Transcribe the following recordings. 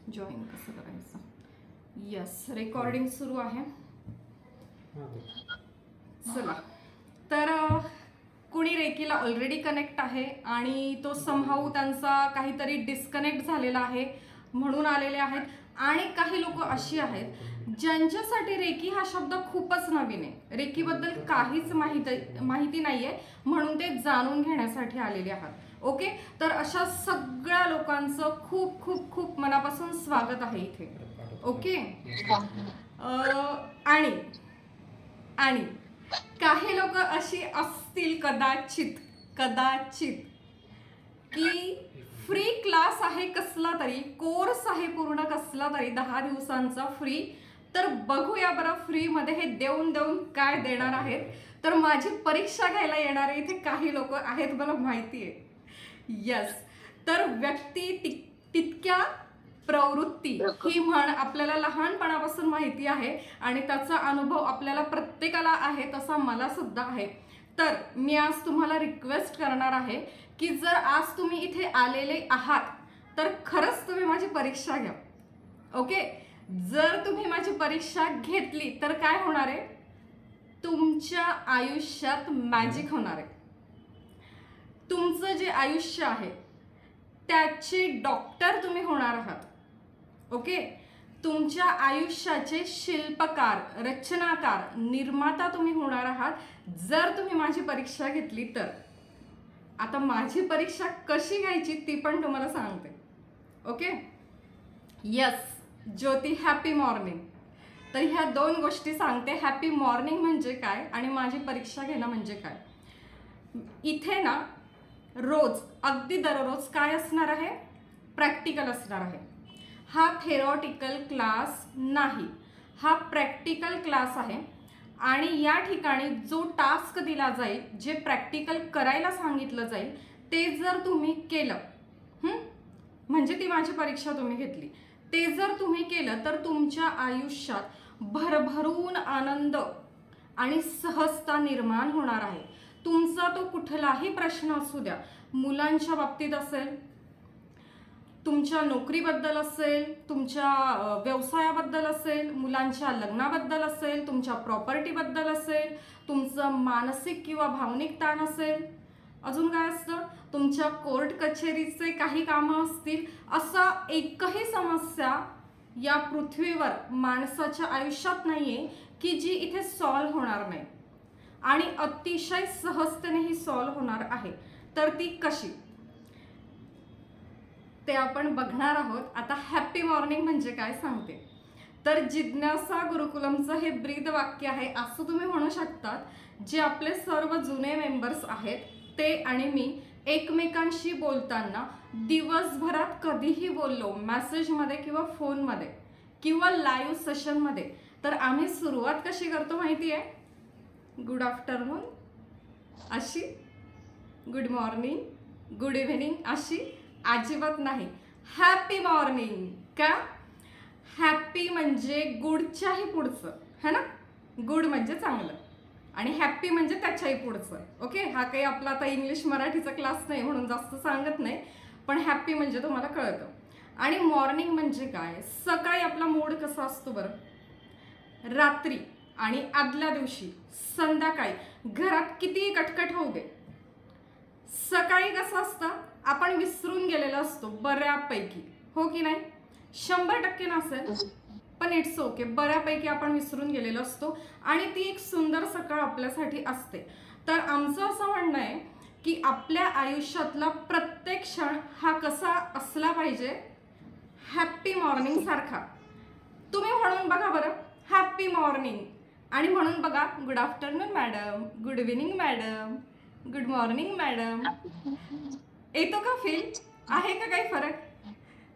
Join कसं करायचं? Yes, recording सुरू आहे. चला, तर कुणी रेकीला ऑलरेडी कनेक्ट आहे आणि तो समहाऊ त्यांचा काहीतरी डिस्कनेक्ट झालेला आहे म्हणून आलेले आहेत. आणि काही लोक अशी आहेत ज्यांच्यासाठी रेकी हा शब्द खूपच नवीन आहे, रेकीबद्दल काहीच माहिती नाहीये म्हणून ते जाणून घेण्यासाठी आलेले आहात. ओके, तर अशा सगळ्या लोकांचं खूप खूप खूप मनापासून स्वागत आहे इथे. ओके, आणि काही लोक अशी असतील कदाचित की फ्री क्लास आहे, कसला तरी कोर्स आहे पूर्ण कसला तरी 10 दिवसांचा फ्री. तर बघूया बरं फ्री मध्ये हे देऊन काय देणार आहेत. तर माझी परीक्षा घ्यायला येणारे इथे काही लोक आहेत, मला माहिती आहे. यस, तर व्यक्ती तितक्या प्रवृत्ती ही म्हण आपल्याला लहानपणापासून माहिती आहे आणि त्याचा अनुभव आपल्याला प्रत्येकाला आहे, तसा मला सुद्धा आहे. तर मी आज तुम्हाला रिक्वेस्ट करणार आहे की जर आज तुम्ही इथे आलेले आहात तर खरंच तुम्ही माझी परीक्षा घ्या. ओके, जर तुम्ही माझी परीक्षा घेतली तर काय होणार आहे, तुमच्या आयुष्यात मॅजिक होणार आहे. तुमचं जे आयुष्य आहे त्याचे डॉक्टर तुम्ही होणार आहात. ओके, तुमच्या आयुष्याचे शिल्पकार, रचनाकार, निर्माता तुम्ही होणार आहात जर तुम्ही माझी परीक्षा घेतली तर. आता माझी परीक्षा कशी घ्यायची ती पण तुम्हाला सांगते. ओके, यस ज्योती, हॅपी मॉर्निंग. तर ह्या 2 गोष्टी सांगते, हॅपी मॉर्निंग म्हणजे काय आणि माझी परीक्षा घेणं म्हणजे काय. इथे ना रोज, अगदी दररोज काय असणार आहे, प्रॅक्टिकल असणार आहे. हा थेरॉटिकल क्लास नाही, हा प्रॅक्टिकल क्लास आहे. आणि या ठिकाणी जो टास्क दिला जाईल, जे प्रॅक्टिकल करायला सांगितलं जाईल ते जर तुम्ही केलं, म्हणजे ती माझी परीक्षा तुम्ही घेतली, ते जर तुम्ही केलं तर तुमच्या आयुष्यात भरभरून आनंद आणि सहजता निर्माण होणार आहे. तुमचा तो कुठलाही प्रश्न असू द्या, मुलांच्या बाबतीत असेल, तुमच्या नोकरीबद्दल असेल, तुमच्या व्यवसायाबद्दल असेल, मुलांच्या लग्नाबद्दल असेल, तुमच्या प्रॉपर्टीबद्दल असेल, तुमचं मानसिक किंवा भावनिक ताण असेल, अजून काय असतं, तुमच्या कोर्ट कचेरीचे काही कामं असतील, असं एकही समस्या या पृथ्वीवर माणसाच्या आयुष्यात नाहीये की जी इथे सॉल्व्ह होणार नाही आणि अतिशय सहजतेने ही सॉल्व्ह होणार आहे. तर ती कशी ते आपण बघणार आहोत. आता हॅपी मॉर्निंग म्हणजे काय सांगते. तर जिज्ञासा गुरुकुलमचं हे ब्रीद वाक्य आहे असं तुम्ही म्हणू शकतात. जे आपले सर्व जुने मेंबर्स आहेत ते आणि मी एकमेकांशी बोलताना दिवसभरात कधीही बोललो, मेसेजमध्ये किंवा फोनमध्ये किंवा लाईव्ह सेशनमध्ये, तर आम्ही सुरुवात कशी करतो माहिती आहे, गुड आफ्टरनून अशी, गुड मॉर्निंग, गुड इव्हिनिंग अशी अजिबात नाही, हॅपी मॉर्निंग. का? हॅपी म्हणजे गुडच्याही पुढचं है ना, गुड म्हणजे चांगलं आणि हॅपी म्हणजे त्याच्याही पुढचं. ओके, हा काही आपला आता इंग्लिश मराठीचा क्लास नाही म्हणून जास्त सांगत नाही, पण हॅपी म्हणजे तुम्हाला कळतं. आणि मॉर्निंग म्हणजे काय, सकाळी आपला मूड कसा असतो बरं, रात्री आणि आदल्या दिवशी, संध्याकाळी, घरात कितीही कटकट होऊ दे, सकाळी कसं असतं, आपण विसरून गेलेलो असतो बऱ्यापैकी, हो की नाही. 100% नसेल पण इट्स ओके, बऱ्यापैकी आपण विसरून गेलेलो असतो आणि ती एक सुंदर सकाळ आपल्यासाठी असते. तर आमचं असं म्हणणं आहे की आपल्या आयुष्यातला प्रत्येक क्षण हा कसा असला पाहिजे, हॅपी मॉर्निंग सारखा. तुम्ही म्हणून बघा बरं, हॅपी मॉर्निंग, आणि म्हणून बघा, good afternoon madam, good evening madam, good morning madam. येतो का फील, आहे का काही फरक?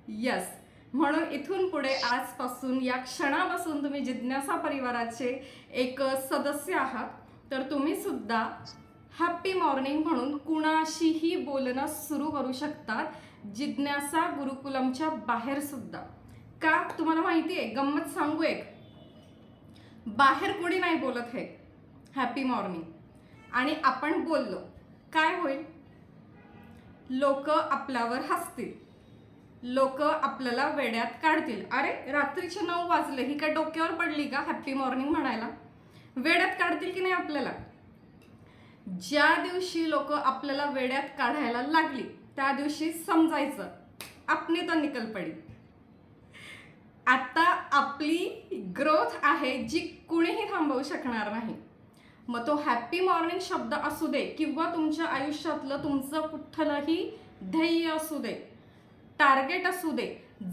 यस, म्हणून इथून पुढे आजपासून या क्षणापासून तुम्ही जिज्ञासा परिवाराचे एक सदस्य आहात. तर तुम्ही सुद्धा हॅपी मॉर्निंग म्हणून कुणाशीही बोलणं सुरू करू शकतात, जिज्ञासा गुरुकुलमच्या बाहेर सुद्धा. का, तुम्हाला माहिती आहे, गंमत सांगू एक, बाहेर कोणी नाही बोलत हे हॅपी मॉर्निंग आणि आपण बोललो काय होईल, लोक आपल्यावर हसतील, लोक आपल्याला वेड्यात काढतील. अरे रात्रीचे 9 वाजले, ही काय डोक्यावर पडली का हॅपी मॉर्निंग म्हणायला? वेड्यात काढतील की नाही आपल्याला? ज्या दिवशी लोक आपल्याला वेड्यात काढायला लागली त्या दिवशी समजायचं आपली तर निकल पडी. आता आपली ग्रोथ आहे जी कुणीही थांबवू शकणार नाही. मग तो हॅपी मॉर्निंग शब्द असू दे किंवा तुमच्या आयुष्यातलं तुमचं कुठलंही ध्येय असू दे, टार्गेट असू दे,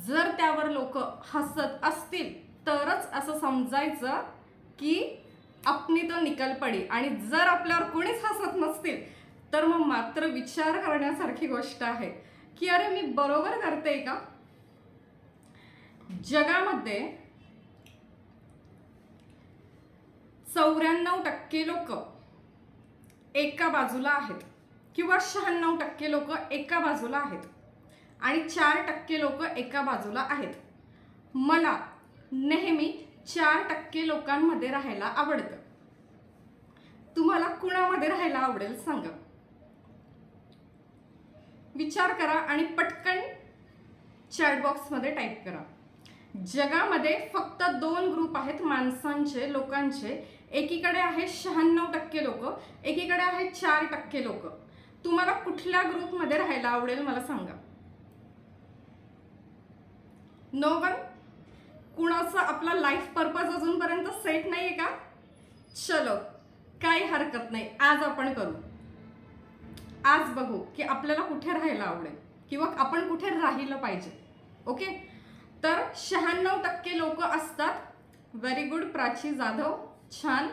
जर त्यावर लोक हसत असतील तरच असं समजायचं की आपली तो निकल पडी. आणि जर आपल्यावर कोणीच हसत नसतील तर मग मात्र विचार करण्यासारखी गोष्ट आहे की अरे मी बरोबर करते का? जगामध्ये 94% लोक एका बाजूला आहेत किंवा 96% लोक एका बाजूला आहेत आणि 4% लोक एका बाजूला आहेत. मला नेहमी 4% लोकांमध्ये राहायला आवडतं. तुम्हाला कुणामध्ये राहायला आवडेल सांगा? विचार करा आणि पटकन चॅट बॉक्समध्ये टाईप करा. जगामध्ये फक्त 2 ग्रुप आहेत माणसांचे, लोकांचे. एकीकडे आहे 96% लोक, एकीकडे आहे 4% लोक. तुम्हाला कुठल्या ग्रुपमध्ये राहायला आवडेल मला सांगा? No one? कुणाचा आपला लाईफ पर्पज अजूनपर्यंत सेट नाहीये का? चलो काही हरकत नाही, आज आपण करू. आज बघू की आपल्याला कुठे राहायला आवडेल किंवा आपण कुठे राहिलं पाहिजे. ओके, तर 96% लोक असतात. व्हेरी गुड प्राची जाधव, छान,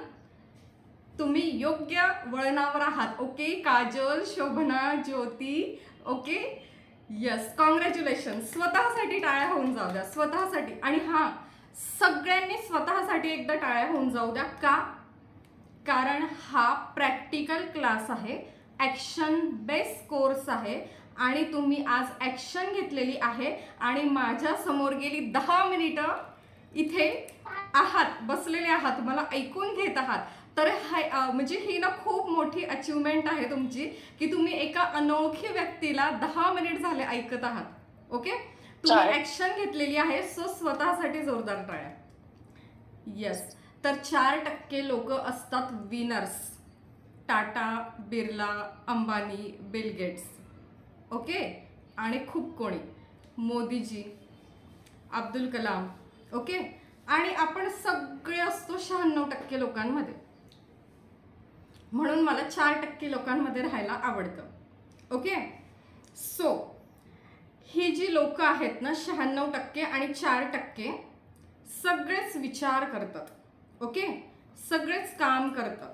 तुम्ही योग्य वळणावर आहात. ओके, काजल, शोभना, ज्योती, ओके, यस, कॉंग्रॅच्युलेशन. स्वतःसाठी टाळ्या होऊन जाऊ द्या, स्वतःसाठी. आणि हां, सगळ्यांनी स्वतःसाठी एकदा टाळ्या होऊन जाऊ द्या. का? कारण हा प्रॅक्टिकल क्लास आहे, ॲक्शन बेस कोर्स आहे आणि तुम्ही आज ॲक्शन घेतलेली आहे आणि माझ्या समोर गेली 10 मिनिटं इथे आहात, बसलेले आहात, मला ऐकून घेत आहात. तर म्हणजे ही ना खूप मोठी अचिव्हमेंट आहे तुमची की तुम्ही एका अनोळखी व्यक्तीला 10 मिनिट झाले ऐकत आहात. ओके, तुम्ही ॲक्शन घेतलेली आहे. सो स्वतःसाठी जोरदार टाळ्या. येस, तर 4% लोक असतात winners. Tata, Birla, Ambani, Bill Gates, okay, आणि खूप कोणी, मोदीजी, अब्दुल कलाम, ओके. आणि आपण सगळे असतो 96% लोकांमध्ये. म्हणून मला 4% लोकांमध्ये राहायला आवडतं. ओके, सो ही जी लोक आहेत ना 96% आणि 4% सगळेच विचार करतात. ओके, सगळेच काम करतात.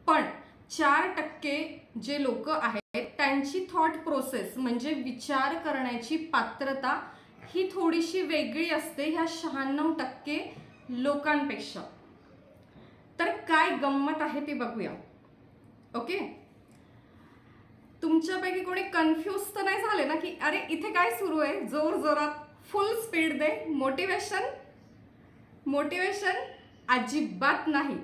पण 4% जे लोक आहेत त्यांची थॉट प्रोसेस म्हणजे विचार करण्याची पात्रता ही थोडीशी वेगळी असते ह्या 96% लोकांपेक्षा. तर काय गंमत आहे ते बघूया. ओके, तुमच्यापैकी कोणी कन्फ्यूज तर नाही झाले ना की अरे इथे काय सुरू आहे? जोर जोरात फुल स्पीड दे. मोटिवेशन, मोटिवेशन अजिबात नाही.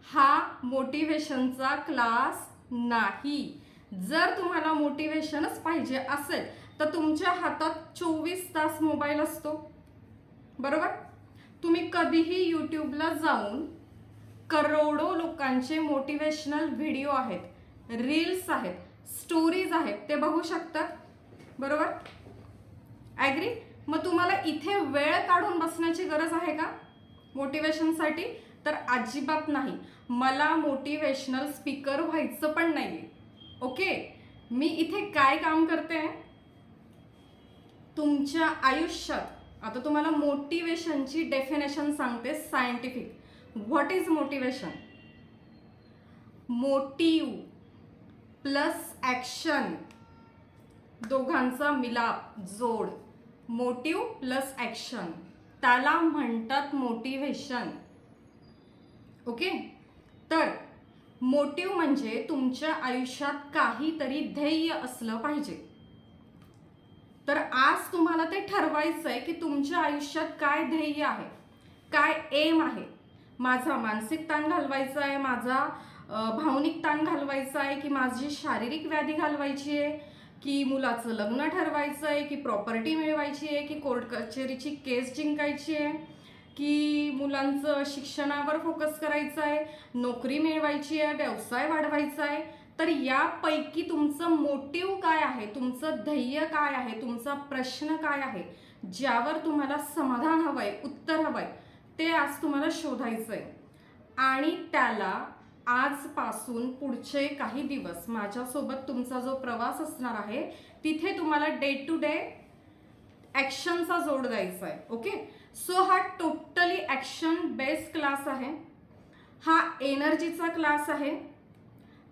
हा मोटिवेशनचा क्लास नाही. जर तुम्हाला मोटिवेशनच पाहिजे असेल तर तुमच्या हातात 24 तास मोबाईल असतो, बरोबर? तुम्ही कधीही यूट्यूबला जाऊन करोडो लोकांचे मोटिवेशनल व्हिडिओ आहेत, रील्स आहेत, स्टोरीज आहेत, ते बघू शकतात, बरोबर? ॲग्री? मग तुम्हाला इथे वेळ काढून बसण्याची गरज आहे का मोटिवेशनसाठी? तर अजिबात नाही. मला मोटिवेशनल स्पीकर व्हायचं पण नाही. ओके, मी इथे काय काम करते? तुमच्या आयुष्यात आता तुम्हाला मोटिवेशनची डेफिनेशन सांगते scientific. What is motivation? Motive plus action दोघांचा मिलाप, जोड. मोटिव्ह प्लस ॲक्शन, त्याला म्हणतात मोटिवेशन. ओके, तर मोटिव्ह म्हणजे तुमच्या आयुष्यात काहीतरी ध्येय असलं पाहिजे. तर आज तुम्हाला ते ठरवायचं आहे की तुमच्या आयुष्यात काय ध्येय आहे, काय एम आहे. माझा मानसिक ताण घालवायचा आहे, माझा भावनिक ताण घालवायचा आहे, की माझी शारीरिक व्याधी घालवायची आहे, की मुलाचं लग्न ठरवायचं आहे, की प्रॉपर्टी मिळवायची आहे, की कोर्ट कचेरीची केस जिंकायची आहे, की मुलांचं शिक्षणावर फोकस करायचं आहे, नोकरी मिळवायची आहे, व्यवसाय वाढवायचा आहे, तर यापैकी तुमचं मोटिव्ह काय आहे, तुमचं ध्येय काय आहे, तुमचा प्रश्न काय आहे, ज्यावर तुम्हाला समाधान हवंय, उत्तर हवंय, ते आज तुम्हाला शोधायचं आहे. आणि त्याला आजपासून पुढचे काही दिवस माझ्यासोबत तुमचा जो प्रवास असणार आहे तिथे तुम्हाला डे टू डे ॲक्शनचा जोड द्यायचा आहे. ओके, सो हा टोटली ॲक्शन बेस्ड क्लास आहे, हा एनर्जीचा क्लास आहे.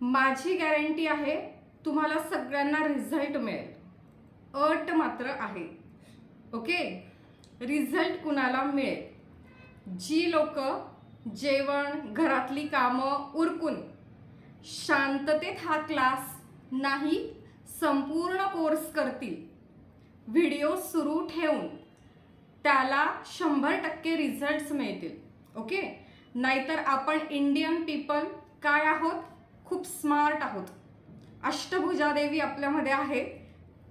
माझी गॅरंटी आहे तुम्हाला सगळ्यांना रिझल्ट मिळेल. अट मात्र आहे. ओके, रिझल्ट कुणाला मिळेल? जी लोक जेवण घरातली कामं उरकून शांततेत हा क्लास नाही संपूर्ण कोर्स करतील, व्हिडिओ सुरू ठेवून, त्याला 100% रिझल्ट्स मिळतील. ओके, नाहीतर आपण इंडियन पीपल काय आहोत, खूप स्मार्ट आहोत. अष्टभुजादेवी आपल्यामध्ये आहे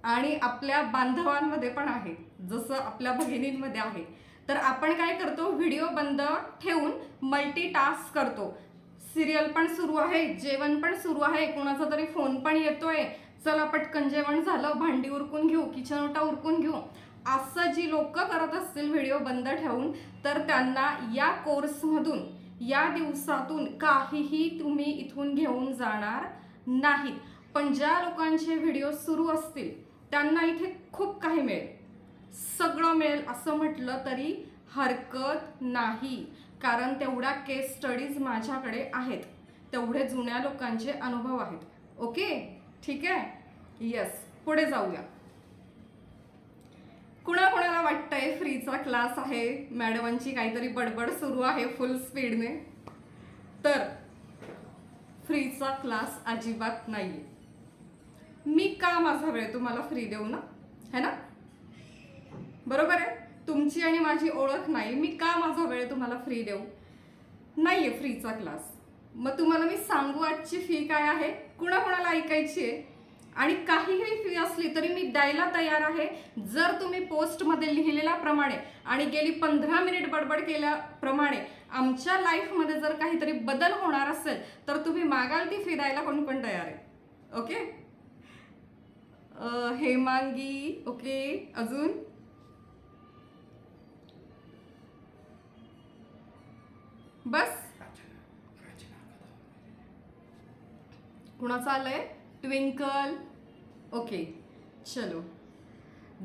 आणि आपल्या बांधवांमध्ये पण आहे, जसं आपल्या भगिनींमध्ये आहे. तर आपण काय करतो, व्हिडिओ बंद ठेवून मल्टीटास्क करतो. सिरियल पण सुरू आहे, जेवण पण सुरू आहे, कोणाचा तरी फोन पण येतोय, चला पटकन जेवण झालं, भांडी उरकून घेऊ, किचन ओटा उरकून घेऊ, असं जी लोक करत असतील व्हिडिओ बंद ठेवून, तर त्यांना या कोर्समधून या दिवसातून काहीही तुम्ही इथून घेऊन जाणार नाहीत. पण ज्या लोकांचे व्हिडिओ सुरू असतील त्यांना इथे खूप काही मिळेल, सगळं मिळेल असं म्हटलं तरी हरकत नाही. कारण तेवढ्या केस स्टडीज माझ्याकडे आहेत, तेवढे जुन्या लोकांचे अनुभव आहेत. ओके, ठीक आहे, यस, पुढे जाऊया. कुणाकुणाला वाटतंय फ्रीचा क्लास आहे, मॅडमांची काहीतरी बडबड सुरू आहे फुल स्पीडने? तर फ्रीचा क्लास अजिबात नाहीये. मी का माझा वेळ तुम्हाला फ्री देऊ ना, है ना? बरोबर आहे, तुमची आणि माझी ओळख नाही, मी का माझा वेळ तुम्हाला फ्री देऊ? नाहीये फ्रीचा क्लास. मग तुम्हाला मी सांगू आजची फी काय आहे, कुणाकुणाला ऐकायची आहे? आणि काहीही फी असली तरी मी द्यायला तयार आहे, जर तुम्ही पोस्टमध्ये लिहिलेल्याप्रमाणे आणि गेली 15 मिनिट बडबड केल्याप्रमाणे आमच्या लाईफमध्ये जर काहीतरी बदल होणार असेल तर तुम्ही मागाल ती फी द्यायला कोण कोण तयार आहे? ओके, हेमांगी, ओके, अजून बस? कुणाचं आलंय? ट्विंकल, ओके, चलो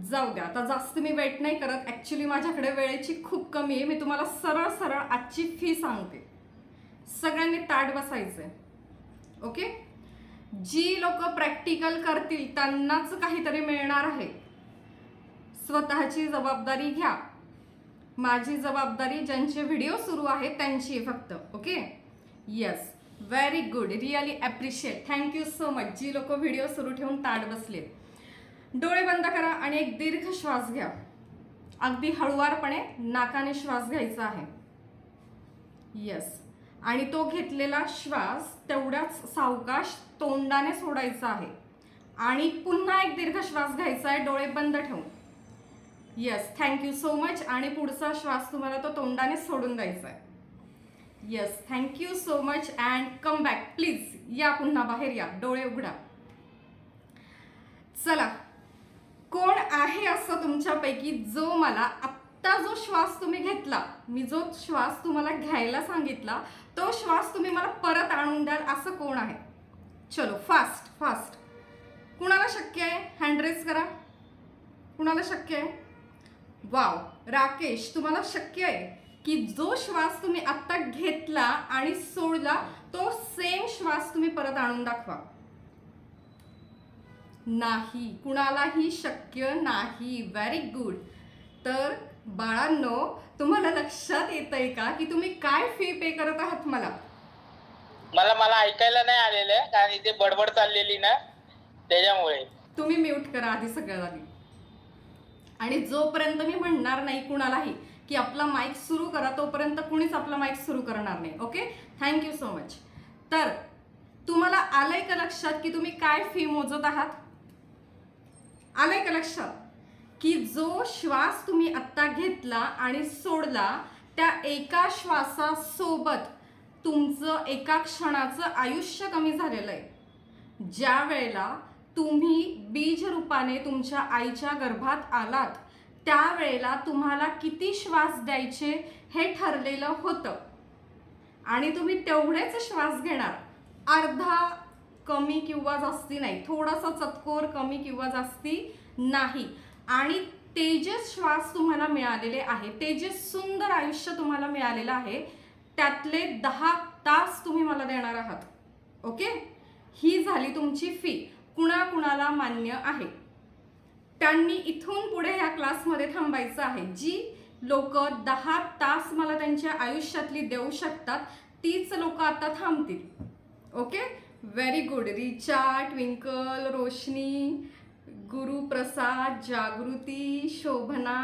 जाऊ द्या. आता जास्त मी वेट नाही करत, ॲक्च्युली माझ्याकडे वेळेची खूप कमी आहे. मी तुम्हाला सरळ सरळ आजची फी सांगते. सगळ्यांनी ताट बसायचंय. ओके, जी लोक प्रॅक्टिकल करतील त्यांनाच काहीतरी मिळणार आहे. स्वतःची जबाबदारी घ्या. माझी जबाबदारी ज्यांचे व्हिडिओ सुरू आहेत त्यांची आहे फक्त. Okay, yes, very good, really appreciate, thank you so much. जी लोक व्हिडिओ सुरू ठेवून ताट बसले, डोळे बंद करा आणि एक दीर्घ श्वास घ्या. अगदी हळुवारपणे नाकाने श्वास घ्यायचा आहे. येस, आणि तो घेतलेला श्वास तेवढ्याच सावकाश तोंडाने सोडायचा आहे. आणि पुन्हा एक दीर्घ श्वास घ्यायचा आहे डोळे बंद ठेवून. Yes, thank you so much. आणि पुढचा श्वास तुम्हाला तो तोंडाने सोडून द्यायचा आहे. Yes, thank you so much. And come back please. या, पुन्हा बाहेर या, डोळे उघडा. चला, कोण आहे असं तुमच्यापैकी जो मला आत्ता जो श्वास तुम्ही घेतला, मी जो श्वास तुम्हाला घ्यायला सांगितला तो श्वास तुम्ही मला परत आणून द्याल असं कोण आहे? चलो, फास्ट फास्ट. कुणाला शक्य आहे हँड रेज करा. कुणाला शक्य आहे? वाव, राकेश, तुम्हाला शक्य आहे की जो श्वास तुम्ही आत्ता घेतला आणि सोडला तो सेम श्वास तुम्ही परत आणून दाखवा. नाही, कुणालाही शक्य नाही. Very good. तर बाळांनो, तुम्हाला लक्षात येतंय का की तुम्ही काय फी पे करत आहात? मला ऐकायला नाही आलेलं कारण इथे बडबड चाललेली ना, त्याच्यामुळे. तुम्ही म्यूट करा आधी सगळ्यात आधी. आणि जोपर्यंत मी म्हणणार नाही कुणालाही की आपला माईक सुरू करा तोपर्यंत कुणीच आपला माईक सुरू करणार नाही. Okay, thank you so much. तर तुम्हाला आलंय का लक्षात की तुम्ही काय फी मोजत आहात? आलंय का लक्षात? की जो श्वास तुम्ही आत्ता घेतला आणि सोडला, त्या एका श्वासासोबत तुमचं एका क्षणाचं आयुष्य कमी झालेलं आहे. ज्या वेळेला तुम्ही बीज रूपाने तुमच्या आईच्या गर्भात आलात, त्यावेळेला तुम्हाला किती श्वास द्यायचे हे ठरलेलं होतं आणि तुम्ही तेवढेच श्वास घेणार, अर्धा कमी किंवा जास्ती नाही, थोडासा चतकोर कमी किंवा जास्ती नाही. आणि ते जे श्वास तुम्हाला मिळालेले आहे, ते जे सुंदर आयुष्य तुम्हाला मिळालेलं आहे, त्यातले 10 तास तुम्ही मला देणार आहात. ओके, ही झाली तुमची फी. कुणाकुणाला मान्य आहे त्यांनी इथून पुढे ह्या क्लासमध्ये थांबायचं आहे. जी लोक 10 तास मला त्यांच्या आयुष्यातली देऊ शकतात, तीच लोक आता थांबतील. Okay, very good. Richa, Twinkle, Roshni, Guruprasad, Jagruti, Shobhana,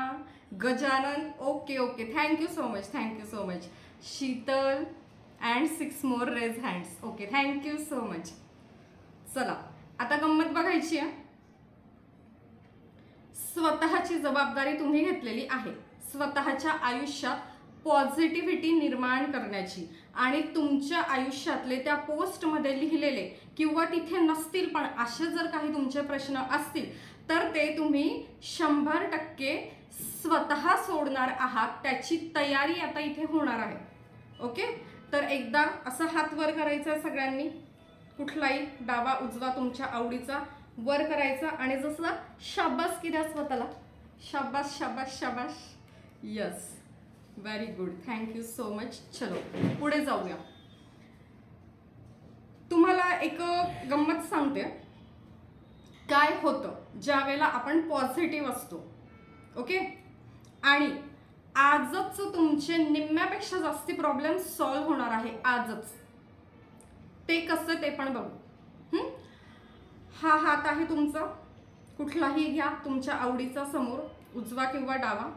Gajanan. Okay okay, thank you so much, thank you so much. Sheetal and 6 more raise hands. Okay, thank you so much. चला आता गंमत बघायची आहे. स्वतःची जबाबदारी तुम्ही घेतलेली आहे स्वतःच्या आयुष्यात पॉझिटिव्हिटी निर्माण करण्याची. आणि तुमच्या आयुष्यातले त्या पोस्टमध्ये लिहिलेले किंवा तिथे नसतील पण असे जर काही तुमचे प्रश्न असतील तर ते तुम्ही 100% स्वतः सोडणार आहात. त्याची तयारी आता इथे होणार आहे. ओके, तर एकदा असं हात वर करायचा आहे सगळ्यांनी, कुठलाही डावा उजवा तुमच्या आवडीचा वर करायचा आणि जसं शाबास की द्या स्वतःला. शाबास शाबास शाबास. Yes, very good, thank you so much. चलो पुढे जाऊया. तुम्हाला एक गंमत सांगते. काय होतं ज्या वेळेला आपण पॉझिटिव्ह असतो, ओके, आणि आजच तुमचे निम्म्यापेक्षा जास्ती प्रॉब्लेम सॉल्व्ह होणार आहे आजच. ते कसं ते पण बघू. हा हात आहे तुमचा, कुठलाही घ्या तुमच्या आवडीचा, समोर उजवा किंवा डावा,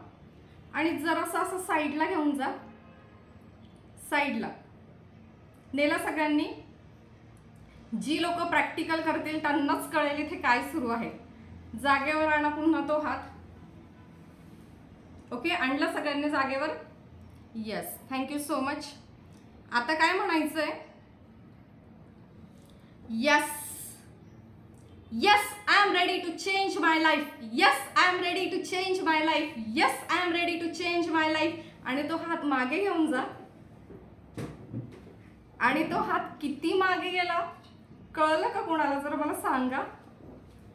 आणि जरासा असं साईडला घेऊन जा. साईडला नेला सगळ्यांनी. जी लोक प्रॅक्टिकल करतील त्यांनाच कळेल इथे काय सुरू आहे. जागेवर आणा पुन्हा तो हात. ओके, आणला सगळ्यांनी जागेवर. Yes, thank you so much. आता काय म्हणायचंय? Yes Yes, I am ready to change my life. Yes, I am ready to change my life. Yes, I am ready to change my life. आणि तो हात मागे घेऊन जा. आणि तो हात किती मागे गेला कळलं का कोणाला? जरा मला सांगा,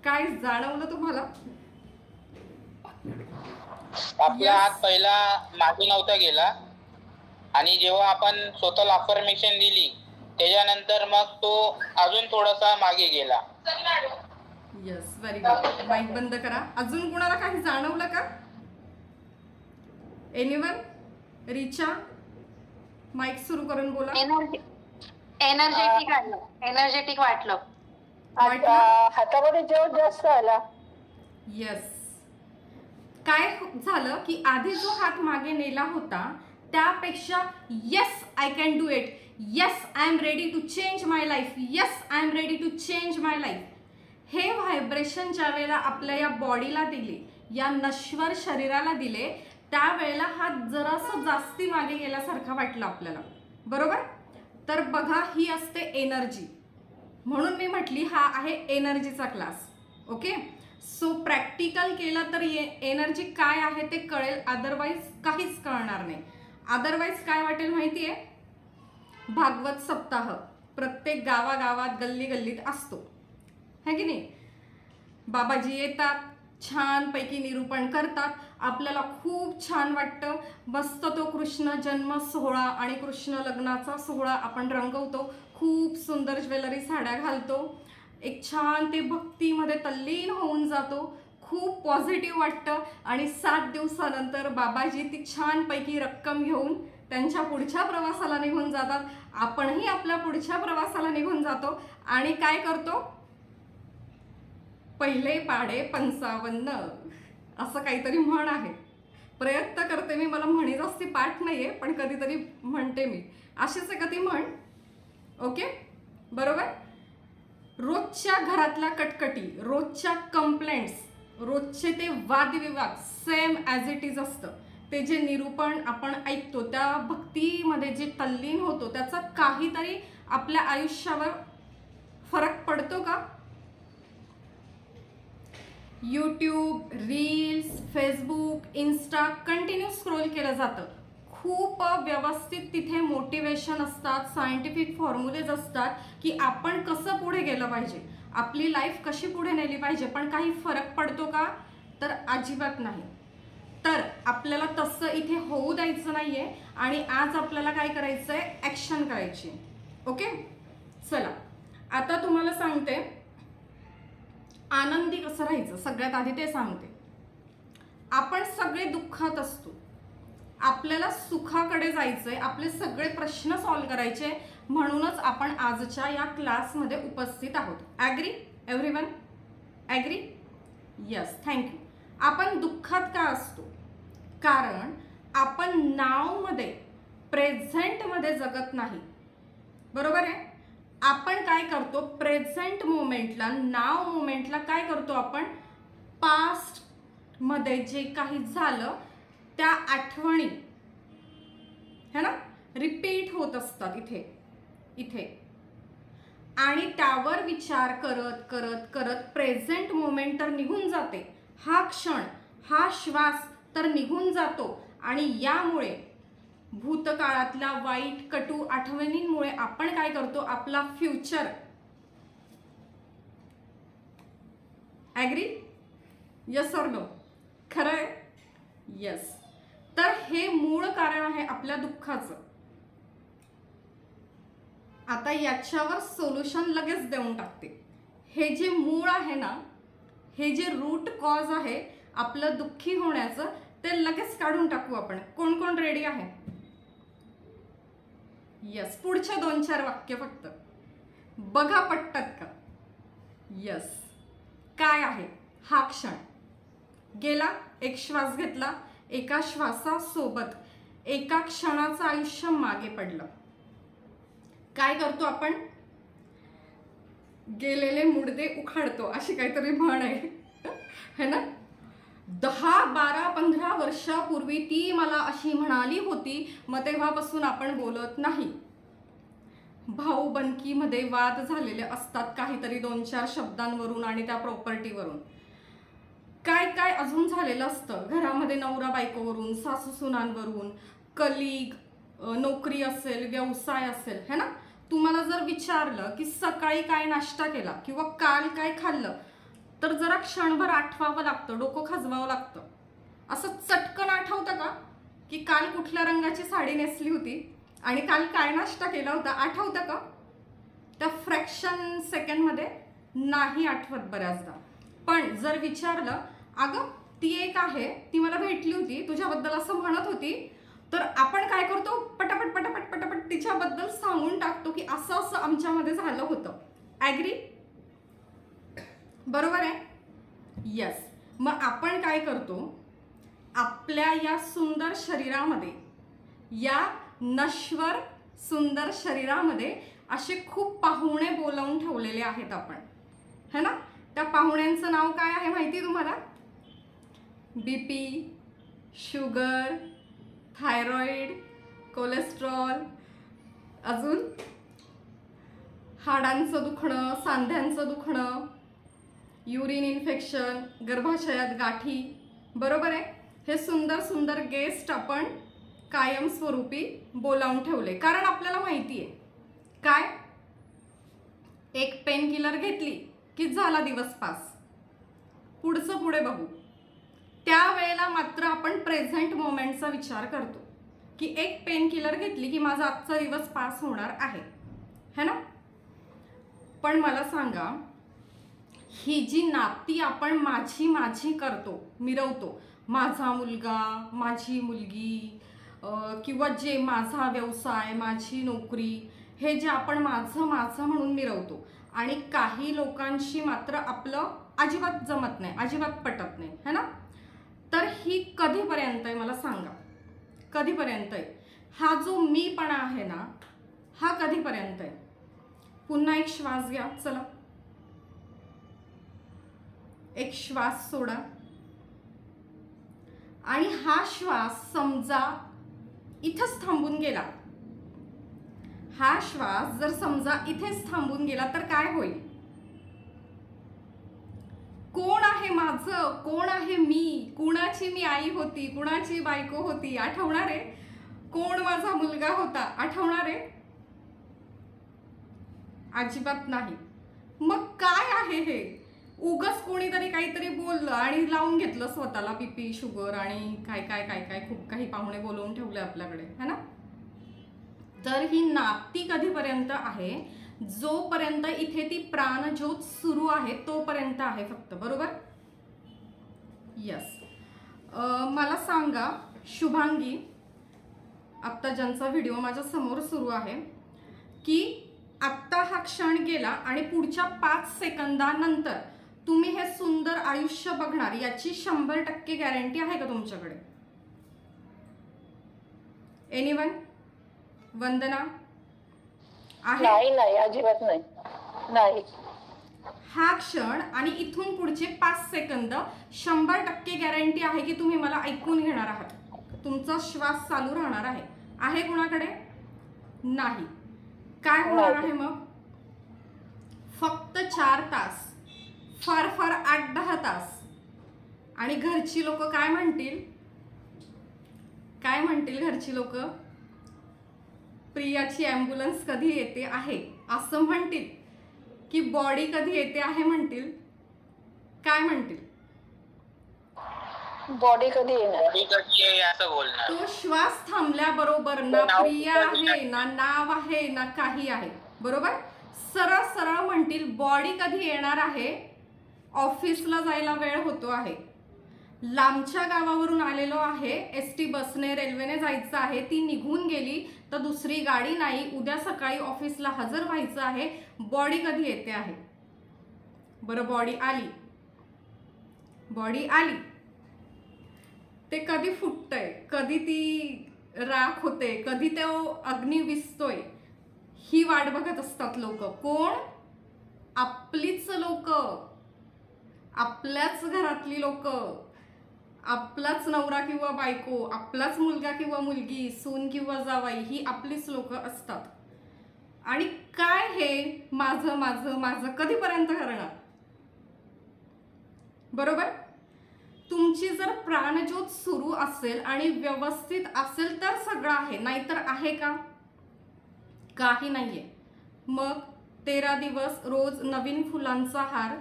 काय जाणवलं तुम्हाला? आपला हात पहिला मागे नव्हता गेला आणि जेव्हा आपण स्वतःला अफर्मेशन दिली त्याच्यानंतर मग तो अजून थोडासा मागे गेला. Yes, very good. माईक बंद करा. अजून कुणाला काही जाणवलं का? एनीवन? रिचा, माईक सुरू करून बोला. एनर्जेटिक वाटलं. हातामध्ये जोर जास्त आला. यस. काय झालं की आधी जो हात मागे नेला होता त्यापेक्षा yes I can do it, yes I am ready to change my life, yes I am ready to change my life, हे व्हायब्रेशन ज्या वेळेला आपल्या या बॉडीला दिले, या नश्वर शरीराला दिले, त्यावेळेला हा जरासं जास्ती मागे गेल्यासारखा वाटलं आपल्याला, बरोबर? तर बघा, ही असते एनर्जी. म्हणून मी म्हटली हा आहे एनर्जीचा क्लास. ओके, सो प्रॅक्टिकल केलं तर एनर्जी काय आहे ते कळेल, अदरवाईज काहीच कळणार नाही. अदरवाईज काय वाटेल माहिती आहे? भागवत सप्ताह प्रत्येक गावागावात गल्ली गल्लीत असतो, है की नाही? बाबाजी येतात, छानपैकी निरूपण करतात, आपल्याला खूप छान वाटतं. मस्त तो कृष्ण जन्म सोहळा आणि कृष्ण लग्नाचा सोहळा आपण रंगवतो, खूप सुंदर ज्वेलरी साड्या घालतो, एक छान ते भक्तीमध्ये तल्लीन होऊन जातो, खूप पॉझिटिव्ह वाटतं. आणि 7 दिवसानंतर बाबाजी ती छानपैकी रक्कम घेऊन त्यांच्या पुढच्या प्रवासाला निघून जातात. आपणही आपल्या पुढच्या प्रवासाला निघून जातो आणि काय करतो? पहिले पाढे 55 असं काहीतरी म्हण आहे. प्रयत्न करते मी, मला म्हणी जास्ती पाठ नाहीये, पण कधीतरी म्हणते मी. अशीच आहे का ती म्हण? ओके, बरोबर. रोजच्या घरातल्या कटकटी, रोजच्या कंप्लेंट्स रोजचे ते वादविवाद सेम ॲज इट इज असतं. ते जे निरूपण आपण ऐकतो त्या भक्तीमध्ये जे तल्लीन होतो त्याचा काहीतरी आपल्या आयुष्यावर फरक पडतो का? YouTube, reels, Facebook, Insta continue scroll केलं जातं. खूप व्यवस्थित तिथे मोटिवेशन असतात, सायंटिफिक फॉर्म्युलेज असतात की आपण कसं पुढे गेलं पाहिजे, आपली लाईफ कशी पुढे नेली पाहिजे. पण काही फरक पडतो का? तर अजिबात नाही. तर आपल्याला तसं इथे होऊ द्यायचं नाही आहे आणि आज आपल्याला काय करायचं आहे, ॲक्शन करायची. ओके, चला आता तुम्हाला सांगते आनंदी कसं राहायचं. सगळ्यात आधी ते सांगते. आपण सगळे दुःखात असतो, आपल्याला सुखाकडे जायचं आहे, आपले सगळे प्रश्न सॉल्व्ह करायचे, म्हणूनच आपण आजच्या या क्लासमध्ये उपस्थित आहोत. Agree everyone? Agree? Yes, thank you. आपण दुःखात का असतो? कारण आपण नावमध्ये प्रेझेंटमध्ये जगत नाही. बरोबर आहे? आपण काय करतो, प्रेझेंट मोमेंटला, नाव मोमेंटला काय करतो आपण, पास्टमध्ये जे काही झालं त्या आठवणी है ना रिपीट होत असतात इथे इथे, आणि त्यावर विचार करत करत करत प्रेझेंट मोमेंट तर निघून जाते, हा क्षण, हा श्वास तर निघून जातो. आणि यामुळे भूतकाळातल्या वाईट कटू आठवणींमुळे आपण काय करतो, आपला future. Agree? Yes or no? खरं आहे? यस. तर हे मूळ कारण आहे आपल्या दुःखाचं. आता याच्यावर सोल्युशन लगेच देऊन टाकते. हे जे मूळ आहे ना, हे जे रूट कॉज आहे आपलं दुःखी होण्याचं, ते लगेच काढून टाकू आपण. कोण कोण रेडी आहे? यस. पुढचे 2-4 वाक्य फक्त बघा पटतात का? यस. काय आहे हा क्षण? गेला, एक श्वास घेतला, एका श्वासासोबत एका क्षणाचं आयुष्य मागे पडलं. काय करतो आपण? गेलेले मुडदे उखाडतो, अशी काहीतरी म्हण आहे है ना. 10, 12, 15 वर्षापूर्वी ती मला अशी म्हणाली होती, मग तेव्हापासून आपण बोलत नाही. भाऊबंदकीमध्ये वाद झालेले असतात काहीतरी 2-4 शब्दांवरून आणि त्या प्रॉपर्टीवरून. काय काय अजून झालेलं असतं घरामध्ये, नवरा बायकोवरून, सासू सुनांवरून, कलीग, नोकरी असेल, व्यवसाय असेल है ना. तुम्हाला जर विचारलं की सकाळी काय नाश्ता केला किंवा काल काय खाल्लं, तर जरा क्षणभर आठवावं लागतं, डोकं खाजवावं लागतं. असं चटकन आठवतं का की काल कुठल्या रंगाची साडी नेसली होती आणि काल काय नाश्ता केला होता, आठवतं का? त्या फ्रॅक्शन सेकंडमध्ये नाही आठवत बऱ्याचदा. पण जर विचारलं, अगं ती एक आहे, ती मला भेटली होती, तुझ्याबद्दल असं म्हणत होती, तर आपण काय करतो, पटापट पटापट पटापट तिच्याबद्दल सांगून टाकतो की असं असं आमच्यामध्ये झालं होतं. ॲग्री? बरोबर आहे? यस. मग आपण काय करतो, आपल्या या सुंदर शरीरामध्ये, या नश्वर सुंदर शरीरामध्ये असे खूप पाहुणे बोलावून ठेवलेले आहेत आपण है ना. त्या पाहुण्यांचं नाव काय आहे माहिती तुम्हाला? बीपी, शुगर, थायरॉइड, कोलेस्ट्रॉल, अजून हाडांचं दुखणं, सांध्यांचं दुखणं, युरिन इन्फेक्शन, गर्भाशयात गाठी. बरोबर आहे? हे सुंदर सुंदर गेस्ट आपण कायमस्वरूपी बोलावून ठेवले, कारण आपल्याला माहिती आहे काय, एक पेन किलर घेतली की झाला दिवस पास, पुढचं पुढे बघू. त्यावेळेला मात्र आपण प्रेझेंट मोमेंटचा विचार करतो की एक पेन किलर घेतली की माझा आजचा दिवस पास होणार आहे है ना. पण मला सांगा, ही जी नाती आपण माझी माझी करतो, मिरवतो, माझा मुलगा, माझी मुलगी, किंवा जे माझा व्यवसाय, माझी नोकरी, हे जे आपण माझं माझं म्हणून मिरवतो, आणि काही लोकांशी मात्र आपलं अजिबात जमत नाही, अजिबात पटत नाही है ना. तर ही कधीपर्यंत आहे मला सांगा, कधीपर्यंत आहे? हा जो मीपणा आहे ना, हा कधीपर्यंत आहे? पुन्हा एक श्वास घ्या. चला, एक श्वास सोडा आणि हा श्वास समजा इथंच थांबून गेला. हा श्वास जर समजा इथेच थांबून गेला तर काय होईल? कोण आहे माझं, कोण आहे मी, कुणाची मी आई होती, कुणाची बायको होती, आठवणार आहे? कोण माझा मुलगा होता, आठवणार आहे? अजिबात नाही. मग काय आहे हे? उगाच कोणीतरी काहीतरी बोललं आणि लावून घेतलं स्वतःला बीपी, शुगर आणि काय काय काय काय खूप काही पाहुणे बोलवून ठेवले आपल्याकडे, है ना? तर ही नाती कधीपर्यंत आहे? जोपर्यंत इथे ती प्राणज्योत सुरू आहे तोपर्यंत आहे फक्त, बरोबर? यस. मला सांगा शुभांगी, आत्ता ज्यांचा व्हिडिओ माझ्या समोर सुरू आहे, की आत्ता हा क्षण गेला आणि पुढच्या 5 सेकंदानंतर तुम्ही हे सुंदर आयुष्य बघणार, याची 100% गॅरंटी आहे का तुमच्याकडे? एनीवन? वंदना आहे? नाही, अजिबात नाही. हा क्षण आणि इथून पुढचे 5 सेकंद 100% गॅरंटी आहे की तुम्ही मला ऐकून घेणार आहात. तुमचा श्वास चालू राहणार आहे. आहे कुणाकडे? नाही. काय होणार आहे मग? फक्त 4 तास, फार फार 8-10 तास. आणि घरची लोक काय म्हणतील? काय म्हणतील घरची लोक? प्रियाची ॲम्ब्युलन्स कधी येते आहे असं म्हणतील की बॉडी कधी येते आहे म्हणतील? काय म्हणतील? बॉडी कधी येणार असं बोलणार. तो श्वास थांबल्याबरोबर ना प्रिया आहे, ना नाव आहे, ना काही आहे, बरोबर? सरळ सरळ म्हणतील बॉडी कधी येणार आहे. ऑफिसला जायला वेळ होतो आहे, लांबच्या गावावरून आलेलो आहे, ST बसने रेल्वेने जायचं आहे, ती निघून गेली तर दुसरी गाडी नाही, उद्या सकाळी ऑफिसला हजर व्हायचं आहे, बॉडी कधी येते आहे? बरं, बॉडी आली, ते कधी फुटतंय, कधी ती राख होते, कधी तो अग्नी विझतोय, ही वाट बघत असतात लोक. कोण? आपलीच लोक, आपल्याच घरातली लोक, आपलाच नवरा किंवा बायको, आपलाच मुलगा किंवा मुलगी, सून किंवा जावाई, ही आपलीच लोक असतात. आणि काय हे माझं माझं माझं कधीपर्यंत करणार? बरोबर? तुमची जर प्राणज्योत सुरू असेल आणि व्यवस्थित असेल तर सगळं आहे, नाहीतर आहे का? काही नाहीये. मग 13 दिवस रोज नवीन फुलांचा हार,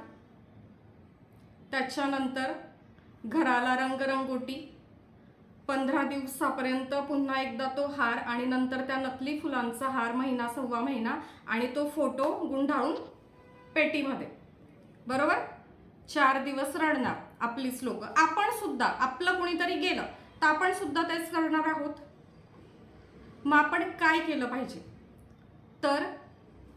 त्याच्यानंतर घराला रंगरंगोटी, 15 दिवसापर्यंत पुन्हा एकदा तो हार आणि नंतर त्या नकली फुलांचा हार, महिना 1.25 महिना, आणि तो फोटो गुंडाळून पेटीमध्ये, बरोबर? 4 दिवस रडणार आपलीच लोक. आपण सुद्धा, आपलं कोणीतरी गेलं तर आपण सुद्धा तेच करणार आहोत. मग आपण काय केलं पाहिजे? तर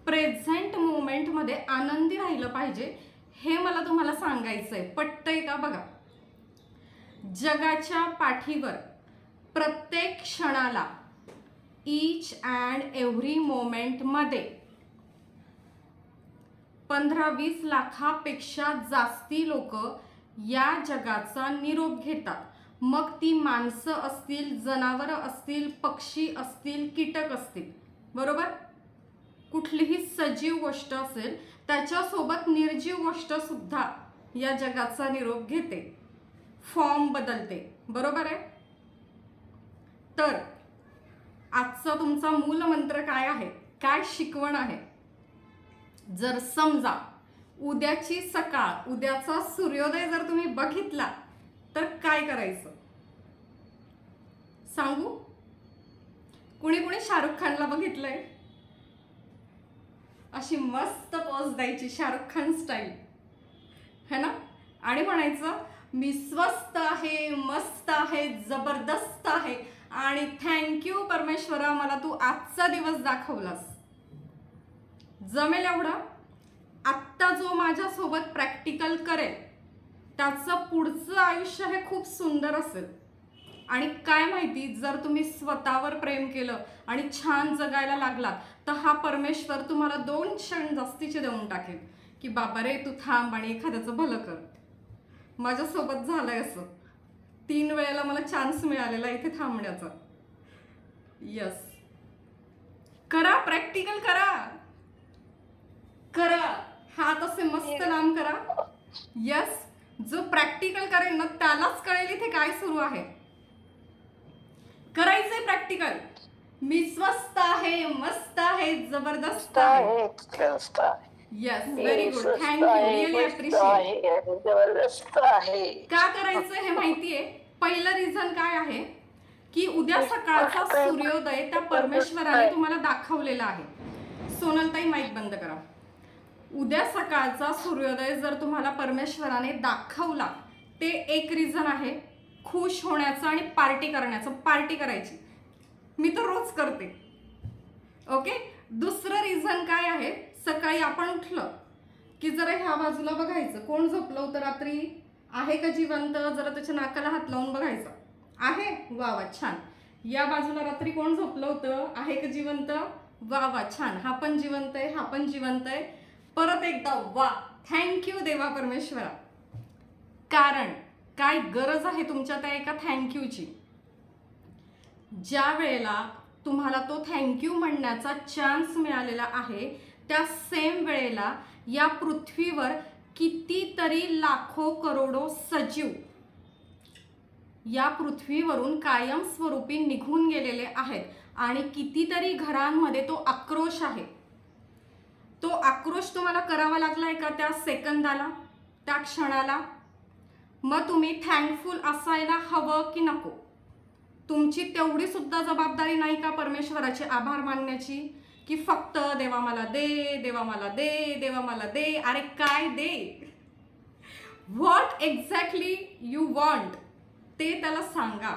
प्रेझेंट मोमेंटमध्ये आनंदी राहिलं पाहिजे. हे मला तुम्हाला सांगायचं आहे. पटतंय का? बघा, जगाच्या पाठीवर प्रत्येक क्षणाला, ईच अँड एव्हरी मोमेंटमध्ये 15-20 लाखापेक्षा जास्ती लोक या जगाचा निरोप घेतात. मग ती माणसं असतील, जनावरं असतील, पक्षी असतील, कीटक असतील, बरोबर? कुठलीही सजीव गोष्ट असेल त्याच्यासोबत निर्जीव गोष्ट सुद्धा या जगाचा निरोप घेते, फॉर्म बदलते, बरोबर आहे? तर आजचा तुमचा मूलमंत्र काय आहे? काय शिकवण आहे? जर समजा उद्याची सकाळ, उद्याचा सूर्योदय जर तुम्ही बघितला तर काय करायचं सांगू? कुणी कुणी शाहरुख खानला बघितलंय? अशी मस्त पोज द्यायची, शाहरुख खान स्टाईल, है ना? आणि म्हणायचं मी स्वस्त आहे, मस्त आहे, जबरदस्त आहे आणि थँक्यू परमेश्वरा, मला तू आजचा दिवस दाखवलास. जमेल एवढं? आत्ता जो माझ्यासोबत प्रॅक्टिकल करेल त्याचं पुढचं आयुष्य हे खूप सुंदर असेल. आणि काय माहिती, जर तुम्ही स्वतःवर प्रेम केलं आणि छान जगायला लागलात तर हा परमेश्वर तुम्हाला 2 क्षण जास्तीचे देऊन टाकेल की बाबा रे तू थांब आणि एखाद्याचं भलं कर. माझ्यासोबत झालंय असं. 3 वेळेला मला चान्स मिळालेला इथे थांबण्याचा. यस, करा, प्रॅक्टिकल करा, करा, हात असे मस्त लांब करा. यस, जो प्रॅक्टिकल करेल ना त्यालाच कळेल इथे काय सुरू आहे. करायचंय प्रॅक्टिकल. मी स्वस्त आहे, मस्त आहे, जबरदस्त आहे. Yes, very good, thank you, really appreciate. जबरदस्त आहे. का करायचं हे माहितीये? पहिलं रिझन काय आहे की उद्या सकाळचा सूर्योदय त्या परमेश्वराने तुम्हाला दाखवलेला आहे. सोनलताई माईक बंद करा. उद्या सकाळचा सूर्योदय जर तुम्हाला परमेश्वराने दाखवला, ते एक रिझन आहे खुश होण्याचं आणि पार्टी करण्याचं. पार्टी करायची मी तर रोज करते. ओके, दुसरं रिझन काय आहे? सकाळी आपण उठलं की जरा ह्या बाजूला बघायचं, कोण झोपलं होतं रात्री, आहे का जिवंत, जरा त्याच्या नाकाला हात लावून बघायचं. आहे, वा वा, छान. या बाजूला रात्री कोण झोपलं होतं, आहे का जिवंत, वा वा, छान. हा पण जिवंत आहे, हा पण जिवंत आहे. परत एकदा वा, थँक्यू देवा परमेश्वरा. कारण काय गरज आहे तुमच्या त्या एका थँक्यूची. ज्या वेळेला तुम्हाला तो थँक्यू म्हणण्याचा चान्स मिळालेला आहे, त्या सेम वेळेला या पृथ्वीवर कितीतरी लाखो करोडो सजीव या पृथ्वीवरून कायमस्वरूपी निघून गेलेले आहेत आणि कितीतरी घरांमध्ये तो आक्रोश आहे. तो आक्रोश तुम्हाला करावा लागलाय का त्या सेकंदाला, त्या क्षणाला? मग तुम्ही थँकफुल असायला हवं की नको? तुमची तेवढी सुद्धा जबाबदारी नाही का परमेश्वराचे आभार मानण्याची, की फक्त देवा मला दे, देवा मला दे, देवा मला दे. अरे काय दे? व्हॉट एक्झॅक्टली यू वॉन्ट ते त्याला सांगा.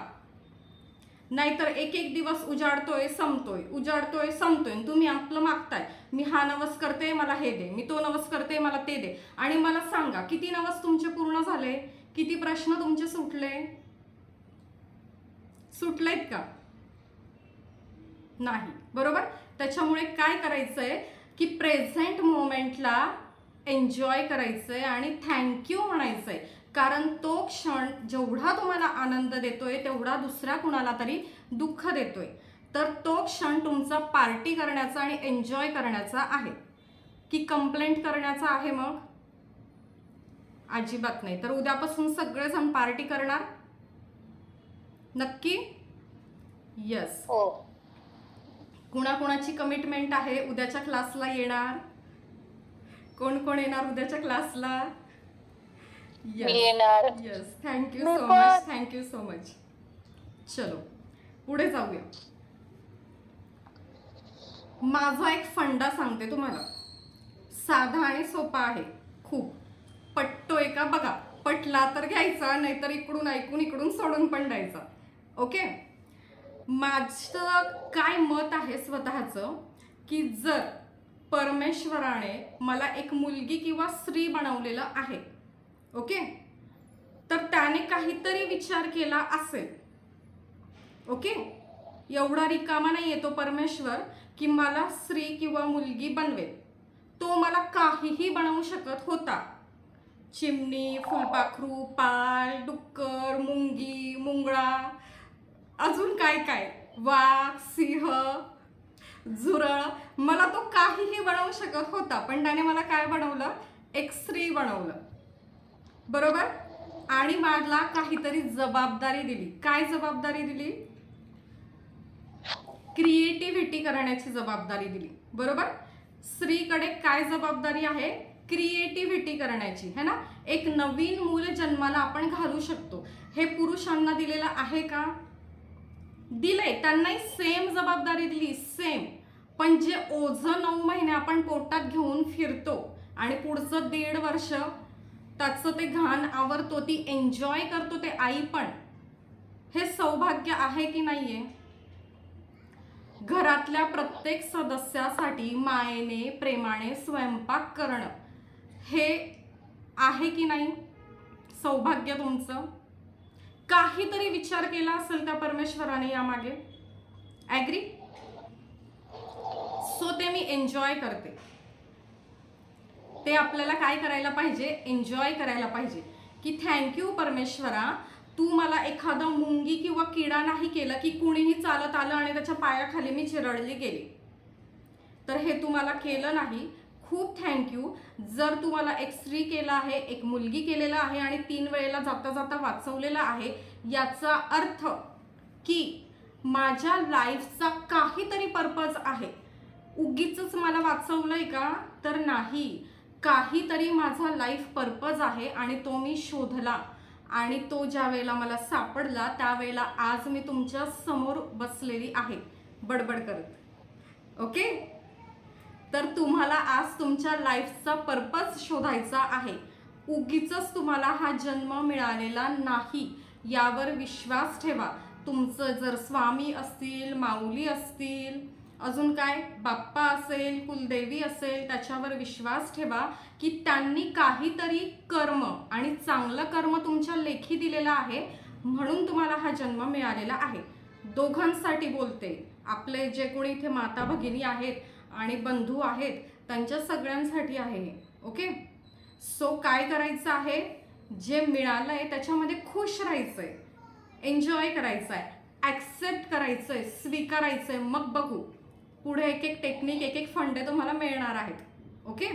नाहीतर एक एक दिवस उजाडतोय संपतोय, उजाडतोय संपतोय, तुम्ही आपलं मागताय, मी हा नवस करते मला हे दे, मी तो नवस करते मला ते दे. आणि मला सांगा किती नवस तुमचे पूर्ण झाले, किती प्रश्न तुमचे सुटलेत का? नाही, बरोबर. त्याच्यामुळे काय करायचंय की प्रेझेंट मोमेंटला एन्जॉय करायचंय आणि थँक्यू म्हणायचंय. कारण तो क्षण जेवढा तुम्हाला आनंद देतोय तेवढा दुसऱ्या कुणाला तरी दुःख देतोय. तर तो क्षण तुमचा पार्टी करण्याचा आणि एन्जॉय करण्याचा आहे की कंप्लेंट करण्याचा आहे? मग अजिबात नाही. तर उद्यापासून सगळेजण पार्टी करणार नक्की? यस. कुणाकुणाची कमिटमेंट आहे उद्याच्या क्लासला येणार? कोण कोण येणार उद्याच्या क्लासला? Yes, thank you so much, thank you so much. चलो पुढे जाऊया. माझा एक फंडा सांगते तुम्हाला, साधा आणि सोपा आहे खूप. पटतोय का बघा, पटला तर घ्यायचा, नाहीतर इकडून ऐकून इकडून सोडून पण द्यायचा. ओके, माझं काय मत आहे स्वतःचं की जर परमेश्वराने मला एक मुलगी किंवा स्त्री बनवलेलं आहे, ओके, तर त्याने काहीतरी विचार केला असेल. ओके, एवढा रिकामा नाही आहे तो परमेश्वर की मला स्त्री किंवा मुलगी बनवेल. तो मला काहीही बनवू शकत होता. चिमणी, फुलपाखरू, पाल, डुक्कर, मुंगी, मुंगळा, अजून काय काय, वाघ, सिंह, झुरळ, मला तो काहीही बनवू शकत होता. पण त्याने मला काय बनवलं? एक स्त्री बनवलं, बरोबर. आणि मला काहीतरी जबाबदारी दिली. काय जबाबदारी दिली? क्रिएटिव्हिटी करण्याची जबाबदारी दिली, बरोबर. स्त्रीकडे काय जबाबदारी आहे? क्रिएटिव्हिटी करण्याची, है ना. एक नवीन मूल जन्माला आपण घालू शकतो. हे पुरुषांना दिलेलं आहे का? दिलंय. त्यांनाही सेम जबाबदारी दिली, सेम. पण जे ओझं 9 महिने आपण पोटात घेऊन फिरतो आणि पुढचं 1.5 वर्ष त्याचं ते घाण आवरतो, ती एन्जॉय करतो ते आई पण, हे सौभाग्य आहे की नाहीये? घरातल्या प्रत्येक सदस्यासाठी मायेने, प्रेमाने स्वयंपाक करणं हे आहे की नाही सौभाग्य तुमचं? काहीतरी विचार केला असेल त्या परमेश्वराने यामागे. ॲग्री? सो ते मी एन्जॉय करते. ते आपल्याला काय करायला पाहिजे? एन्जॉय करायला पाहिजे. की थँक्यू परमेश्वरा, तू मला एखादा मुंगी किंवा किडा नाही केला की कुणीही चालत आलं आणि त्याच्या पायाखाली मी चिरडली गेली. तर हे तू मला केलं नाही. खूप थँक्यू. जर तू मला एक स्त्री केला आहे, एक मुलगी केलेला आहे आणि 3 वेळेला जाता जाता वाचवलेलं आहे, याचा अर्थ की माझ्या लाईफचा काहीतरी पर्पज आहे. उगीचच मला वाचवलंय का? तर नाही, काहीतरी माझा लाईफ पर्पज आहे आणि तो मी शोधला आणि तो ज्या वेळेला मला सापडला त्यावेळेला आज मी तुमच्या समोर बसलेली आहे बडबड करत. ओके, तर तुम्हाला आज तुमच्या लाईफचा पर्पज शोधायचा आहे. उगीचच तुम्हाला हा जन्म मिळालेला नाही यावर विश्वास ठेवा. तुमचं जर स्वामी असतील, माऊली असतील, अजून काय बाप्पा असेल, कुलदेवी असेल, त्याच्यावर विश्वास ठेवा की त्यांनी काहीतरी कर्म आणि चांगलं कर्म तुमच्या लेखी दिलेलं आहे म्हणून तुम्हाला हा जन्म मिळालेला आहे. दोघांसाठी बोलते, आपले जे कोणी इथे माता भगिनी आहेत आणि बंधू आहेत त्यांच्या सगळ्यांसाठी आहे. ओके, सो काय करायचं आहे? जे मिळालं आहे त्याच्यामध्ये खुश राहायचं आहे, एन्जॉय करायचं आहे, ॲक्सेप्ट करायचं आहे, स्वीकारायचं आहे. मग बघू पुढे एक एक टेक्निक, एक एक फंडे तुम्हाला मिळणार आहेत. ओके,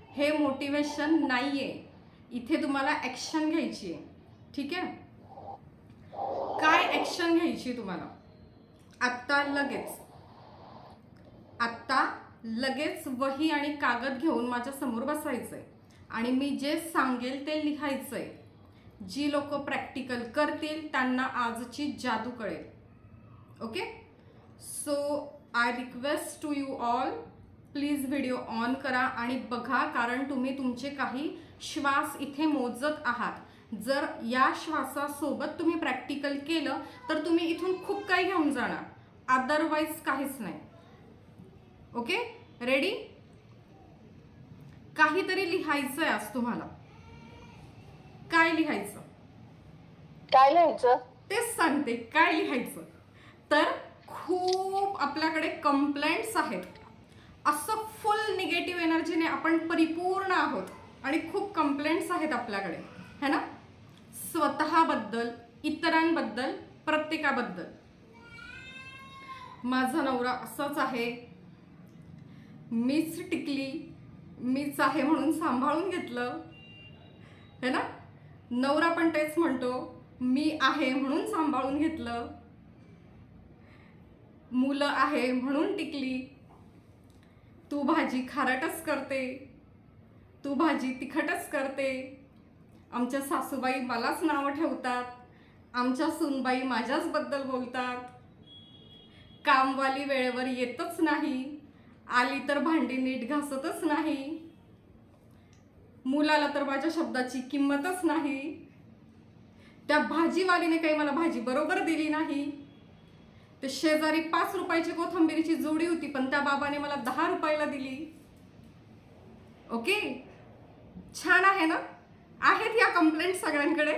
हे मोटिवेशन नाही आहे, इथे तुम्हाला ॲक्शन घ्यायची आहे. ठीक आहे, काय ॲक्शन घ्यायची तुम्हाला? आत्ता लगेच वही आणि कागद घेऊन माझ्या समोर बसायचंय आणि मी जे सांगेल ते लिहायचंय. जी लोक प्रॅक्टिकल करतील त्यांना आजची जादू कळेल. Okay, so I request to you all, please video on करा आणि बघा, कारण तुम्ही तुमचे काही श्वास इथे मोजत आहात. जर या श्वासासोबत तुम्ही प्रॅक्टिकल केलं तर तुम्ही इथून खूप काही घेऊन जाणार, अदरवाईज काहीच नाही. Okay, ready? काहीतरी लिहायचं आहे आज तुम्हाला. काय लिहायचं? काय लिहायचं तेच सांगते, काय लिहायचं. तर खूप आपल्याकडे कंप्लेंट्स आहेत, असं फुल निगेटिव्ह एनर्जीने आपण परिपूर्ण आहोत आणि खूप कंप्लेंट्स आहेत आपल्याकडे, है ना? स्वतःबद्दल, इतरांबद्दल, प्रत्येकाबद्दल. माझा नवरा असाच आहे, मीच टिकली, मीच आहे म्हणून सांभाळून घेतलं, है ना? नवरा पण तेच म्हणतो, मी आहे म्हणून सांभाळून घेतलं, मुलं आहे म्हणून टिकली, तू भाजी खारटच करते, तू भाजी तिखटच करते, आमच्या सासूबाई मलाच नावं ठेवतात, आमच्या सूनबाई माझ्याच बद्दल बोलतात, कामवाली वेळेवर येतच नाही, आली तर भांडी नीट घासतच नाही, मुलाला तर माझ्या शब्दाची किंमतच नाही, त्या भाजीवालीने काही मला भाजी बरोबर दिली नाही, ते शेजारी 5 रुपयाची कोथिंबीरची जोडी होती पण त्या बाबाने मला 10 रुपयाला दिली. ओके, छान आहे ना? आहेत या कंप्लेंट सगळ्यांकडे?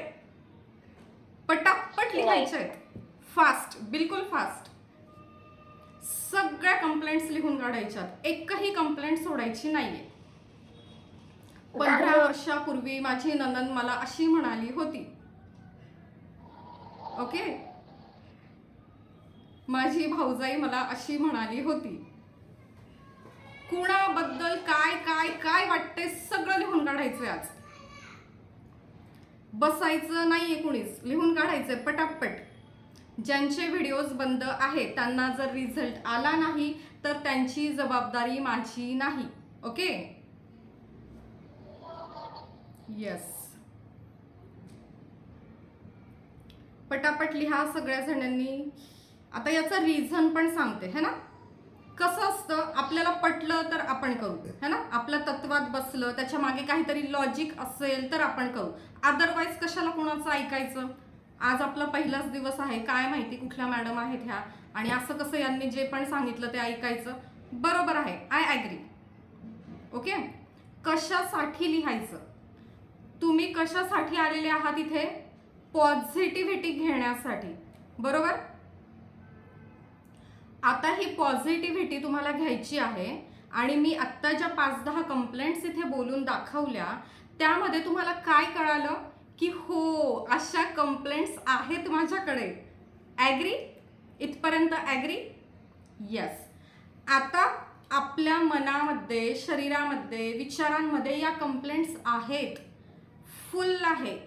पटापट लिहायचे आहेत, फास्ट, बिलकुल फास्ट. सगळ्या कंप्लेंट्स लिहून काढायच्यात, एकही कंप्लेंट सोडायची नाहीये. 15 वर्षापूर्वी माझी नणंद मला अशी म्हणाली होती. ओके, माझी भाऊजाई मला अशी म्हणाली होती. कुणाबद्दल काय काय काय वाटते सगळं लिहून काढायचंय आज. बसायचं नाहीये कुणीच, लिहून काढायचंय पटापट. ज्यांचे व्हिडिओज बंद आहेत त्यांना जर रिझल्ट आला नाही तर त्यांची जबाबदारी माझी नाही. ओके, यस, पटापट लिहा सगळ्या जणांनी. आता याचं रिझन पण सांगते, है ना? कसं असतं, आपल्याला पटलं तर आपण करू, है ना? आपल्या तत्वात बसलं, त्याच्या मागे काहीतरी लॉजिक असेल तर आपण करू, अदरवाईज कशाला कोणाचं ऐकायचं. आज आपला पहिलाच दिवस आहे, काय माहिती कुठल्या मॅडम आहेत ह्या, आणि असं कसं यांनी जे पण सांगितलं ते ऐकायचं. बरोबर आहे, आय ॲग्री. ओके, कशासाठी लिहायचं? तुम्ही कशासाठी आलेले आहात इथे? पॉझिटिव्हिटी घेण्यासाठी, बरोबर? आता ही पॉझिटिव्हिटी तुम्हाला घ्यायची आहे आणि मी आत्ता ज्या 5-10 कंप्लेंट्स इथे बोलून दाखवल्या त्यामध्ये तुम्हाला काय कळालं की हो अशा कंप्लेंट्स आहेत माझ्याकडे. ॲग्री? इथपर्यंत ॲग्री? यस. आता आपल्या मनामध्ये, शरीरामध्ये, विचारांमध्ये या कंप्लेंट्स आहेत, फुल आहे.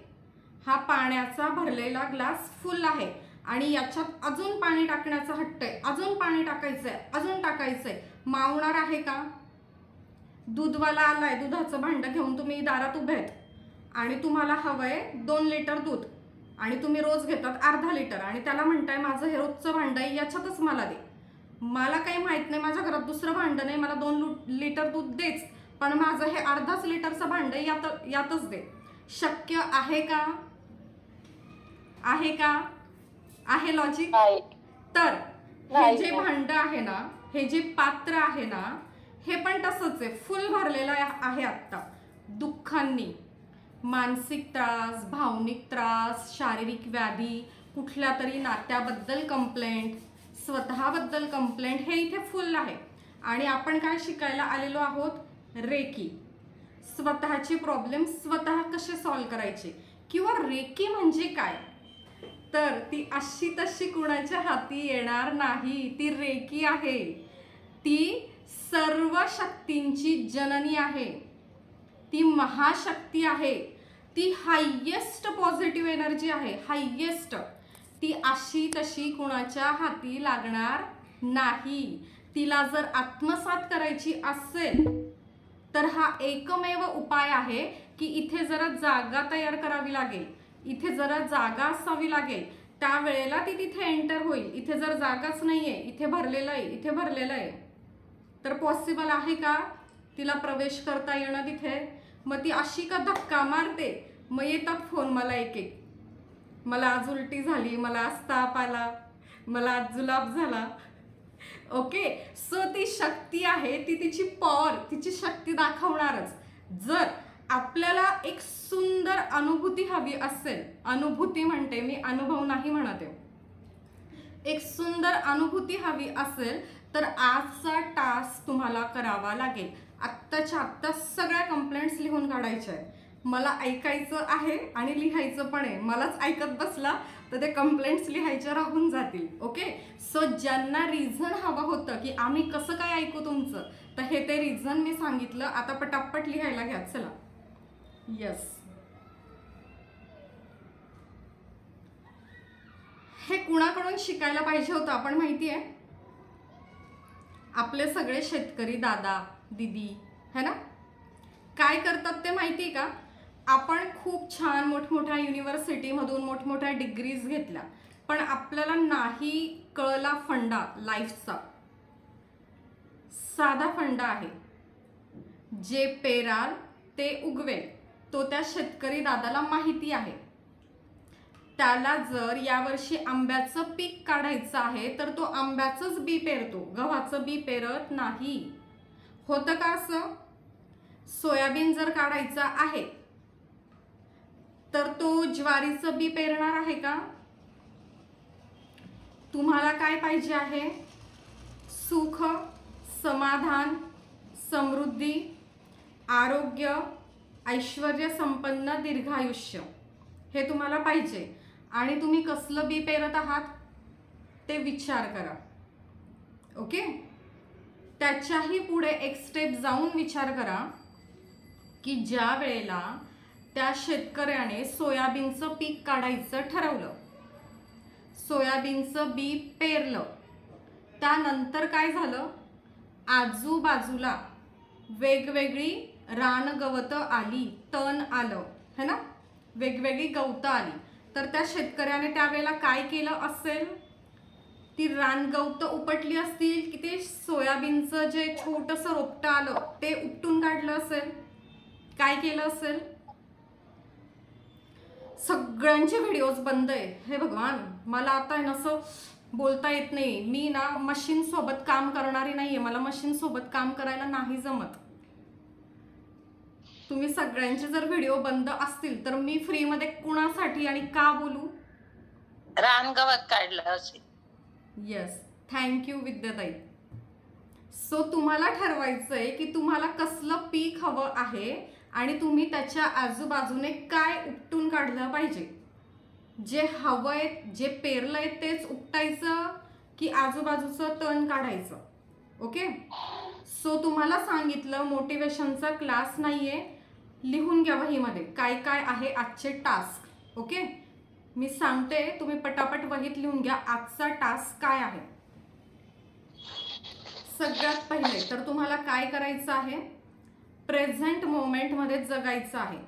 हा पाण्याचा भरलेला ग्लास फुल आहे आणि याच्यात अजून पाणी टाकण्याचा हट्ट आहे, अजून पाणी टाकायचंय, अजून टाकायचंय. मावणार आहे का? दूधवाला आलाय, दुधाचं भांडं घेऊन तुम्ही दारात उभे आहेत आणि तुम्हाला हवंय 2 लिटर दूध आणि तुम्ही रोज घेतात अर्धा लिटर आणि त्याला म्हणताय माझं हे रोजचं भांडं आहे, याच्यातच मला दे. मला काही माहित नाही, माझ्या घरात दुसरं भांडं नाही, मला 2 लिटर दूध देच, पण माझं हे अर्धाच लिटरचं भांडं यातच दे. शक्य आहे का? आहे का? आहे लॉजिक? तर हे जे भांडं आहे ना, हे जे पात्र आहे ना, हे पण तसंच आहे, फुल भरलेलं आहे आत्ता दुःखांनी. मानसिक त्रास, भावनिक त्रास, शारीरिक व्याधी, कुठल्या तरी नात्याबद्दल कंप्लेंट, स्वतःबद्दल कंप्लेंट, हे इथे फुल आहे. आणि आपण काय शिकायला आलेलो आहोत? रेकी. स्वतःचे प्रॉब्लेम स्वतः कसे सॉल्व्ह करायचे. किंवा रेकी म्हणजे काय? तर ती अशी तशी कुणाच्या हाती येणार नाही. ती रेकी आहे. ती सर्व शक्तींची जननी आहे. ती महाशक्ती आहे. ती हायेस्ट पॉझिटिव्ह एनर्जी आहे, हायेस्ट. ती अशी तशी कुणाच्या हाती लागणार नाही. तिला जर आत्मसात करायची असेल तर हा एकमेव उपाय आहे की इथे जरा जागा तयार करावी लागेल, इथे जरा जागा असावी लागेल, त्यावेळेला ती तिथे एंटर होईल. इथे जर जागाच नाहीये, इथे भरलेलं आहे, इथे भरलेलं आहे, तर पॉसिबल आहे का तिला प्रवेश करता येणं तिथे? मग ती अशी का धक्का मारते? मग येतात फोन मला एक एक, मला आज उलटी झाली, मला आज ताप आला, मला आज जुलाब झाला. ओके, सो ती शक्ती आहे, ती तिची पॉवर, तिची शक्ती दाखवणारच. जर आपल्याला एक सुंदर अनुभूती हवी असेल, अनुभूती म्हणते मी, अनुभव नाही म्हणते, एक सुंदर अनुभूती हवी असेल तर आजचा टास्क तुम्हाला करावा लागेल. आत्ताच्या आत्ता सगळ्या कंप्लेंट्स लिहून काढायच्या आहेत. मला ऐकायचं आहे आणि लिहायचं पण आहे. मलाच ऐकत बसला तर ते कंप्लेंट्स लिहायच्या राहून जातील. ओके, सो ज्यांना रिझन हवं होतं की आम्ही कसं काय ऐकू तुमचं, तर हे ते रिझन मी सांगितलं. आता पटापट लिहायला घ्या. चला. यस, हे कुणाकडून शिकायला पाहिजे होतं आपण माहिती आहे? आपले सगळे शेतकरी दादा दीदी है ना, काय करतात ते माहिती आहे का? आपण खूप छान मोठमोठ्या युनिव्हर्सिटीमधून मोठमोठ्या डिग्रीज घेतल्या, पण आपल्याला नाही कळला फंडा लाईफचा. साधा फंडा आहे, जे पेराल ते उगवेल. तो त्या शेतकरी दादाला माहिती आहे. त्याला जर यावर्षी आंब्याचं पीक काढायचं आहे तर तो आंब्याचंच बी पेरतो, गव्हाचं बी पेरत नाही. होतं का असं? सोयाबीन जर काढायचं आहे तर तो ज्वारीचं बी पेरणार आहे का? तुम्हाला काय पाहिजे आहे? सुख, समाधान, समृद्धी, आरोग्य, ऐश्वर्य संपन्न दीर्घायुष्य, हे तुम्हाला पाहिजे. आणि तुम्ही कसलं बी पेरत आहात ते विचार करा. ओके, त्याच्याही पुढे एक स्टेप जाऊन विचार करा की ज्या वेळेला त्या शेतकऱ्याने सोयाबीनचं पीक काढायचं ठरवलं, सोयाबीनचं बी पेरलं, त्यानंतर काय झालं? आजूबाजूला वेगवेगळी रानगवतं आली, तण आलं है ना, वेगवेगळी गवतं आली. तर त्या शेतकऱ्याने त्यावेळेला काय केलं असेल? ती रानगवतं उपटली असतील की ते सोयाबीनचं जे छोटंसं रोपटं आलं ते उपटून काढलं असेल? काय केलं असेल? सगळ्यांचे व्हिडिओज बंद आहे. हे भगवान, मला आता नसं बोलता येत नाही. मी ना मशीन सोबत काम करणारी नाहीये, मला मशीन सोबत काम करायला नाही जमत. तुम्ही सगळ्यांचे जर व्हिडिओ बंद असतील तर मी फ्री मध्ये कुणासाठी आणि का बोलू? रानगवत काढलं असेल. येस, थँक्यू विद्याताई. सो तुम्हाला ठरवायचंय की तुम्हाला कसलं पीक हवं आहे आणि तुम्ही त्याच्या आजूबाजूने काय उपटून काढलं पाहिजे. जे हवंय, जे पेरलंय तेच उपटायचं की आजूबाजूचं तण काढायचं. ओके. सो तुम्हाला सांगितलं मोटिवेशनचा क्लास नाहीये. लिहून घ्या वहीमध्ये काय काय आहे आजचे टास्क. ओके. मी सांगते, तुम्ही पटापट वहीत लिहून घ्या आजचा टास्क काय आहे. सगळ्यात पहिले तर तुम्हाला काय करायचं आहे, प्रेझेंट मोमेंटमध्ये जगायचं आहे.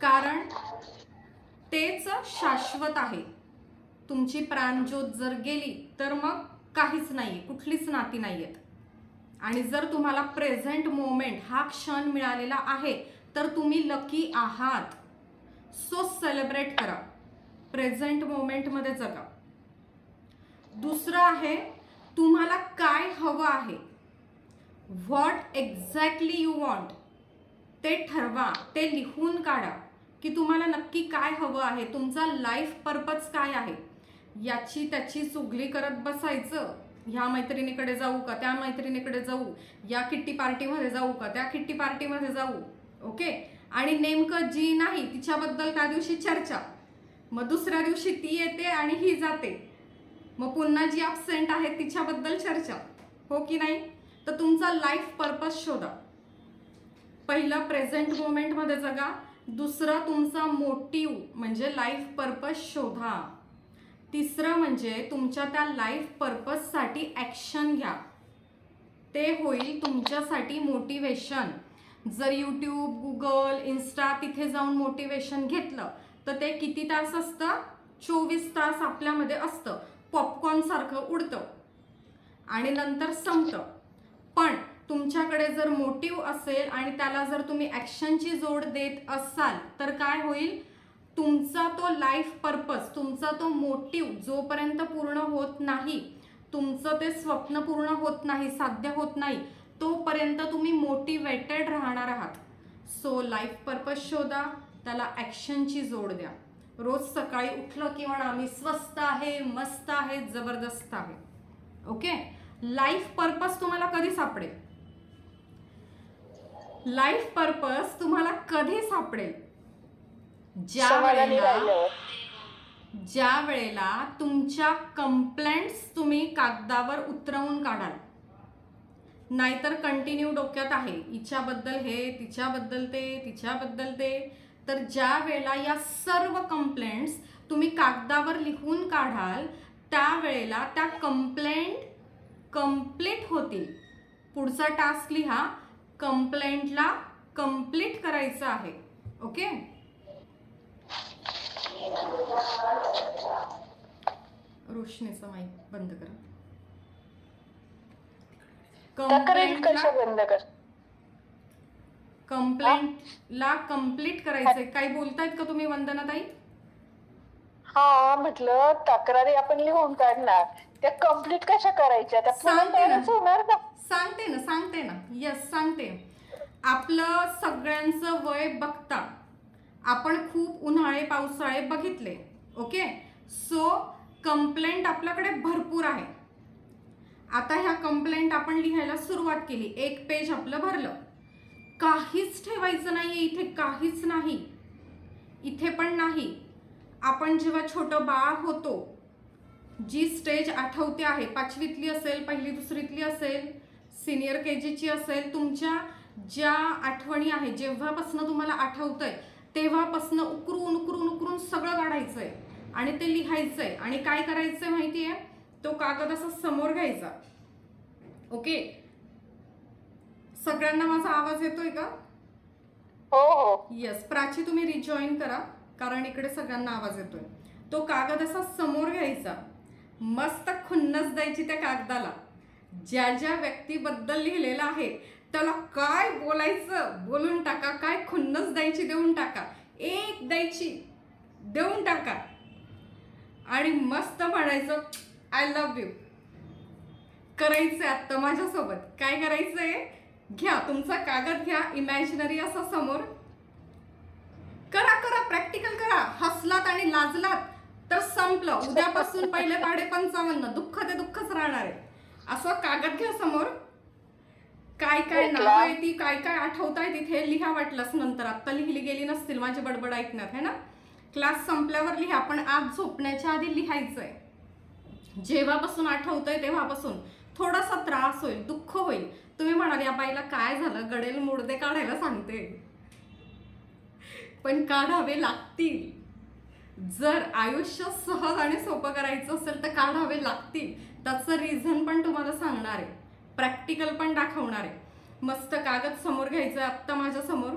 कारण तेच शाश्वत आहे. तुमची प्राणज्योत जर गेली तर मग काहीच नाही, कुठलीच नाती नाही आहेत. आणि जर तुम्हाला प्रेझेंट मोमेंट हा क्षण मिळालेला आहे तर तुम्ही लकी आहात. सो सेलिब्रेट करा, प्रेझेंट मोमेंटमध्ये जगा. दुसरं आहे, तुम्हाला काय हवं आहे, व्हॉट एक्झॅक्टली यू वॉन्ट, ते ठरवा, ते लिहून काढा की तुम्हाला नक्की काय हवं आहे. तुमचा लाईफ पर्पज काय आहे. याची त्याची चुगली करत बसायचं, ह्या मैत्रिणीकडे जाऊ का, त्या मैत्रिणीकडे जाऊ, या किट्टी पार्टीमध्ये जाऊ का, त्या किट्टी पार्टीमध्ये जाऊ. ओके. आणि नेमकं जी नाही तिच्याबद्दल त्या दिवशी चर्चा, मग दुसऱ्या दिवशी ती येते आणि ही जाते, मग पुन्हा जी ॲब्सेंट आहे तिच्याबद्दल चर्चा. हो की नाही. तर तुमचा लाईफ पर्पज शोधा. पहिलं प्रेझेंट मोमेंटमध्ये जगा. दुसरं तुमचा मोटिव्ह म्हणजे लाईफ पर्पज शोधा. तिसरं म्हणजे तुमच्या त्या लाईफ पर्पजसाठी ॲक्शन घ्या. ते होईल तुमच्यासाठी मोटिवेशन. जर यूट्यूब, गुगल, इन्स्टा तिथे जाऊन मोटिवेशन घेतलं तर ते किती तास असतं, 24 तास आपल्यामध्ये असतं, पॉपकॉर्न सारखं उडतं आणि नंतर संपतं. पण तुमच्याकडे जर मोटिव्ह असेल आणि त्याला जर तुम्ही ॲक्शनची जोड देत असाल तर काय होईल, तुमचा तो लाईफ पर्पज, तुमचा तो मोटिव्ह जोपर्यंत पूर्ण होत नाही, तुमचं ते स्वप्न पूर्ण होत नाही, साध्य होत नाही, तोपर्यंत तुम्ही मोटिवेटेड राहणार आहात. सो लाईफ पर्पज शोधा, त्याला ॲक्शनची जोड द्या. रोज सकाळी उठलं की म्हणा मी स्वस्त आहे, मस्त आहे, जबरदस्त आहे. ओके. लाईफ पर्पज तुम्हाला कधी सापडेल, लाईफ पर्पज तुम्हाला कधी सापडेल, ज्या वेळेला तुमच्या कंप्लेंट्स तुम्ही कागदावर उतरवून काढाल. नाहीतर कंटिन्यू डोक्यात आहे हिच्याबद्दल हे, तिच्याबद्दल ते, तिच्याबद्दल ते. तर ज्या वेळेला या सर्व कंप्लेंट्स तुम्ही कागदावर लिहून काढाल त्यावेळेला त्या कंप्लेंट कंप्लीट होतील. पुढचा टास्क लिहा, कंप्लेंटला कंप्लीट करायचं आहे. ओके. रोशनीचा माईक बंद करा. कंप्लेंटला कंप्लीट करायचंय. काही बोलतायत का तुम्ही वंदनाताई? हा, म्हटलं तक्रारी आपण लिहून काढणार, त्या कंप्लीट कशा करायच्या, त्या होणार का? सांगते ना. यस, सांगते. आपलं सगळ्यांचं वय बघता आपण खूप उन्हाळे पावसाळे बघितले. ओके. सो कंप्लेंट आपल्याकडे भरपूर आहे. आता ह्या कंप्लेंट आपण लिहायला सुरुवात केली, एक पेज आपलं भरलं. काहीच ठेवायचं नाहीये इथे, काहीच नाही, इथे पण नाही. आपण जेव्हा छोटं बाळ होतो, जी स्टेज आठवते आहे, 5वीतली असेल, 1ली 2रीतली असेल, सिनियर KGची असेल, तुमच्या ज्या आठवणी आहे, जेव्हापासून तुम्हाला आठवतंय तेव्हापासून उकरून उकरून उकरून सगळं काढायचंय आणि ते लिहायचंय. आणि काय करायचंय माहितीये, तो कागद असा समोर घ्यायचा. ओके. सगळ्यांना माझा आवाज येतोय का? हो हो. यस. प्राची तुम्ही रिजॉईन करा कारण इकडे सगळ्यांना आवाज येतोय. तो कागद असा समोर घ्यायचा, मस्त खुन्नस द्यायची त्या कागदाला. ज्या ज्या व्यक्तीबद्दल लिहिलेलं आहे त्याला काय बोलायचं बोलून टाका, काय खुन्नस द्यायची देऊन टाका, एक द्यायची देऊन टाका आणि मस्त म्हणायचं आय लव्ह यू. करायचंय आता माझ्यासोबत. काय करायचंय, घ्या तुमचा कागद, घ्या इमॅजिनरी असा समोर, करा करा, प्रॅक्टिकल करा. हसलात आणि लाजलात तर संपलं. उद्यापासून पहिले 55 दुःख ते दुःखच राहणार आहे. असं कागद घ्या समोर, काय काय नाव आहे ती, काय काय आठवताय तिथे लिहा वाटलंच नंतर. आत्ता लिहिली गेली नसतील माझी बडबड ऐकण्यात, है ना. क्लास संपल्यावर लिहा, पण आज झोपण्याच्या आधी लिहायचंय. जेव्हापासून आठवतंय तेव्हापासून. थोडासा त्रास होईल, दुःख होईल. तुम्ही म्हणाल या बाईला काय झालं, गडेल मुडदे काढायला सांगते, पण काढावे लागतील. जर आयुष्य सहज आणि सोपं करायचं असेल तर काढावे लागतील. त्याचं रिझन पण तुम्हाला सांगणार आहे, प्रॅक्टिकल पण दाखवणार आहे. मस्त कागद समोर घ्यायचं आहे आत्ता माझ्या समोर.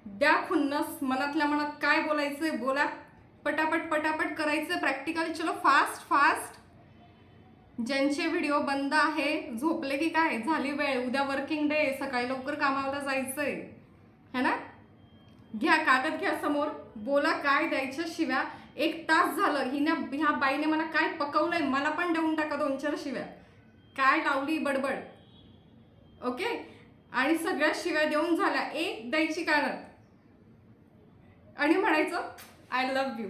द्या खुन्नस, मनातल्या मनात काय बोलायचंय बोला, पटापट पटापट करायचं प्रॅक्टिकल. चलो फास्ट फास्ट. ज्यांचे व्हिडिओ बंद आहे, झोपले की काय, झाली वेळ, उद्या वर्किंग डे, सकाळी लवकर कामाला जायचंय, है ना. घ्या कागद, घ्या समोर, बोला काय द्यायच्या शिव्या. 1 तास झालं ह्या बाईने मला काय पकवलंय, मला पण देऊन टाका 2-4 शिव्या. काय लावली बडबड, ओके. आणि सगळ्या शिव्या देऊन झाल्या, एक द्यायची कारण आणि म्हणायचं आय लव्ह यू.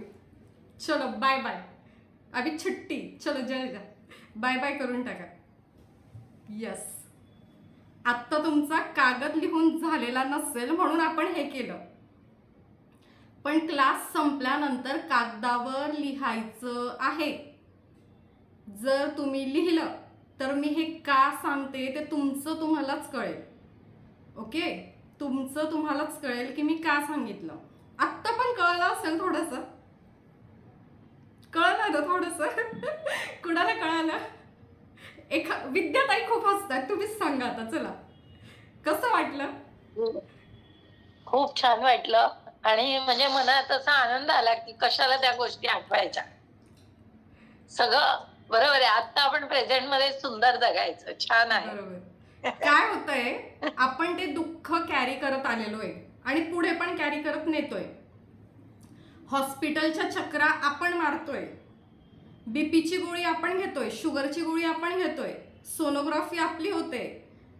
चलो बाय बाय, अभी छुट्टी, चलो जय जा, बाय बाय करून टाका. यस, आत्ता तुमचा कागद लिहून झालेला नसेल म्हणून आपण हे केलं, पण क्लास संपल्यानंतर कागदावर लिहायचं आहे. जर तुम्ही लिहिलं तर मी हे का सांगते ते तुमचं तुम्हालाच कळेल, ओके. तुमचं तुम्हालाच कळेल की मी का सांगितलं. आत्ता पण कळलं असेल, थोडंसं कळलं ना, थोडंसं. कुणाला कळालं? विद्याताई खूप हसतात, तुम्हीच सांगा आता. चला, कसं वाटलं? खूप छान वाटलं. आणि म्हणजे मनात असा आनंद आला की कशाला त्या गोष्टी आठवायच्या. सगळं बरोबर आहे. आता आपण प्रेझेंट मध्ये सुंदर जगायचं. छान आहे. बरोबर. काय होतंय, आपण ते दुःख कॅरी करत आलेलो आहे आणि पुढे पण कॅरी करत नेतोय. हॉस्पिटलच्या चक्रा आपण मारतोय, बीपीची गोळी आपण घेतोय, शुगरची गोळी आपण घेतोय, सोनोग्राफी आपली होते.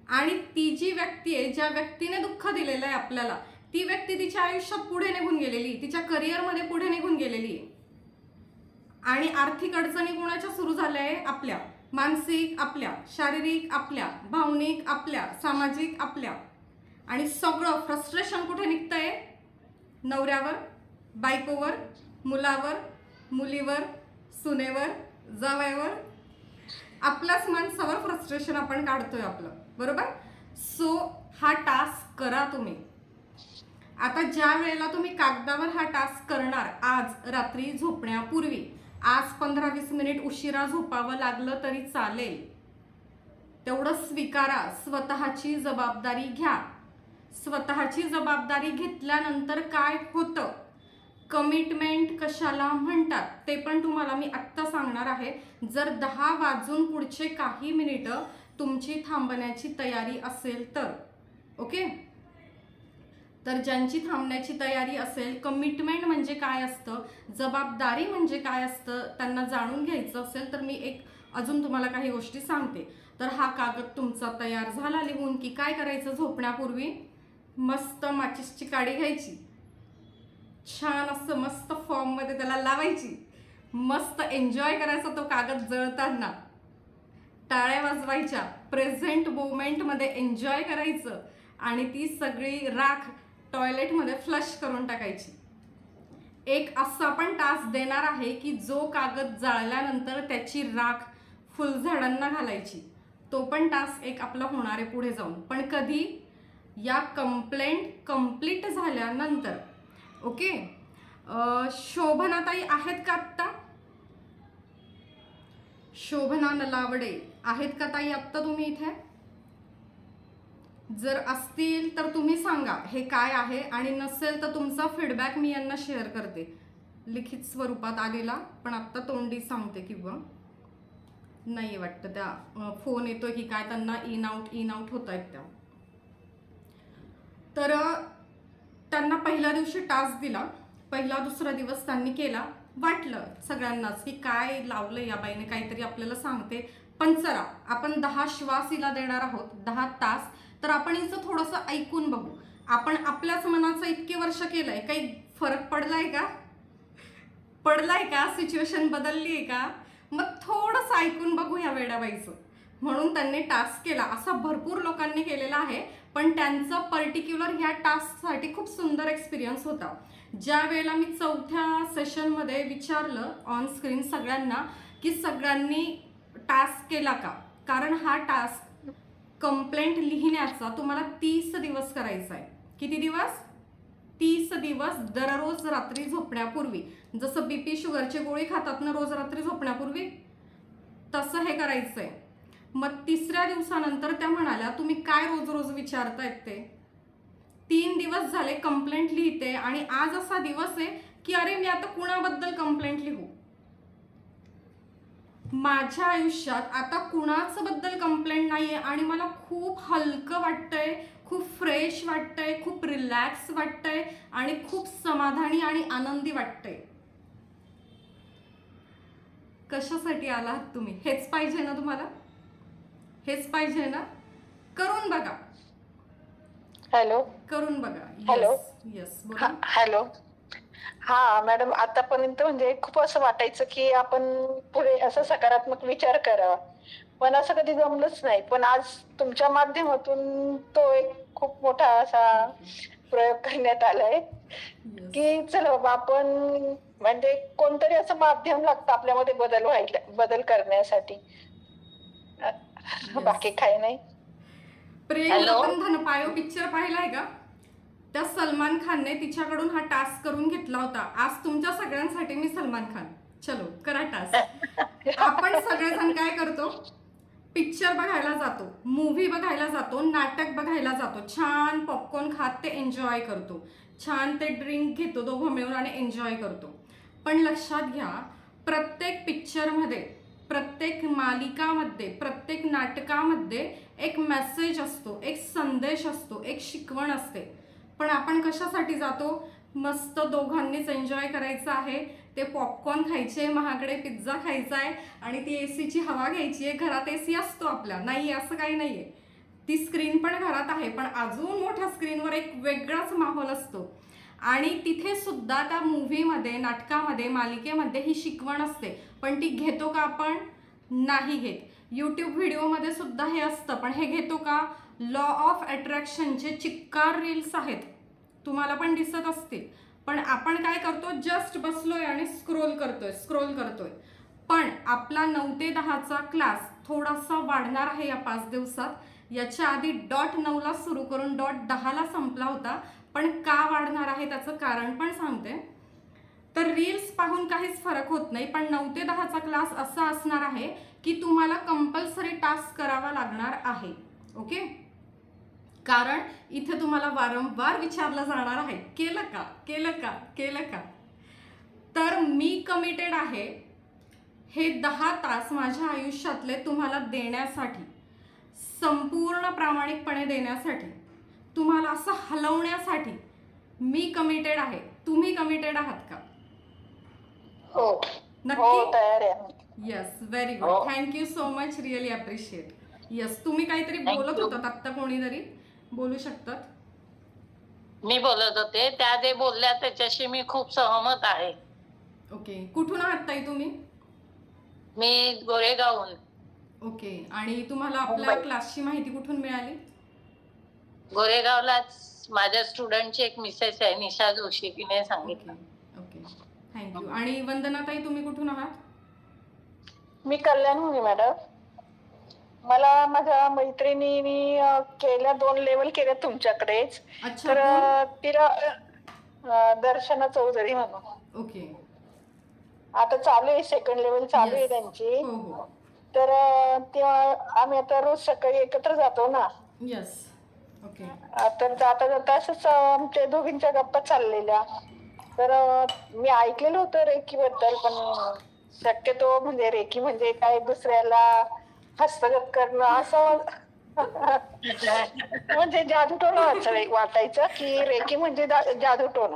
आणि ती जी व्यक्ती आहे, ज्या व्यक्तीने दुःख दिलेलं आहे आपल्याला, ती व्यक्ती तिच्या आयुष्यात पुढे निघून गेलेली, तिच्या करिअरमध्ये पुढे निघून गेलेली. आणि आर्थिक अडचणी कोणाच्या सुरू झाल्या आहे? आपल्या. मानसिक आपल्या, शारीरिक आपल्या, भावनिक आपल्या, सामाजिक आपल्या. आणि सगळं फ्रस्ट्रेशन कुठे निघतंय? नवऱ्यावर, बायकोवर, मुलावर, मुलीवर, सुनेवर, जावयावर. आपल्याच माणसावर फ्रस्ट्रेशन आपण काढतोय आपलं, बरोबर. सो हा टास्क करा तुम्ही. आता ज्या वेळेला तुम्ही कागदावर हा टास्क करणार, आज रात्री झोपण्यापूर्वी, आज 15-20 मिनिट उशिरा झोपावं लागलं तरी चालेल, तेवढं स्वीकारा. स्वतःची जबाबदारी घ्या. स्वतःची जबाबदारी घेतल्यानंतर काय होतं, कमिटमेंट कशाला म्हणतात ते पण तुम्हाला मी आत्ता सांगणार आहे. जर 10 वाजून पुढचे काही मिनिटं तुमची थांबण्याची तयारी असेल तर, ओके. तर ज्यांची थांबण्याची तयारी असेल, कमिटमेंट म्हणजे काय असतं, जबाबदारी म्हणजे काय असतं, त्यांना जाणून घ्यायचं असेल तर मी एक अजून तुम्हाला काही गोष्टी सांगते. तर हा कागद तुमचा तयार झाला लिहून की काय करायचं, झोपण्यापूर्वी मस्त माचिसची काडी घ्यायची, छान असं मस्त फॉर्ममध्ये त्याला लावायची, मस्त एन्जॉय करायचा तो कागद जळताना, टाळ्या वाजवायच्या, प्रेझेंट मोमेंटमध्ये एन्जॉय करायचं आणि ती सगळी राख टॉयलेटमध्ये फ्लश करून टाकायची. एक असा पण टास्क देणार आहे की जो कागद जाळल्यानंतर त्याची राख फुलझाडांना घालायची. तो पण टास्क एक आपला होणार आहे पुढे जाऊन, पण कधी, या कंप्लेंट कंप्लीट झाल्यानंतर, ओके. शोभनाताई आहेत का आत्ता? शोभना नलावडे आहेत का ताई आत्ता तुम्ही इथे? जर असतील तर तुम्ही सांगा हे काय आहे, आणि नसेल तर तुमचा फीडबॅक मी यांना शेअर करते लिखित स्वरूपात आलेला, पण आत्ता तोंडी सांगते. किंवा नाही वाटतं, त्या फोन येतोय की काय, त्यांना इन आउट होत आहेत त्या. तर त्यांना पहिल्या दिवशी टास्क दिला, पहिला दुसरा दिवस त्यांनी केला. वाटलं सगळ्यांनाच की काय लावलं या बाईने, काहीतरी आपल्याला सांगते. पण चला, आपण 10 श्वास हिला देणार आहोत, 10 तास. तर आपण हिचं थोडंसं ऐकून बघू. आपण आपल्याच मनाचं इतके वर्ष केलंय, काही फरक पडलाय का? पडलाय का? सिच्युएशन बदलली आहे का? मग थोडंसं ऐकून बघू या वेडाबाईचं. म्हणून त्यांनी टास्क केला. असा भरपूर लोकांनी केलेला आहे, पण त्यांचा पर्टिक्युलर ह्या टास्कसाठी खूप सुंदर एक्सपिरियन्स होता. ज्या वेळेला मी 4थ्या सेशनमध्ये विचारलं ऑन स्क्रीन सगळ्यांना की सगळ्यांनी टास्क केला का, कारण हा टास्क कंप्लेंट लिहिण्याचा तुम्हाला 30 दिवस करायचा आहे. किती दिवस? 30 दिवस. दररोज रात्री झोपण्यापूर्वी, जसं BP शुगरची गोळी खातात ना रोज रात्री झोपण्यापूर्वी, तसं हे करायचं आहे. मग 3ऱ्या दिवसानंतर त्या म्हणाल्या तुम्ही काय रोज रोज विचारतायत ते. 3 दिवस झाले कंप्लेंट लिहिते आणि आज असा दिवस आहे की अरे मी आता कुणाबद्दल कंप्लेंट लिहू. माझ्या आयुष्यात आता कुणाच बद्दल कंप्लेंट नाहीये आणि मला खूप हलकं वाटतंय, खूप फ्रेश वाटतंय, खूप रिलॅक्स वाटतंय आणि खूप समाधानी आणि आनंदी वाटतंय. कशासाठी आलात तुम्ही? हेच पाहिजे ना तुम्हाला? हेच पाहिजे ना? करून बघा. हॅलो करून बघा. हॅलो. येस बोला. हॅलो. हा मॅडम, आतापर्यंत म्हणजे खूप असं वाटायचं की आपण पुढे असं सकारात्मक विचार करावा, पण असं कधी जमलंच नाही. पण आज तुमच्या माध्यमातून तो एक खूप मोठा असा प्रयोग करण्यात आलाय की चला बाबा आपण म्हणजे कोणतरी असं माध्यम लागतं आपल्यामध्ये बदल करण्यासाठी. बाकी काही नाही. प्रेम रतन धन पायो पिक्चर पाहिलाय का? त्या सलमान खानने तिच्याकडून हा टास्क करून घेतला होता. आज तुमच्या सगळ्यांसाठी मी सलमान खान. चलो करा टास्क. आपण सगळेजण काय करतो? पिक्चर बघायला जातो, मूव्ही बघायला जातो, नाटक बघायला जातो, छान पॉपकॉर्न खात ते एन्जॉय करतो, छान ते ड्रिंक घेतो दोघं मिळून आणि एन्जॉय करतो. पण लक्षात घ्या, प्रत्येक पिक्चरमध्ये, प्रत्येक मालिकामध्ये, प्रत्येक नाटकामध्ये एक मेसेज असतो, एक संदेश असतो, एक शिकवण असते. पण आपण कशासाठी जातो? मस्त दोघांनीच एन्जॉय करायचं आहे, ते पॉपकॉर्न खायचे, महागडे पिझ्झा खायचा आहे आणि ती एसीची हवा घ्यायची आहे. घरात एसी असतो आपल्या, नाही असं काही नाही आहे. ती स्क्रीन पण घरात आहे, पण अजून मोठ्या स्क्रीनवर एक वेगळाच माहोल असतो. आणि तिथे सुद्धा त्या मूव्हीमध्ये, नाटकामध्ये, मालिकेमध्ये ही शिकवण असते, पण ती घेतो का आपण? नाही घेत. यूट्यूब व्हिडिओमध्ये सुद्धा हे असतं, पण हे घेतो का? लॉ ऑफ अट्रॅक्शनचे चिक्कार रील्स आहेत, तुम्हाला पण दिसत असतील. पण आपण काय करतो? जस्ट बसलोय आणि स्क्रोल करतोय. पण आपला 9 ते 10चा क्लास थोडासा वाढणार आहे या 5 दिवसात. याच्या आधी .9ला सुरू करून .10ला संपला होता. पण का वाढणार आहे त्याचं कारण पण सांगते. तर रील्स पाहून काहीच फरक होत नाही, पण 9 ते 10चा क्लास असा असणार आहे की तुम्हाला कंपल्सरी टास्क करावा लागणार आहे. ओके, कारण इथे तुम्हाला वारंवार विचारलं जाणार आहे केलं का, केलं का, केलं का. तर मी कमिटेड आहे हे 10 तास माझ्या आयुष्यातले तुम्हाला देण्यासाठी, संपूर्ण प्रामाणिकपणे देण्यासाठी, तुम्हाला असं हलवण्यासाठी मी कमिटेड आहे. तुम्ही कमिटेड आहात का? हो नक्की. तयार आहे. Yes, very good. Thank you so much, really appreciate. Yes, तुम्ही काहीतरी बोलत होतात आत्ता, कोणीतरी बोलू शकतात. मी बोलत होते, त्या जे बोलल्या त्याच्याशी मी खूप सहमत आहे. ओके, कुठून आहात ताई तुम्ही? मी गोरेगावहून. ओके, आणि तुम्हाला आपल्या क्लासची माहिती कुठून मिळाली? गोरेगावलाच माझ्या स्टुडंटची एक मिसेस आहे, निशा जोशी, तिने सांगितलं. Okay, thank you. आणि वंदना ताई तुम्ही कुठून आहात? मी कल्याणहून आहे मॅडम. मला माझ्या मैत्रिणींनी केल्या 2 लेवल केल्या तुमच्याकडेच. तर तिला दर्शना चौधरी म्हणून. ओके, आता चालू आहे, 2nd लेवल चालू आहे त्यांची. तर तेव्हा आम्ही आता रोज सकाळी एकत्र जातो ना. येस. ओके. तर जाता जाता असंच आमच्या दोघींच्या गप्पा चाललेल्या. तर मी ऐकलेलं होतं रेकी बद्दल, पण शक्यतो म्हणजे रेकी म्हणजे काय दुसऱ्याला हस्तगत करणं असं म्हणजे जादूटोणा वाटायचं की रेकी म्हणजे जादूटोणा.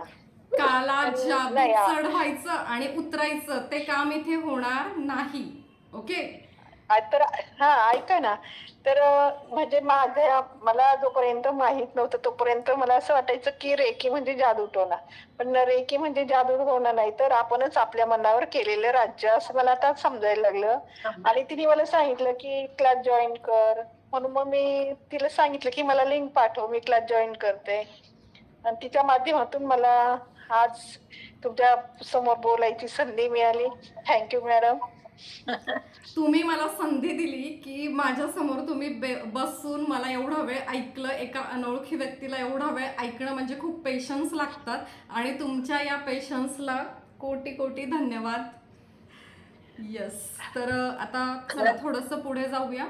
काला जादू चढवायचं आणि उतरायचं ते काम इथे होणार नाही. ओके, तर हा ऐका ना, तर म्हणजे मला जोपर्यंत माहित नव्हतं तोपर्यंत मला असं वाटायचं की रेकी म्हणजे जादूटोणा, पण रेकी म्हणजे जादूटोणा नाही तर आपणच आपल्या मनावर केलेलं राज्य, असं मला आता समजायला लागलं. आणि तिने मला सांगितलं की क्लास जॉईन कर, म्हणून मग मी तिला सांगितलं की मला लिंक पाठव, मी क्लास जॉईन करते. आणि तिच्या माध्यमातून मला आज तुमच्या समोर बोलायची संधी मिळाली. Thank you madam. तुम्ही मला संधी दिली की माझ्या समोर तुम्ही बसून मला एवढा वेळ ऐकलं. एका अनोळखी व्यक्तीला एवढा वेळ ऐकणं म्हणजे खूप पेशन्स लागतात आणि तुमच्या या पेशन्सला कोटी कोटी धन्यवाद. यस, तर आता चला थोडंसं पुढे जाऊया.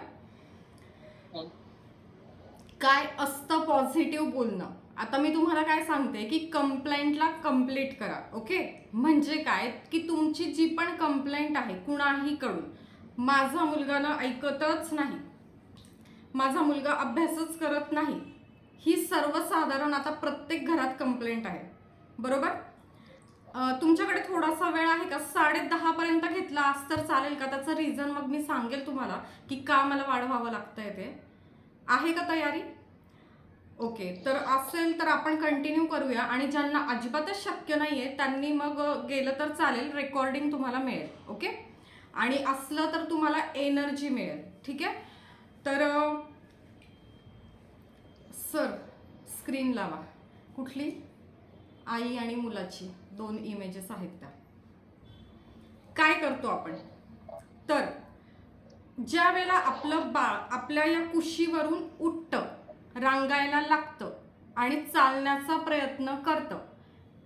काय असतं पॉझिटिव्ह बोलणं. आता मी तुम्हाला काय सांगते की कंप्लेंटला कंप्लीट करा. ओके, म्हणजे काय की तुमची जी पण कंप्लेंट आहे कुणाही कडून, माझा मुलगा ना ऐकतच नाही, माझा मुलगा अभ्यासच करत नाही, ही सर्वसाधारण आता प्रत्येक घरात कंप्लेंट आहे, बरोबर. तुमच्याकडे थोडासा वेळ आहे का? 10:30 पर्यंत घेतला आज तर चालेल का? त्याचं रिझन मग मी सांगेल तुम्हाला की का मला वाढवावं लागतंय ते. आहे का तयारी? ओके, तर असेल तर आपण कंटिन्यू करूया. आणि ज्यांना अजिबातच शक्य नाहीये त्यांनी मग गेलं तर चालेल, रेकॉर्डिंग तुम्हाला मिळेल. ओके, आणि असलं तर तुम्हाला एनर्जी मिळेल. ठीक आहे, तर सर स्क्रीन लावा. कुठली? आई आणि मुलाची 2 इमेजेस आहेत त्या. काय करतो आपण तर ज्या वेळेला आपलं बाळ आपल्या या कुशीवरून उठतं, रांगायला लागतं आणि चालण्याचा प्रयत्न करतं,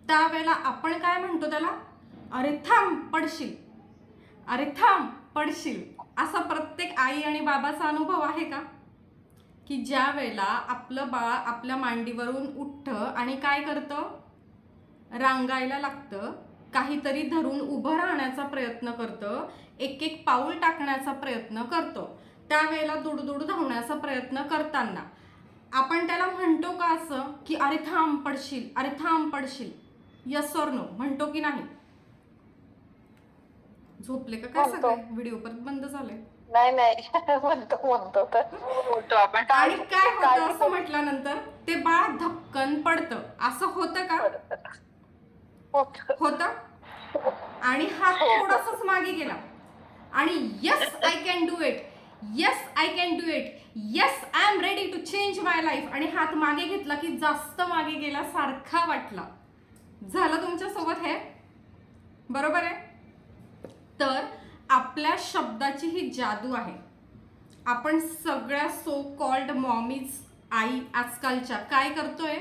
त्यावेळेला आपण काय म्हणतो त्याला? अरे थांब पडशील, अरे थांब पडशील. असा प्रत्येक आई आणि बाबाचा अनुभव आहे का? की ज्या वेळेला आपलं बाळ आपल्या मांडीवरून उठतं आणि काय करतं? रांगायला लागतं, काहीतरी धरून उभं राहण्याचा प्रयत्न करतं, एक एक पाऊल टाकण्याचा प्रयत्न करतो, त्यावेळेला दुडदुड धावण्याचा प्रयत्न करताना आपण त्याला म्हणतो का असं की अरे थांब पडशील, अरे थांब पडशील? यस और नो, म्हणतो की नाही? झोपले का काय सगळे? व्हिडिओ परत बंद झाले? नाही म्हणतो तर आपण. आणि काय होतं असं म्हटल्यानंतर ते बाळ धपकन पडतं, असं होतं का? होतं. आणि हात थोडासाच मागे गेला आणि yes I can do it, yes I can do it, yes I am ready to change my life, आणि हात मागे घेतला की जास्त मागे गेला सारखा वाटला. झालं तुमच्यासोबत हे? बरोबर आहे. तर आपल्या शब्दाची ही जादू आहे. आपण सगळ्या सो कॉल्ड मॉमीज, आई आजकालच्या काय करतोय?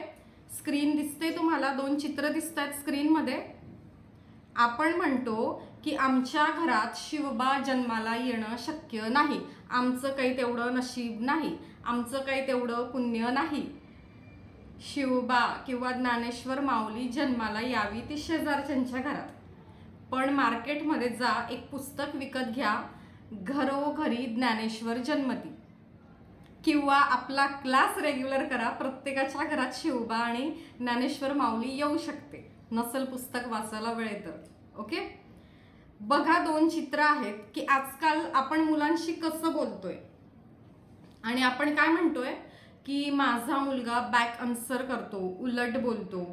स्क्रीन दिसते तुम्हाला, 2 चित्र दिसत आहेत स्क्रीनमध्ये. आपण म्हणतो की आमच्या घरात शिवबा जन्माला येणं शक्य नाही, आमचं काही तेवढं नशीब नाही, आमचं काही तेवढं पुण्य नाही, शिवबा किंवा ज्ञानेश्वर माऊली जन्माला यावी ती शेजारच्यांच्या घरात. पण मार्केटमध्ये जा, एक पुस्तक विकत घ्या, घरोघरी ज्ञानेश्वर जन्मती, किंवा आपला क्लास रेग्युलर करा, प्रत्येकाच्या घरात शिवबा आणि ज्ञानेश्वर माऊली येऊ शकते, नसल पुस्तक वाचायला वेळ तर. ओके, बघा 2 चित्र आहेत की आजकाल आपण मुलांशी कसं बोलतोय. आणि आपण काय म्हणतोय की माझा मुलगा बॅक आन्सर करतो, उलट बोलतो,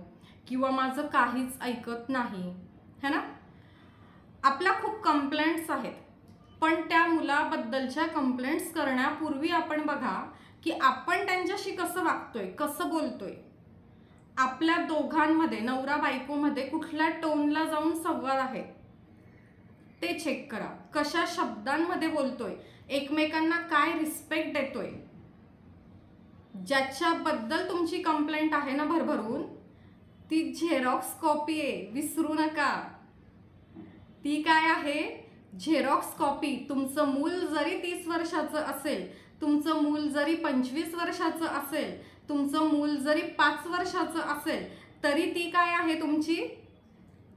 किंवा माझं काहीच ऐकत नाही, है ना. आपल्या खूप कंप्लेंट्स आहेत, पण त्या मुलाबद्दलच्या कंप्लेंट्स करण्यापूर्वी आपण बघा की आपण त्यांच्याशी कसं वागतोय, कसं बोलतोय. आपल्या दोघांमध्ये, नवरा बायकोमध्ये कुठल्या टोनला जाऊन संवाद आहे ते चेक करा. कशा शब्दांमध्ये बोलतोय, एकमेकांना काय रिस्पेक्ट देतोय. ज्याच्याबद्दल तुमची कंप्लेंट आहे ना भरभरून, ती झेरॉक्स कॉपी आहे, विसरू नका. ती काय आहे? Xerox copy. तुमचं मूल जरी 30 वर्षाचं असेल, तुमचं मूल जरी 25 वर्षाचं असेल, तुमचं मूल जरी 5 वर्षाचं असेल, तरी ती काय आहे? तुमची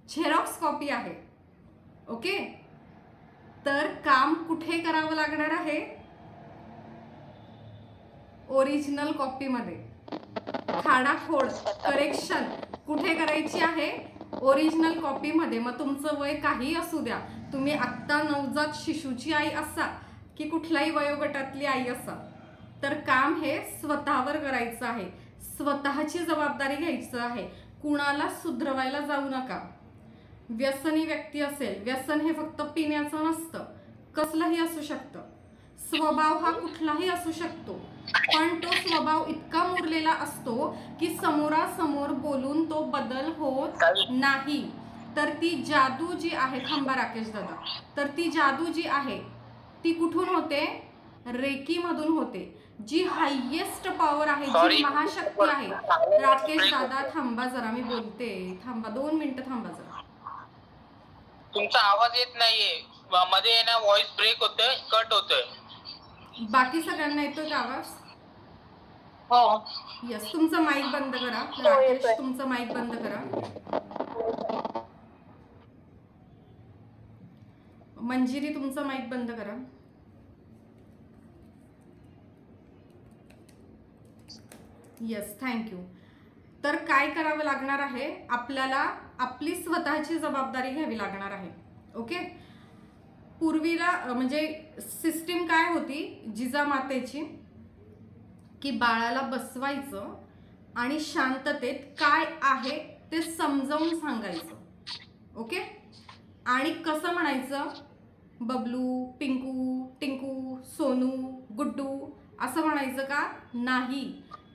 झेरॉक्स कॉपी आहे. ओके, तर काम कुठे करावं लागणार आहे? ओरिजिनल कॉपीमध्ये. खाडाखोड करेक्शन कुठे करायची आहे? ओरिजिनल कॉपीमध्ये. मग तुमचं वय काही असू द्या, तुम्ही आत्ता नवजात शिशूची आई असा की कुठल्याही वयोगटातली आई असा, तर काम हे स्वतःवर करायचं आहे, स्वतःची जबाबदारी घ्यायचं आहे. कुणाला सुधरवायला जाऊ नका. व्यसनी व्यक्ती असेल, व्यसन हे फक्त पिण्याचं नसतं, कसलंही असू शकतं. स्वभाव हा कुठलाही असू शकतो, पण तो स्वभाव इतका मुरलेला असतो की समोरासमोर बोलून तो बदल होत नाही. तर ती जादू जी आहे, थांबा राकेश दादा, तर ती जादू जी आहे ती कुठून होते? रेकी मधून होते. जी हायेस्ट पॉवर आहे, जी महाशक्ती आहे. राकेश दादा थांबा जरा, मी बोलते, थांबा 2 मिनिटं थांबा जरा. तुमचा आवाज येत नाहीये, मध्ये आहे ना व्हॉइस ब्रेक होतोय, कट होतोय. बाकी सगळ्यांना येतोय का आवाज? हो. यस, तुमचा माईक बंद करा. हो, राकेश येतोय. तुमचा माईक बंद करा. मंजिरी तुमचा माईक बंद करा. Yes, thank you. तर काय करावं लागणार आहे? आपल्याला आपली स्वतःची जबाबदारी घ्यावी लागणार आहे. ओके. पूर्वीला म्हणजे सिस्टीम काय होती जिजामातेची, की बाळाला बसवायचं आणि शांततेत काय आहे ते समजावून सांगायचं. ओके. आणि कसं म्हणायचं? बबलू, पिंकू, टिंकू, सोनू, गुड्डू असं म्हणायचं का? नाही.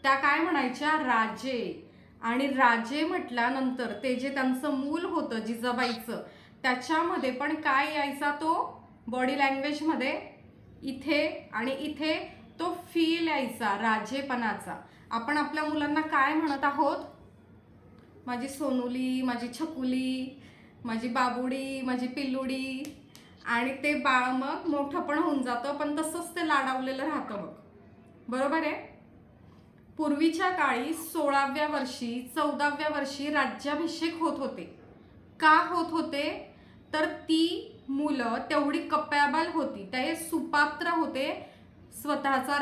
त्या काय म्हणायच्या? राजे. आणि राजे म्हटल्यानंतर ते जे त्यांचं मूल होतं जिजाबाईचं, त्याच्यामध्ये पण काय यायचा? तो बॉडी लँग्वेजमध्ये इथे आणि इथे तो फील यायचा राजेपणाचा. आपण आपल्या मुलांना काय म्हणत आहोत? माझी सोनुली, माझी छकुली, माझी बाबुडी, माझी पिल्लुडी. आणि ते बाळ मग मोठं पण होऊन जातं, पण तसंच ते लाडावलेलं राहतं मग. बरोबर आहे. पूर्वीच्या काळी 16व्या वर्षी 14व्या वर्षी राज्याभिषेक होत होते. का होत होते? तर ती मुलं तेवढी कपॅबल होती, ते सुपात्र होते स्वतःचा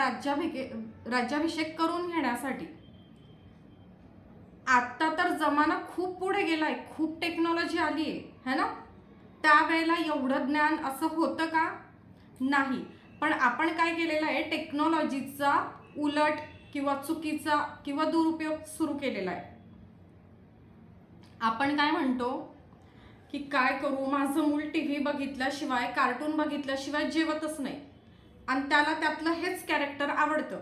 राज्याभिषेक करून घेण्यासाठी. आता तर जमाना खूप पुढे गेलाय, खूप टेक्नॉलॉजी आली आहे, है ना. त्यावेळेला एवढं ज्ञान असं होतं का? नाही. पण आपण काय केलेलं आहे? टेक्नॉलॉजीचा उलट किंवा चुकीचा किंवा दुरुपयोग सुरू केलेला आहे. आपण काय म्हणतो की काय करू, माझं मूल टीव्ही बघितल्याशिवाय, कार्टून बघितल्याशिवाय जेवतच नाही, आणि त्याला त्यातलं हेच कॅरेक्टर आवडतं,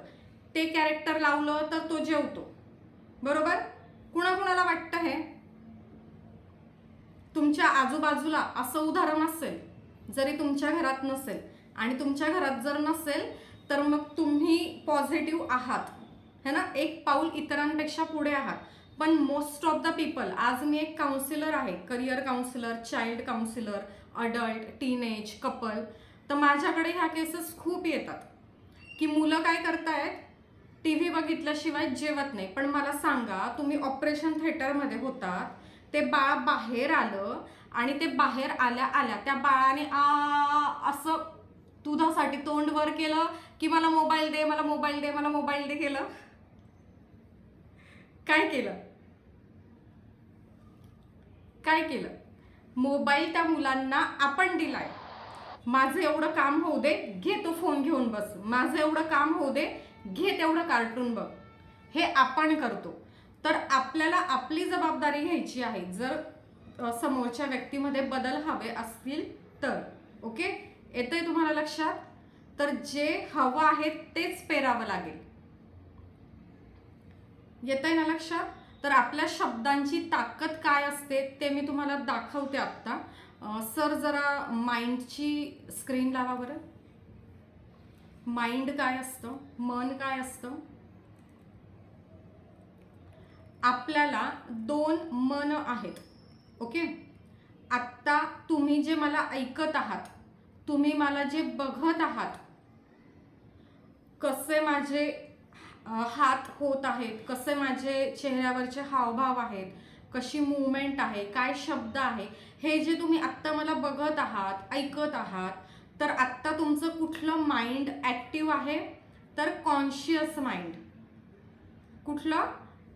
ते कॅरेक्टर लावलं तर तो जेवतो. बरोबर. कुणाकुणाला वाटतं हे? तुमच्या आजूबाजूला असं उदाहरण असेल, जरी तुमच्या घरात नसेल, आणि तुमच्या घरात जर नसेल तर मग तुम्ही पॉझिटिव्ह आहात, है ना, एक पाऊल इतरांपेक्षा पुढे आहात. पण मोस्ट ऑफ द पीपल, आज मी एक काउन्सिलर आहे, career counsellor, child counsellor, adult, teenage, couple. तर माझ्याकडे ह्या केसेस खूप येतात की मुलं काय करतायत? टीव्ही बघितल्याशिवाय जेवत नाही. पण मला सांगा, तुम्ही ऑपरेशन थिएटरमध्ये होतात, ते बाळ बाहेर आलं आणि ते बाहेर आल्या आल्या त्या बाळाने असं दुधासाठी तोंड वर केलं की मला मोबाईल दे, मला मोबाईल दे, मला मोबाईल दे केलं. काय केलं? काय केलं? मोबाईल त्या मुलांना आपण दिलाय. माझं एवढं काम होऊ दे, घे तो फोन घेऊन बस. माझं एवढं काम होऊ दे, घे तेवढं कार्टून बघ. हे आपण करतो. तर आपल्याला आपली जबाबदारी घ्यायची आहे, जर समोरच्या व्यक्तीमध्ये बदल हवे असतील तर. ओके. येतंय तुम्हाला लक्षात? तर जे हवं आहे तेच पेरावं लागेल. येतंय ना लक्षात? तर आपल्या शब्दांची ताकद काय असते ते मी तुम्हाला दाखवते आत्ता. सर जरा माइंडची स्क्रीन लावा बरं. माइंड काय असतं? मन काय असतं? आपल्याला 2 मन आहेत. ओके. आत्ता तुम्ही जे मला ऐकत आहात, तुम्ही मला जे बघत आहात, कसे माझे हात होत आहेत, कसे माझे चेहऱ्यावरचे हावभाव आहेत, कशी मूवमेंट आहे, काय शब्द आहे, हे जे तुम्ही आत्ता मला बघत आहात, ऐकत आहात, तर आत्ता तुमचं कुठलं माइंड ॲक्टिव्ह आहे? तर कॉन्शियस माइंड. कुठलं?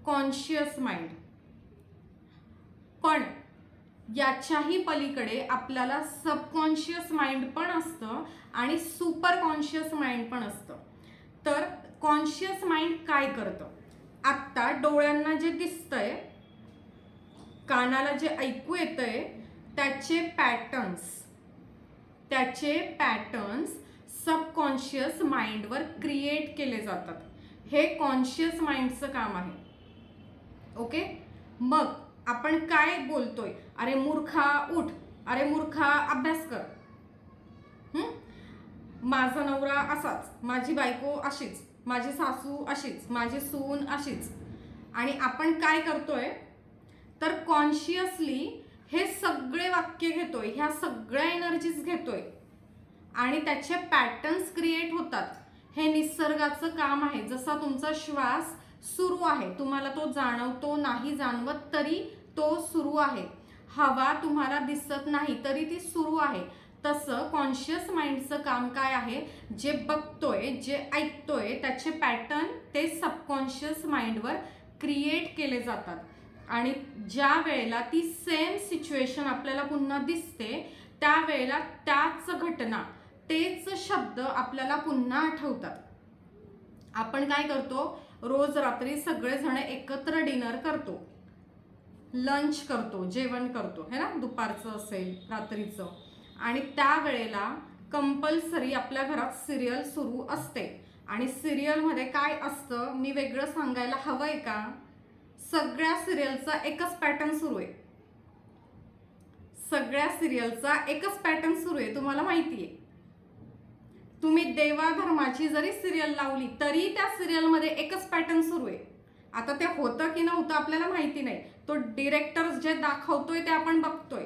Conscious mind. पण याच्याही पलीकडे आपल्याला सबकॉन्शियस माइंड पण असतं आणि सुपर कॉन्शियस माइंड पण असतं. तर कॉन्शियस माइंड काय करतं? आत्ता डोळ्यांना जे दिसतंय, कानाला जे ऐकू येतंय, त्याचे पॅटर्न्स सबकॉन्शियस माइंडवर क्रिएट केले जातात. हे कॉन्शियस माइंडचं काम आहे. ओके, मग आपण काय बोलतोय? अरे मूर्खा उठ, अरे मूर्खा अभ्यास कर, माझा नवरा असाच, माझी बायको अशीच, माझी सासू अशीच, माझी सून अशीच. आणि आपण काय करतोय तर कॉन्शियसली हे सगळे वाक्य घेतोय, ह्या सगळ्या एनर्जीज घेतोय आणि त्याचे पॅटर्न्स क्रिएट होतात. हे निसर्गाचं काम आहे. जसा तुमचा श्वास सुरू आहे, तुम्हाला तो जाणवतो नाही जाणवत तरी तो सुरू आहे. हवा तुम्हाला दिसत नाही तरी ती सुरू आहे. तसं कॉन्शियस माइंडचं काम काय आहे? जे बघतोय, जे ऐकतोय, त्याचे पॅटर्न ते सबकॉन्शियस माइंडवर क्रिएट केले जातात. आणि ज्या वेळेला ती सेम सिच्युएशन आपल्याला पुन्हा दिसते, त्यावेळेला त्याच घटना, तेच शब्द आपल्याला पुन्हा आठवतात. आपण काय करतो? रोज रात्री सगळेजण एकत्र डिनर करतो, लंच करतो, जेवण करतो, है ना, दुपारचं असेल रात्रीचं. आणि त्यावेळेला कंपल्सरी आपल्या घरात सिरियल सुरू असते. आणि सिरियलमध्ये काय असतं मी वेगळं सांगायला हवंय का? सगळ्या सिरियलचा एकच पॅटर्न सुरू आहे. सगळ्या सिरियलचा एकच पॅटर्न सुरू आहे, तुम्हाला माहिती आहे. तुम्ही देवाधर्माची जरी सिरियल लावली तरी त्या सिरियलमध्ये एकच पॅटर्न सुरू आहे. आता ते होतं की नव्हतं आपल्याला माहिती नाही, तो डिरेक्टर जे दाखवतोय ते आपण बघतोय.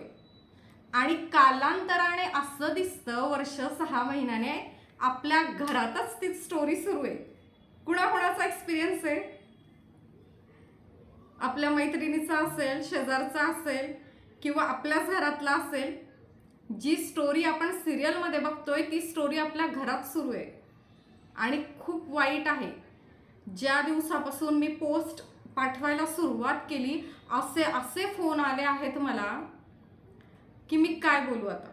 आणि कालांतराने असं दिसतं वर्ष 6 महिन्याने आपल्या घरातच ती स्टोरी सुरू आहे. कुणाकुणाचा एक्सपिरियन्स आहे? आपल्या मैत्रिणीचा असेल, शेजारचा असेल किंवा आपल्याच घरातला असेल. जी स्टोरी आपण सिरियलमध्ये बघतोय ती स्टोरी आपल्या घरात सुरू आहे. आणि खूप वाईट आहे, ज्या दिवसापासून मी पोस्ट पाठवायला सुरुवात केली असे फोन आले आहेत मला की मी काय बोलू आता.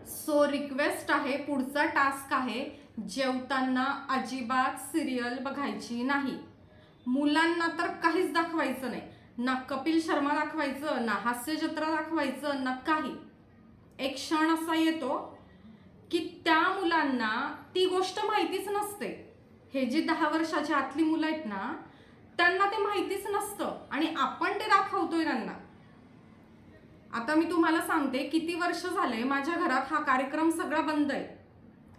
सो रिक्वेस्ट आहे, पुढचा टास्क आहे, जेवताना अजिबात सिरियल बघायची नाही. मुलांना तर काहीच दाखवायचं नाही, ना कपिल शर्मा दाखवायचं, ना हास्य जत्रा दाखवायचं, ना काही. एक क्षण असा येतो की त्या मुलांना ती गोष्ट माहितीच नसते. हे जी 10 वर्षाच्या आतली मुलं आहेत ना, त्यांना ते माहितीच नसतं आणि आपण ते दाखवतोय त्यांना. आता मी तुम्हाला सांगते, किती वर्ष झाले माझ्या घरात हा कार्यक्रम सगळा बंद आहे.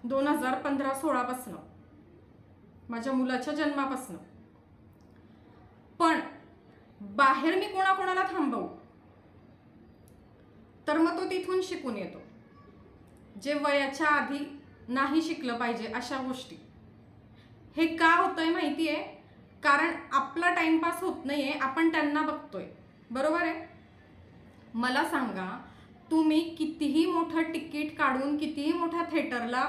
2015-16 पासून, माझ्या मुलाच्या जन्मापासून. पण बाहेर मी कोणाकोणाला थांबवू? तर मग तो तिथून शिकून येतो, जे वयाच्या आधी नाही शिकलं पाहिजे अशा गोष्टी. हे का होतंय माहिती आहे? कारण आपला टाइमपास होत नाहीये, आपण त्यांना बघतोय. बरोबर आहे? मला सांगा, तुम्ही कितीही मोठं तिकीट काढून कितीही मोठ्या थिएटरला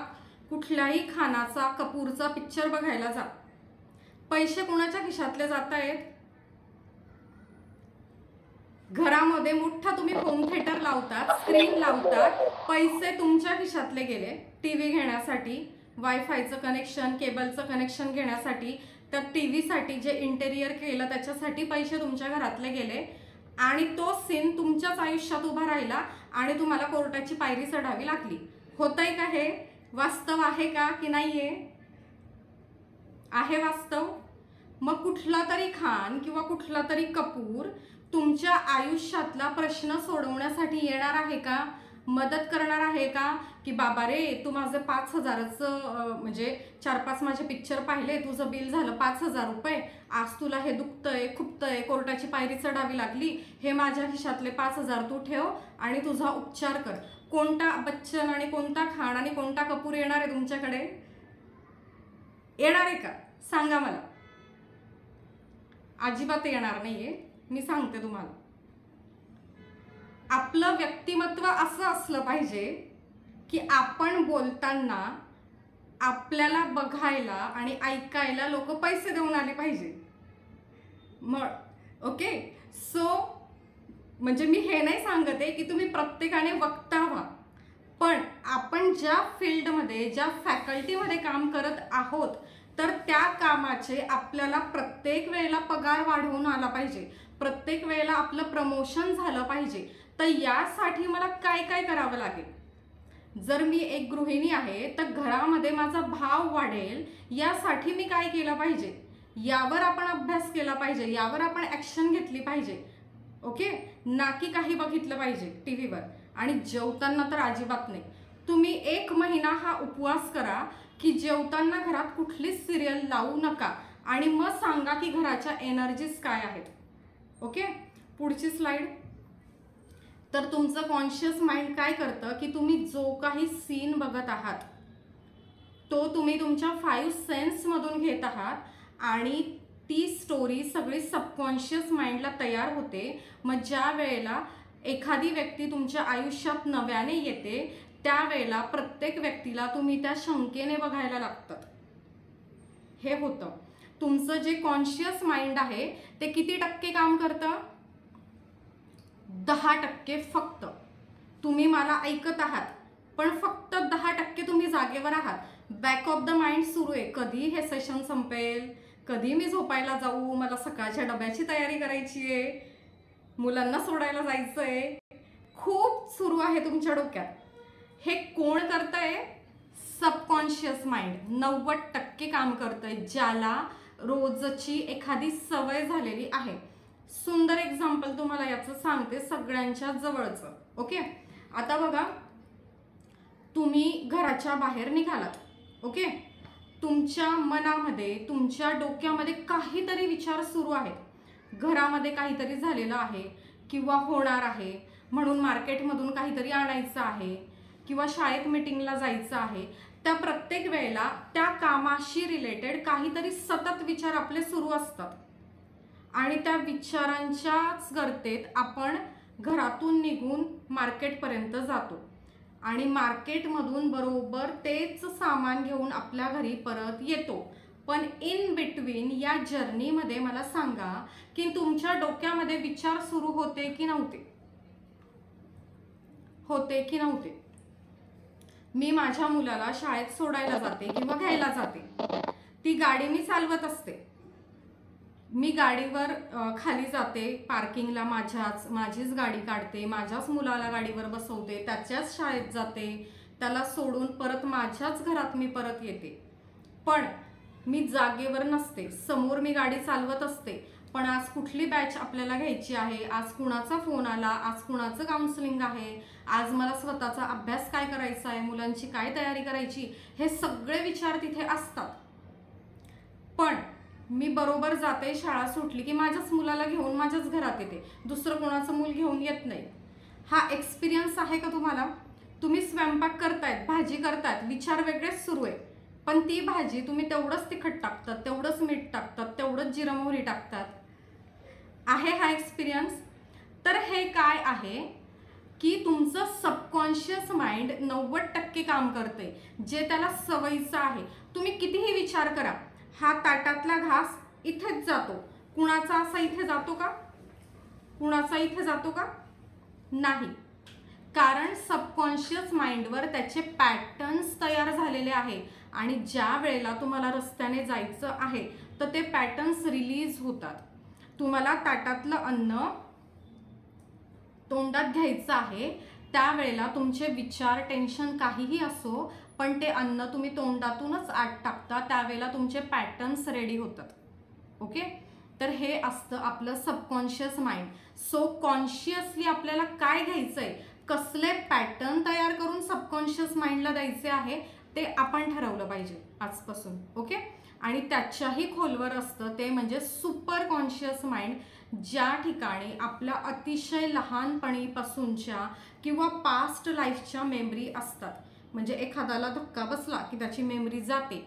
कुठल्याही खानाचा, कपूरचा पिक्चर बघायला जा, पैसे कोणाच्या खिशातले जात आहेत? घरामध्ये मोठा तुम्ही होम थिएटर लावतात, स्क्रीन लावतात, पैसे तुमच्या खिशातले गेले. टीव्ही घेण्यासाठी, वायफायचं कनेक्शन, केबलचं कनेक्शन घेण्यासाठी, त्या टीव्हीसाठी जे इंटेरियर केलं त्याच्यासाठी पैसे तुमच्या घरातले गेले. आणि तो सीन तुमच्याच आयुष्यात उभा राहिला आणि तुम्हाला कोर्टाची पायरी चढावी लागली. होतंय का हे? वास्तव आहे का की नाहीये? आहे वास्तव. मग कुठला तरी खान किंवा कुठला तरी कपूर तुमच्या आयुष्यातला प्रश्न सोडवण्यासाठी येणार आहे का? मदत करणार आहे का? की बाबा रे, तू माझं 5,000चं म्हणजे 4-5 माझे पिक्चर पाहिले, तुझं बिल झालं 5,000 रुपये, आज तुला हे दुखतंय, खुपतंय, कोर्टाची पायरी चढावी लागली, हे माझ्या खिशातले 5,000 तू ठेव आणि तुझा उपचार कर. कोणता बच्चन आणि कोणता खान आणि कोणता कपूर येणार आहे तुमच्याकडे? येणार आहे का? सांगा मला. अजिबात येणार नाहीये, मी सांगते तुम्हाला. आपलं व्यक्तिमत्व असं असलं पाहिजे की आपण बोलताना आपल्याला बघायला आणि ऐकायला लोक पैसे देऊन आले पाहिजे. मग ओके, सो म्हणजे मी हे नाही सांगते की तुम्ही प्रत्येकाने वक्ता व्हा, पण आपण ज्या फील्डमध्ये ज्या फॅकल्टीमध्ये काम करत आहोत तर त्या कामाचे आपल्याला प्रत्येक वेळेला पगार वाढवून आला पाहिजे, प्रत्येक वेळेला आपलं प्रमोशन झालं पाहिजे. तर यासाठी मला काय काय करावं लागेल? जर मी एक गृहिणी आहे तर घरामध्ये माझा भाव वाढेल यासाठी मी काय केलं पाहिजे, यावर आपण अभ्यास केला पाहिजे, यावर आपण ॲक्शन घेतली पाहिजे. ओके, ना की काही बघितलं पाहिजे टीव्हीवर. आणि जेवताना तर अजिबात नाही. तुम्ही 1 महिना हा उपवास करा की जेवताना घरात कुठलीच सिरियल लावू नका आणि मग सांगा की घराच्या एनर्जीज काय आहेत. ओके, पुढची स्लाइड. तर तुमचं कॉन्शियस माइंड काय करतं की तुम्ही जो काही सीन बघत आहात तो तुम्ही तुमच्या 5 सेन्समधून घेत आहात आणि ती स्टोरी सगळी सबकॉन्शियस माइंडला तयार होते. मग ज्या वेळेला एखादी व्यक्ती तुमच्या आयुष्यात नव्याने येते त्यावेळेला प्रत्येक व्यक्तीला तुम्ही त्या शंकेने बघायला लागतात. हे होतं. तुमचं जे कॉन्शियस माइंड आहे ते किती टक्के काम करतं? 10% फक्त. तुम्ही मला ऐकत आहात पण फक्त 10% तुम्ही जागेवर आहात. बॅक ऑफ द माइंड सुरू आहे, कधी हे सेशन संपेल, कधी मी झोपायला जाऊ, मला सकाळच्या डब्याची तयारी करायची आहे, मुलांना सोडायला जायचं आहे, खूप सुरू आहे तुमच्या डोक्यात. हे कोण करतंय? सबकॉन्शियस माइंड 90% काम करतंय, ज्याला रोजची एखादी सवय झालेली आहे. सुंदर एक्झाम्पल तुम्हाला याचं सांगते, सगळ्यांच्या जवळचं. ओके, आता बघा, तुम्ही घराच्या बाहेर निघालात. ओके, तुमच्या मनामध्ये तुमच्या डोक्यामध्ये काहीतरी विचार सुरू आहेत. घरामध्ये काहीतरी झालेलं आहे किंवा होणार आहे म्हणून मार्केटमधून काहीतरी आणायचं आहे किंवा शाळेत मीटिंगला जायचं आहे. त्या प्रत्येक वेळेला त्या कामाशी रिलेटेड काहीतरी सतत विचार आपले सुरू असतात आणि त्या विचारांच्याच गर्तेत आपण घरातून निघून मार्केटपर्यंत जातो आणि मार्केटमधून बरोबर तेच सामान घेऊन आपल्या घरी परत येतो. पण इन बिटवीन या जर्नीमध्ये मला सांगा की तुमच्या डोक्यामध्ये विचार सुरू होते की नव्हते? होते की नव्हते? मी माझ्या मुलाला शाळेत सोडायला जाते किंवा घ्यायला जाते, ती गाडी मी चालवत असते. मी गाडीवर खाली जाते पार्किंगला, माझीच गाडी काढते, माझ्याच मुलाला गाडीवर बसवते, त्याच्याच शाळेत जाते, त्याला सोडून परत माझ्याच घरात मी परत येते. पण मी जागेवर नसते, समोर मी गाडी चालवत असते. पण आज कुठली बॅच आपल्याला घ्यायची आहे, आज कुणाचा फोन आला, आज कुणाचं काउन्सिलिंग आहे, आज मला स्वतःचा अभ्यास काय करायचा आहे, मुलांची काय तयारी करायची, हे सगळे विचार तिथे असतात. पण मी बरोबर जाते, शाळा सुटली की माझ्याच मुलाला घेऊन माझ्याच घरात येते, दुसरं कोणाचं मूल घेऊन येत नाही. हा एक्सपिरियन्स आहे का तुम्हाला? तुम्ही स्वयंपाक करतायत, भाजी करतायत, विचार वेगळेच सुरू आहे, पण ती भाजी तुम्ही तेवढंच तिखट टाकतात, तेवढंच मीठ टाकतात, तेवढंच जिरं मोहरी टाकतात. आहे हा एक्सपिरियन्स? तर हे काय आहे की तुमचं सबकॉन्शियस माइंड 90% काम करते, जे त्याला सवयीचं आहे. तुम्ही कितीही विचार करा, हा ताटातला घास इथेच जातो, कुणाचा असा इथे जातो का? कुणाचा इथे जातो का? नाही. कारण सबकॉन्शियस माइंडवर त्याचे पॅटर्न्स तयार झालेले आहे आणि ज्या वेळेला तुम्हाला रस्त्याने जायचं आहे तर ते पॅटर्न्स रिलीज होतात. तुम्हाला ताटातलं अन्न तोंडात घ्यायचं आहे, त्यावेळेला तुमचे विचार, टेन्शन काहीही असो, पण ते अन्न तुम्ही तोंडातूनच आत टाकता, त्यावेळेला तुमचे पॅटर्न्स रेडी होतात. ओके, तर हे असतं आपलं सबकॉन्शियस माइंड. सो कॉन्शियसली आपल्याला काय घ्यायचंय, कसले पॅटर्न तयार करून सबकॉन्शियस माइंडला द्यायचे आहे ते आपण ठरवलं पाहिजे आजपासून. ओके, आणि त्याच्याही खोलवर असतं ते म्हणजे सुपर कॉन्शियस माइंड, ज्या ठिकाणी आपल्या अतिशय लहानपणीपासूनच्या किंवा पास्ट लाईफच्या मेमरी असतात. म्हणजे एखाद्याला धक्का बसला की त्याची मेमरी जाते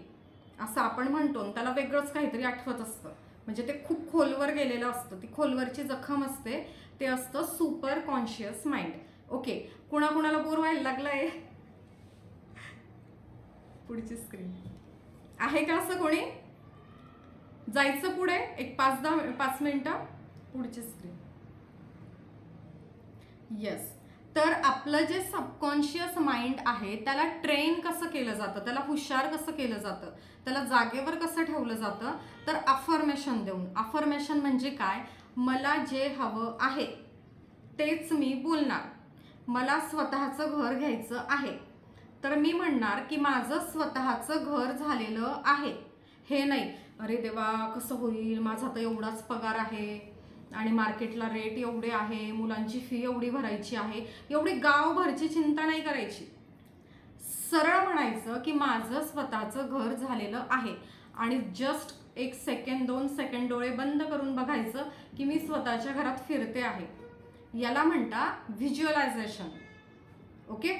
असं आपण म्हणतो, त्याला वेगळंच काहीतरी आठवत असतं, म्हणजे ते खूप खोलवर गेलेलं असतं, ती खोलवरची जखम असते, ते असतं सुपर कॉन्शियस माइंड. ओके, कुणाकुणाला बोर व्हायला लागलंय? पुढची स्क्रीन आहे का? असं कोणी जायचं पुढे? एक 5 मिनिटं. पुढची स्क्रीन. येस. तर आपलं जे सबकॉन्शियस माइंड आहे त्याला ट्रेन कसं केलं जातं, त्याला हुशार कसं केलं जातं, त्याला जागेवर कसं ठेवलं जातं, तर अफर्मेशन देऊन. अफर्मेशन म्हणजे काय, मला जे हवं आहे तेच मी बोलणार. मला स्वतःचं घर घ्यायचं आहे तर मी म्हणणार की माझं स्वतःचं घर झालेलं आहे. हे नाही अरे देवा कसं होईल, माझा तर एवढाच पगार आहे आणि मार्केटला रेट एवढे आहे, मुलांची फी एवढी भरायची आहे, एवढी गावभरची चिंता नाही करायची. सरळ म्हणायचं की माझं स्वतःचं घर झालेलं आहे आणि जस्ट 1 सेकंड 2 सेकंड डोळे बंद करून बघायचं की मी स्वतःच्या घरात फिरते आहे. याला म्हणता व्हिज्युअलायझेशन. ओके.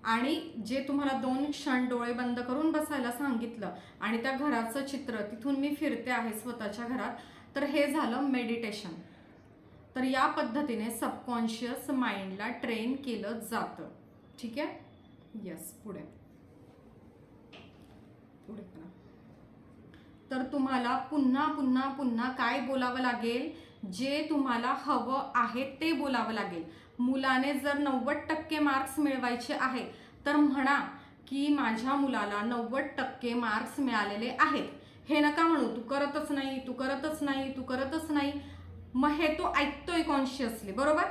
आणि जे तुम्हाला 2 क्षण डोळे बंद करून बसायला सांगितलं आणि त्या घराचं चित्र, तिथून मी फिरते आहे स्वतःच्या घरात, तर हे झालं मेडिटेशन. तर या पद्धतीने सबकॉन्शियस माइंडला ट्रेन केलं जातं. ठीक आहे. येस. पुढे पुढे करा. तर तुम्हाला पुन्हा पुन्हा पुन्हा काय बोलावं लागेल, जे तुम्हाला हवं आहे ते बोलावं लागेल. मुलाने जर 90% मार्क्स मिळवायचे आहे तर म्हणा की माझ्या मुलाला 90% मार्क्स मिळालेले आहेत. हे नका म्हणू तू करतच नाही, तू करतच नाही, तू करतच नाही. मग हे तो ऐकतोय कॉन्शियसली, बरोबर.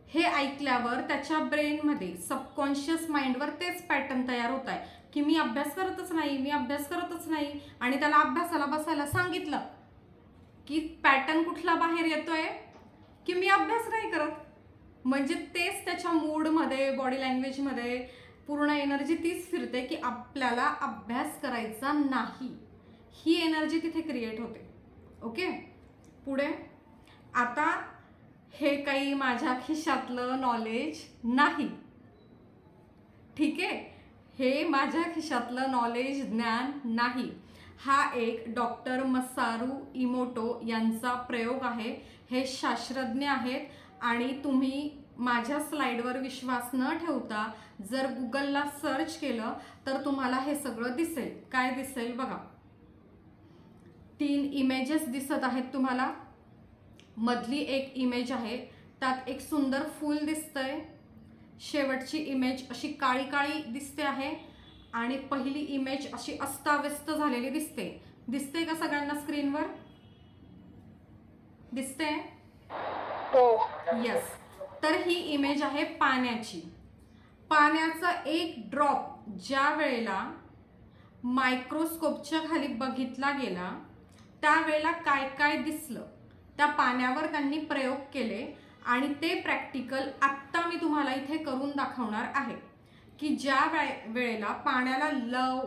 हे ऐकल्यावर त्याच्या ब्रेनमध्ये सबकॉन्शियस माइंडवर तेच पॅटर्न तयार होत आहे की मी अभ्यास करतच नाही, मी अभ्यास करतच नाही. आणि त्याला अभ्यासाला बसायला सांगितलं की पॅटर्न कुठला बाहेर येतोय की मी अभ्यास नाही करत. म्हणजे तेच त्याच्या मूडमध्ये, बॉडी लँग्वेजमध्ये पूर्ण एनर्जी तीच फिरते की आपल्याला अभ्यास करायचा नाही. ही एनर्जी तिथे क्रिएट होते. ओके. पुढे. आता हे काही माझ्या खिशातलं नॉलेज नाही. ठीक आहे. हे माझ्या खिशातलं नॉलेज, ज्ञान नाही. हा एक डॉक्टर मसारू इमोटो यांचा प्रयोग आहे. हे शास्त्रज्ञ आहेत आणि तुम्ही माझ्या स्लाइडवर विश्वास न ठेवता जर गुगलला सर्च केलं तर तुम्हाला हे सगळं दिसेल. काय दिसेल बघा. 3 इमेजेस दिसत आहेत तुम्हाला. मधली एक इमेज आहे, त्यात एक सुंदर फूल दिसतंय. शेवटची इमेज अशी काळी काळी दिसते आहे आणि पहिली इमेज अशी अस्ताव्यस्त झालेली दिसते. दिसते का सगळ्यांना स्क्रीनवर? दिसते? हो. यस. तर ही इमेज आहे पाण्याची. पाण्याचा एक ड्रॉप ज्या वेळेला मायक्रोस्कोपच्या खाली बघितला गेला त्यावेळेला काय काय दिसलं, त्या पाण्यावर त्यांनी प्रयोग केले आणि ते प्रॅक्टिकल आत्ता मी तुम्हाला इथे करून दाखवणार आहे की ज्या वेळेला पाण्याला लव,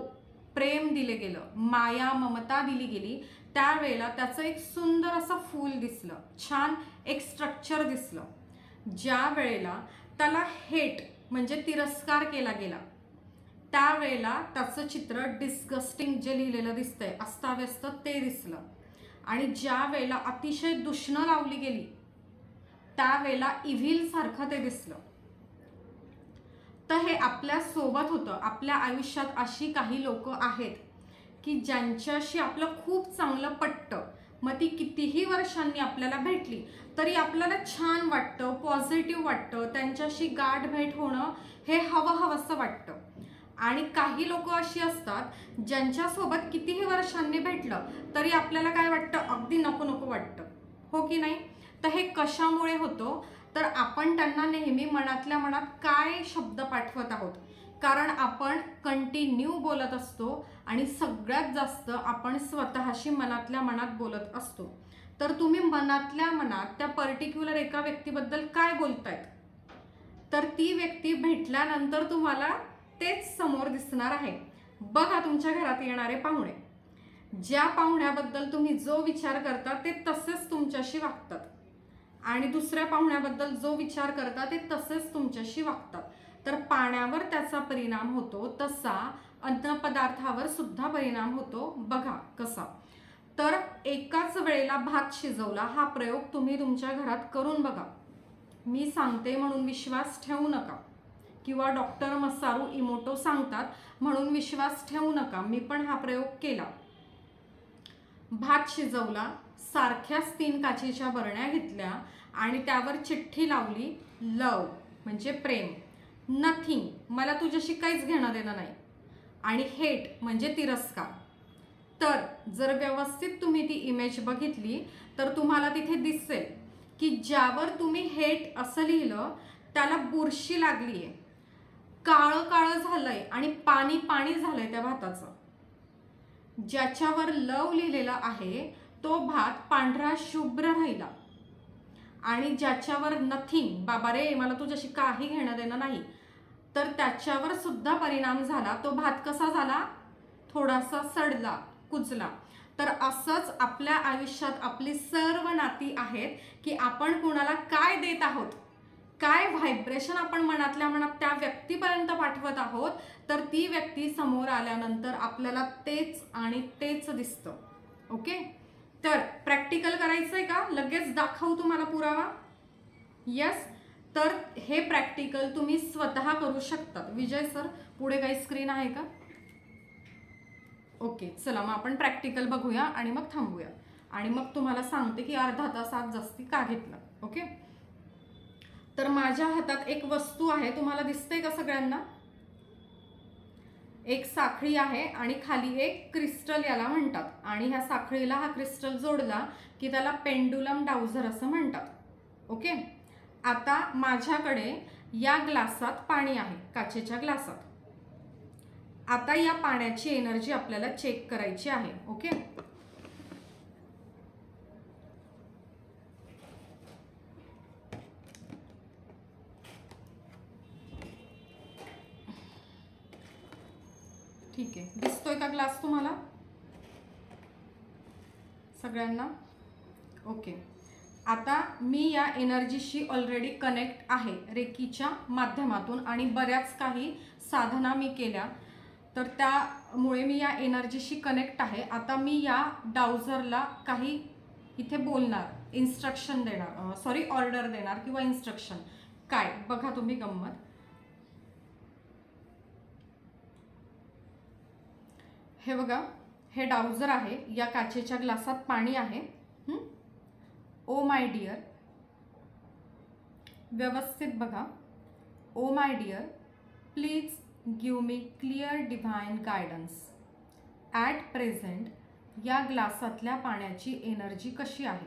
प्रेम दिले गेलं, माया, ममता दिली गेली, त्यावेळेला त्याचं एक सुंदर असं फूल दिसलं, छान एक स्ट्रक्चर दिसलं. ज्या वेळेला त्याला हेट म्हणजे तिरस्कार केला गेला त्यावेळेला त्याचं चित्र डिस्गस्टिंग जे लिहिलेलं दिसतंय अस्ताव्यस्त ते दिसलं. आणि ज्या वेळेला अतिशय दूषणं लावली गेली त्यावेळेला इव्हिल सारखं ते दिसलं. तर हे आपल्या सोबत होतं. आपल्या आयुष्यात अशी काही लोक आहेत की ज्यांच्याशी आपलं खूप चांगलं पटतं. मग ती कितीही वर्षांनी आपल्याला भेटली तरी आपल्याला छान वाटतं, पॉझिटिव्ह वाटतं, त्यांच्याशी गाठ भेट होणं हे हवंसं वाटतं. आणि काही लोक अशी असतात ज्यांच्यासोबत कितीही वर्षांनी भेटलं तरी आपल्याला काय वाटतं, अगदी नको नको वाटतं. हो की नाही? तर हे कशामुळे होतं, तर आपण त्यांना नेहमी मनातल्या मनात काय शब्द पाठवत आहोत. कारण आपण कंटिन्यू बोलत असतो आणि सगळ्यात जास्त आपण स्वतःशी मनातल्या मनात बोलत असतो. तर तुम्ही मनातल्या मनात त्या पर्टिक्युलर एका व्यक्तीबद्दल काय बोलतायत, तर ती व्यक्ती भेटल्यानंतर तुम्हाला तेच समोर दिसणार आहे. बघा तुमच्या घरात येणारे पाहुणे, ज्या पाहुण्याबद्दल तुम्ही जो विचार करता ते तसेच तुमच्याशी वागतात आणि दुसऱ्या पाहुण्याबद्दल जो विचार करता ते तसेच तुमच्याशी वागतात. तर पाण्यावर त्याचा परिणाम होतो तसा अन्नपदार्थावर सुद्धा परिणाम होतो. बघा कसा. तर एकाच वेळेला भात शिजवला हा प्रयोग तुम्ही तुमच्या घरात करून बघा. मी सांगते म्हणून विश्वास ठेवू नका किंवा डॉक्टर मसारू इमोटो सांगतात म्हणून विश्वास ठेवू नका. मी पण हा प्रयोग केला. भात शिजवला, सारख्याच 3 काचेच्या बरण्या घेतल्या आणि त्यावर चिठ्ठी लावली, लव म्हणजे प्रेम, नथिंग मला तुझ्याशी काहीच घेणं देणं नाही, आणि हेट म्हणजे तिरस्कार. तर जर व्यवस्थित तुम्ही ती इमेज बघितली तर तुम्हाला तिथे दिसेल की ज्यावर तुम्ही हेट असं लिहिलं त्याला बुरशी लागली आहे, काळं काळं झालंय आणि पाणी पाणी झालंय त्या भाताचं. ज्याच्यावर लव लिहिलेला आहे तो भात पांढरा शुभ्र राहिला, आणि ज्याच्यावर नथिंग, बाबा रे मला तुझ्याशी काही घेणं देणं नाही, तर त्याच्यावर सुद्धा परिणाम झाला. तो भात कसा झाला, थोडासा सडला, कुजला. तर असंच आपल्या आयुष्यात आपली सर्व नाती आहेत की आपण कुणाला काय देत आहोत, काय व्हायब्रेशन आपण मनातल्या मनात त्या व्यक्तीपर्यंत पाठवत आहोत, तर ती व्यक्ती समोर आल्यानंतर आपल्याला तेच आणि तेच दिसतं. ओके, तर प्रॅक्टिकल करायचं आहे का, लगेच दाखवू तुम्हाला पुरावा. यस, तर हे प्रॅक्टिकल तुम्ही स्वतः करू शकता. विजय सर पुढे काही स्क्रीन आहे का? ओके, चला मग आपण प्रॅक्टिकल बघूया आणि मग थांबूया, आणि मग तुम्हाला सांगते की अर्धा तासात जास्ती का घेतलं. ओके, तर माझ्या हातात एक वस्तू आहे, तुम्हाला दिसतंय का सगळ्यांना? एक साखळी आहे आणि खाली एक क्रिस्टल याला म्हणतात, आणि ह्या साखळीला हा क्रिस्टल जोडला की त्याला पेंडुलम डाउझर असं म्हणतात. ओके, आता माझ्याकडे या ग्लासात पाणी आहे, काचेच्या ग्लासात. आता या पाण्याची एनर्जी आपल्याला चेक करायची आहे. ओके, ठीक आहे, दिसतोय का ग्लास तुम्हाला सगळ्यांना? ओके, आता मी या एनर्जीशी ऑलरेडी कनेक्ट आहे रेकीच्या माध्यमातून, आणि बऱ्याच काही साधना मी केल्या, तर त्यामुळे मी या एनर्जीशी कनेक्ट आहे. आता मी या डाउझरला काही इथे बोलणार, इन्स्ट्रक्शन देणार, सॉरी ऑर्डर देणार किंवा इन्स्ट्रक्शन. काय बघा तुम्ही गंमत. हे बघा, हे डाउझर आहे, या काचेच्या ग्लासात पाणी आहे. ओ माय डिअर, व्यवस्थित बघा. Oh my dear, please give me clear divine guidance. At present या ग्लासातल्या पाण्याची एनर्जी कशी आहे?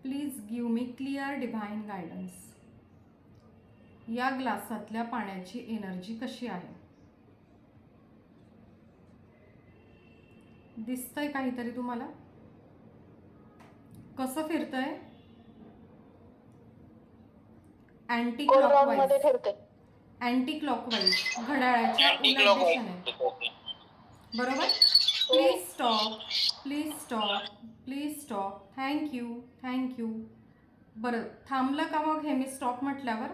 Please give me clear divine guidance. या ग्लासातल्या पाण्याची एनर्जी कशी आहे? दिसतंय काहीतरी तुम्हाला? कसं फिरतंय? अँटी क्लॉकवाईज, अँटी क्लॉकवाईज, घड्याळाच्या उलट दिशेने. बरोबर. Please stop, please stop, please stop. Thank you, thank you. बरं, थांबलं का मग हे मी स्टॉप म्हटल्यावर?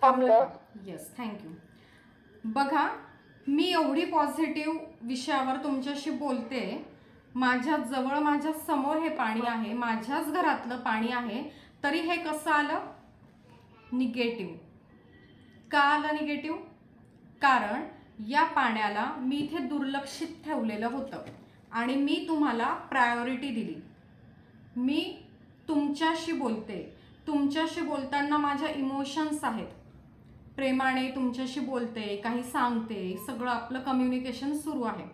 थांबलं. Yes, thank you. बघा, मी एवढी पॉझिटिव्ह विषयावर तुमच्याशी बोलते, माझ्या जवळ, माझ्या समोर हे पाणी आहे, माझ्याच घरातलं पाणी आहे, तरी हे कसं आलं निगेटिव्ह? का आलं निगेटिव्ह? कारण या पाण्याला मी इथे दुर्लक्षित ठेवलेलं होतं आणि मी तुम्हाला प्रायोरिटी दिली. मी तुमच्याशी बोलते, तुमच्याशी बोलताना माझ्या इमोशन्स आहेत, प्रेमाने तुमच्याशी बोलते, काही सांगते, सगळं आपलं कम्युनिकेशन सुरू आहे.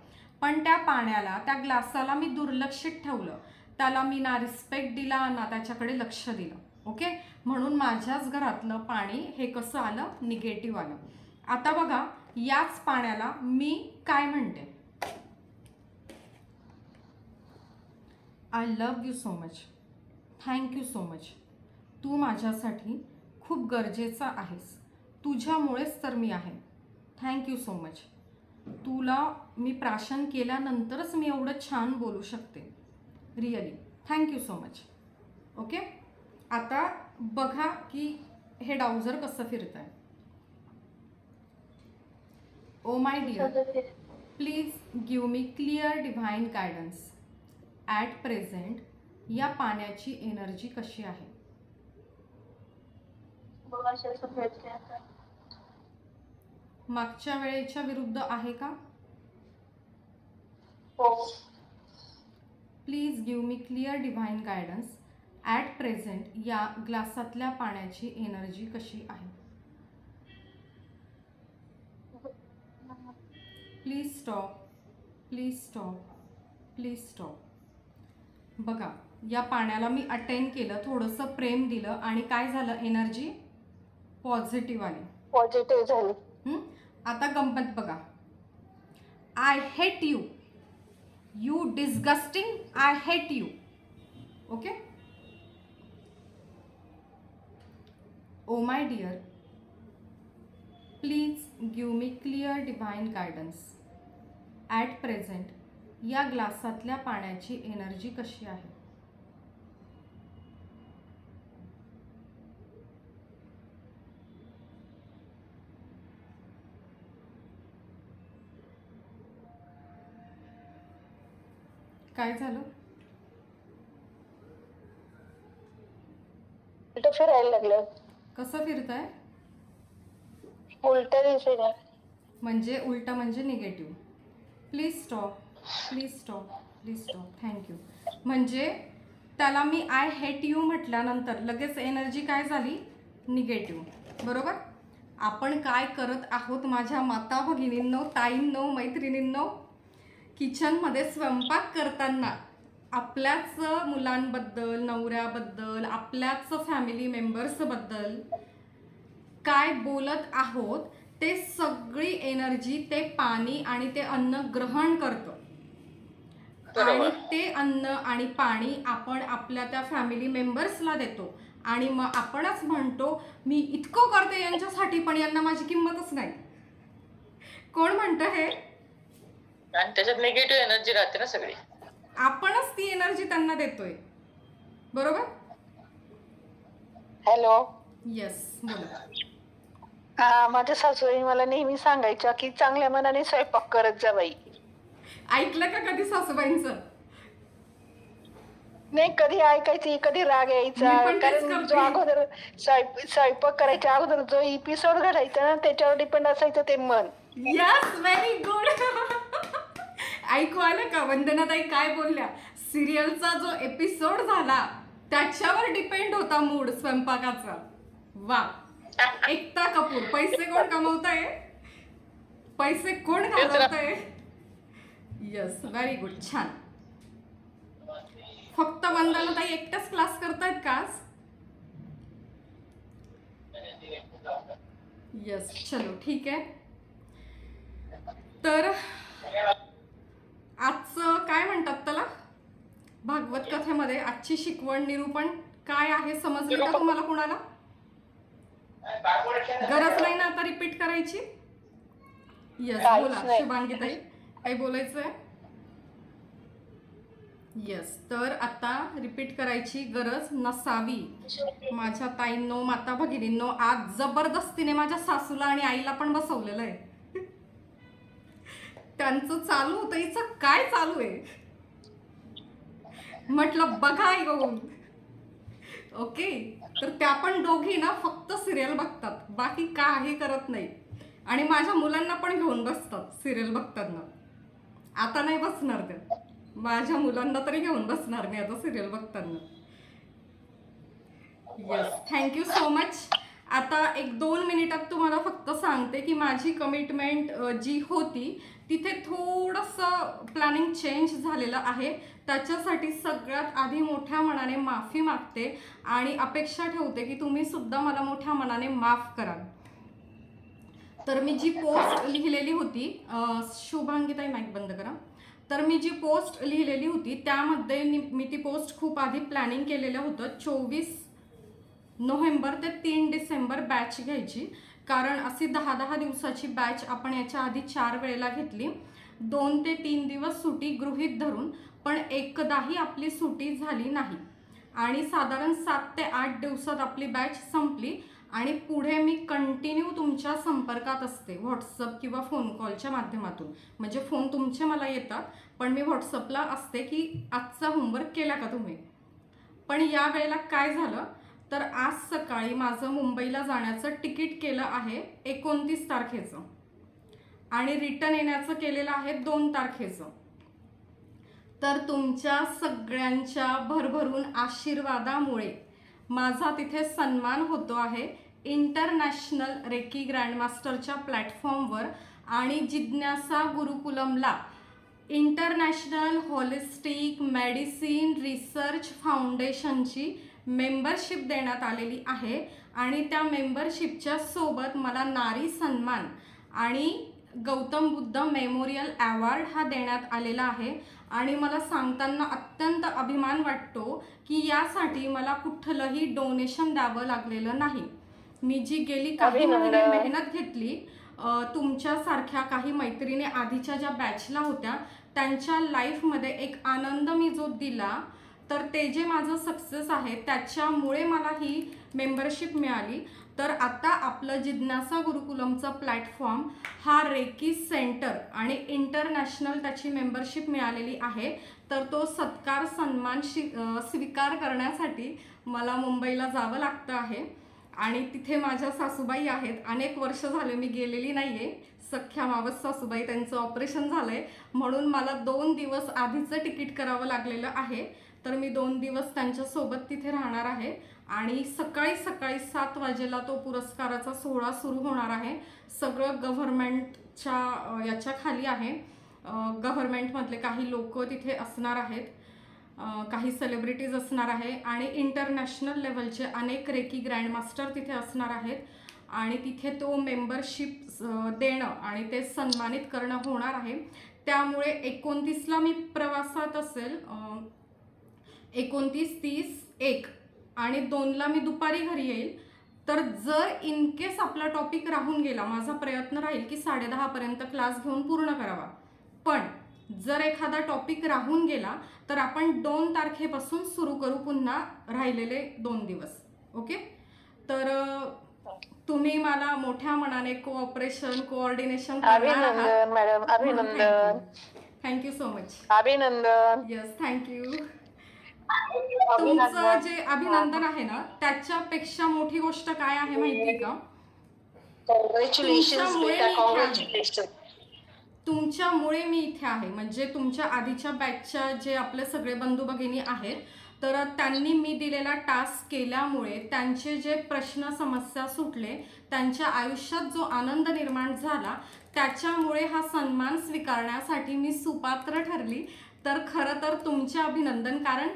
पण त्या पाण्याला, त्या ग्लासाला मी दुर्लक्षित ठेवलं, त्याला मी ना रिस्पेक्ट दिला ना त्याच्याकडे लक्ष दिलं. ओके, म्हणून माझ्याच घरातलं पाणी हे कसं आलं निगेटिव्ह आलं. आता बघा, याच पाण्याला मी काय म्हणते? I love you so much, thank you so much. तू माझ्यासाठी खूप गरजेचा आहेस, तुझ्यामुळेच तर मी आहे. Thank you so much. तुला मी प्राशन केल्यानंतरच मी एवढं छान बोलू शकते. Really thank you so much. Okay, आता बघा की हे डाउझर कसं फिरत आहे. Oh my dear, please give me clear divine guidance. At present या पाण्याची एनर्जी कशी आहे? बघा अशा भेटते आता. मागच्या वेळेच्या विरुद्ध आहे का? हो. Please give me clear divine guidance. At present या ग्लासातल्या पाण्याची एनर्जी कशी आहे? Please stop, please stop, please stop. बघा, या पाण्याला मी अटेंड केलं, थोडंसं प्रेम दिलं आणि काय झालं? एनर्जी पॉझिटिव्ह आली. पॉझिटिव्ह झाली. आता गंमत बघा. I hate you, you disgusting, I hate you. Okay. Oh my dear, please give me clear divine guidance. At present या ग्लासातल्या पाण्याची एनर्जी कशी आहे? काय झालं? उलट फिरायला लागलं. कसं फिरताय? उलट दिसायला. म्हणजे उलटा म्हणजे negative. Please stop, please stop, please stop. Thank you. म्हणजे त्याला मी आय हेट यू म्हटल्यानंतर लगेच एनर्जी काय झाली? निगेटिव्ह. बरोबर. आपण काय करत आहोत माझ्या माता भगिनींनो, ताईंनो, मैत्रिणींनो? किचनमध्ये स्वयंपाक करताना आपल्याच मुलांबद्दल, नवऱ्याबद्दल, आपल्याच फॅमिली मेंबर्सबद्दल काय बोलत आहोत ते सगळी एनर्जी ते पाणी आणि ते अन्न ग्रहण करतं. आणि ते अन्न आणि पाणी आपण आपल्या त्या फॅमिली मेंबर्सला देतो आणि मग आपणच म्हणतो मी इतकं करते यांच्यासाठी पण यांना माझी किंमतच नाही. कोण म्हणतं हे? आणि त्याच्यात निगेटिव्ह एनर्जी राहते ना सगळी. आपणच ती एनर्जी त्यांना देतोय. बरोबर. हॅलो. येस, बोला. हा, माझ्या सासूबाई मला नेहमी सांगायच्या की चांगल्या मनाने स्वयंपाक करत जा बाई. ऐकलं का कधी सासूबाईंचं? नाही, कधी ऐकायची, कधी राग यायचा. कारण जो अगोदर स्वयंपाक करायच्या अगोदर जो एपिसोड घडायचा ना त्याच्यावर डिपेंड असायचं ते मन. Yes, very good. ऐकू आलं का वंदनाताई काय बोलल्या? सिरियलचा जो एपिसोड झाला त्याच्यावर डिपेंड होता मूड स्वयंपाकाचा. वा. एकता कपूर. पैसे कोण कमवताय? पैसे कोण घालवताय? Yes, very good. छान. फक्त वंदनाताई एकटाच क्लास करतायत का आज? यस, चलो ठीक आहे. तर आजचं काय म्हणतात त्याला, भागवत कथेमध्ये आजची शिकवण, निरूपण काय आहे समजली का तुम्हाला? कुणाला गरज नाही ना आता रिपीट करायची? यस, बोला शुभांगीताई, काही बोलायचंय? यस. तर आता रिपीट करायची गरज नसावी. माझ्या ताईंनो, माता भगिनींनो, आज जबरदस्तीने माझ्या सासूला आणि आईला पण बसवलेलं आहे. त्यांचं चालू होतं, हिचं काय चालू आहे म्हटलं बघा येऊन. ओके. तर त्या पण दोघी ना फक्त सिरियल बघतात, बाकी काही करत नाही. आणि माझ्या मुलांना पण घेऊन बसतात सिरियल बघताना. आता नाही बसणार त्या, माझ्या मुलांना तरी घेऊन बसणार नाही आता सिरियल बघताना. Yes, thank you so much. आता 1-2 मिनिटात तुम्हाला फक्त सांगते की माझी कमिटमेंट जी होती तिथे थोडंसं प्लॅनिंग चेंज झालेलं आहे. त्याच्यासाठी सगळ्यात आधी मोठ्या मनाने माफी मागते आणि अपेक्षा ठेवते की तुम्ही सुद्धा मला मोठ्या मनाने माफ कराल. तर मी जी पोस्ट लिहिलेली होती, शुभांगीताई माईक बंद करा. तर मी जी पोस्ट लिहिलेली होती त्यामध्ये मी ती पोस्ट खूप आधी प्लॅनिंग केलेलं होतं. 24 नोव्हेंबर ते 3 डिसेंबर बॅच घ्यायची. कारण अशी 10-10 दिवसाची बॅच आपण याच्या आधी 4 वेळेला घेतली. 2 ते 3 दिवस सुटी गृहीत धरून, पण एकदाही आपली सुटी झाली नाही. आणि साधारण 7 ते 8 दिवसात आपली बॅच संपली. आणि पुढे मी कंटिन्यू तुमच्या संपर्कात असते व्हॉट्सअप किंवा फोन कॉलच्या माध्यमातून. म्हणजे फोन तुमचे मला येतात, पण मी व्हॉट्सअपला असते की आजचा होमवर्क केला का तुम्ही. पण या वेळेला काय झालं तर आज सकाळी माझं मुंबईला जाण्याचं तिकीट केलं आहे 29 तारखेचं आणि रिटर्न येण्याचं केलेलं आहे 2 तारखेचं. तर तुमच्या सगळ्यांच्या भरभरून आशीर्वादामुळे माझा तिथे सन्मान होतो आहे इंटरनॅशनल रेकी ग्रँडमास्टरच्या प्लॅटफॉर्मवर. आणि जिज्ञासा गुरुकुलमला इंटरनॅशनल होलिस्टिक मेडिसिन रिसर्च फाउंडेशनची मेंबरशिप देण्यात आलेली आहे. आणि त्या मेंबरशिपच्या सोबत मला नारी सन्मान आणि गौतम बुद्ध मेमोरियल अवॉर्ड हा देण्यात आलेला आहे. आणि मला सांगताना अत्यंत अभिमान वाटतो की यासाठी मला कुठलंही डोनेशन द्यावं लागलेलं नाही. मी जी गेली काही महिने मेहनत घेतली, तुमच्यासारख्या काही मैत्रिणी आधीच्या ज्या बॅचला होत्या त्यांच्या लाईफमध्ये एक आनंद मी जो दिला, तर ते जे माझं सक्सेस आहे त्याच्यामुळे मला ही मेंबरशिप मिळाली. तर आता आपलं जिज्ञासा गुरुकुलमचा प्लॅटफॉर्म हा रेकी सेंटर आणि इंटरनॅशनल त्याची मेंबरशिप मिळालेली आहे. तर तो सत्कार सन्मान स्वीकार करण्यासाठी मला मुंबईला जावं लागतं आहे. आणि तिथे माझ्या सासूबाई आहेत. अनेक वर्ष झाले मी गेलेली नाही आहे. सख्या मावस सासूबाई, त्यांचं ऑपरेशन झालं आहे म्हणून मला 2 दिवस आधीचं तिकीट करावं लागलेलं आहे. तर मी 2 दिवस त्यांच्यासोबत तिथे राहणार आहे. आणि सकाळी 7 वाजेला तो पुरस्काराचा सोहळा सुरू होणार आहे. सगळं गव्हर्नमेंटच्या याच्या खाली आहे. गव्हर्नमेंटमधले काही लोक तिथे असणार आहेत, काही सेलिब्रिटीज असणार आहे आणि इंटरनॅशनल लेवलचे अनेक रेकी ग्रँडमास्टर तिथे असणार आहेत. आणि तिथे तो मेंबरशिप देणं आणि ते सन्मानित करणं होणार आहे. त्यामुळे 29ला मी प्रवासात असेल, 29, 30, 1 आणि 2ला मी दुपारी घरी येईल. तर जर इन केस आपला टॉपिक राहून गेला, माझा प्रयत्न राहील की 10:30 पर्यंत क्लास घेऊन पूर्ण करावा. पण जर एखादा टॉपिक राहून गेला तर आपण 2 तारखेपासून सुरू करू पुन्हा राहिलेले 2 दिवस. ओके. तर तुम्ही मला मोठ्या मनाने कोऑपरेशन कोऑर्डिनेशन करणार आहात. अभिनंदन मॅडम, अभिनंदन. Thank you so much. अभिनंदन. Yes, thank you. तुमचं जे अभिनंदन आहे ना त्याच्यापेक्षा मोठी गोष्ट काय आहे माहिती का? तुमच्यामुळे मी इथे आहे. म्हणजे तुमच्या आधीच्या बॅचच्या जे आपले सगळे बंधू भगिनी आहेत, तर त्यांनी मी दिलेला टास्क केल्यामुळे त्यांचे जे प्रश्न समस्या सुटले, त्यांच्या आयुष्यात जो आनंद निर्माण झाला, त्याच्यामुळे हा सन्मान स्वीकारण्यासाठी मी सुपात्र ठरली. तर खरं तर तुमचे अभिनंदन. कारण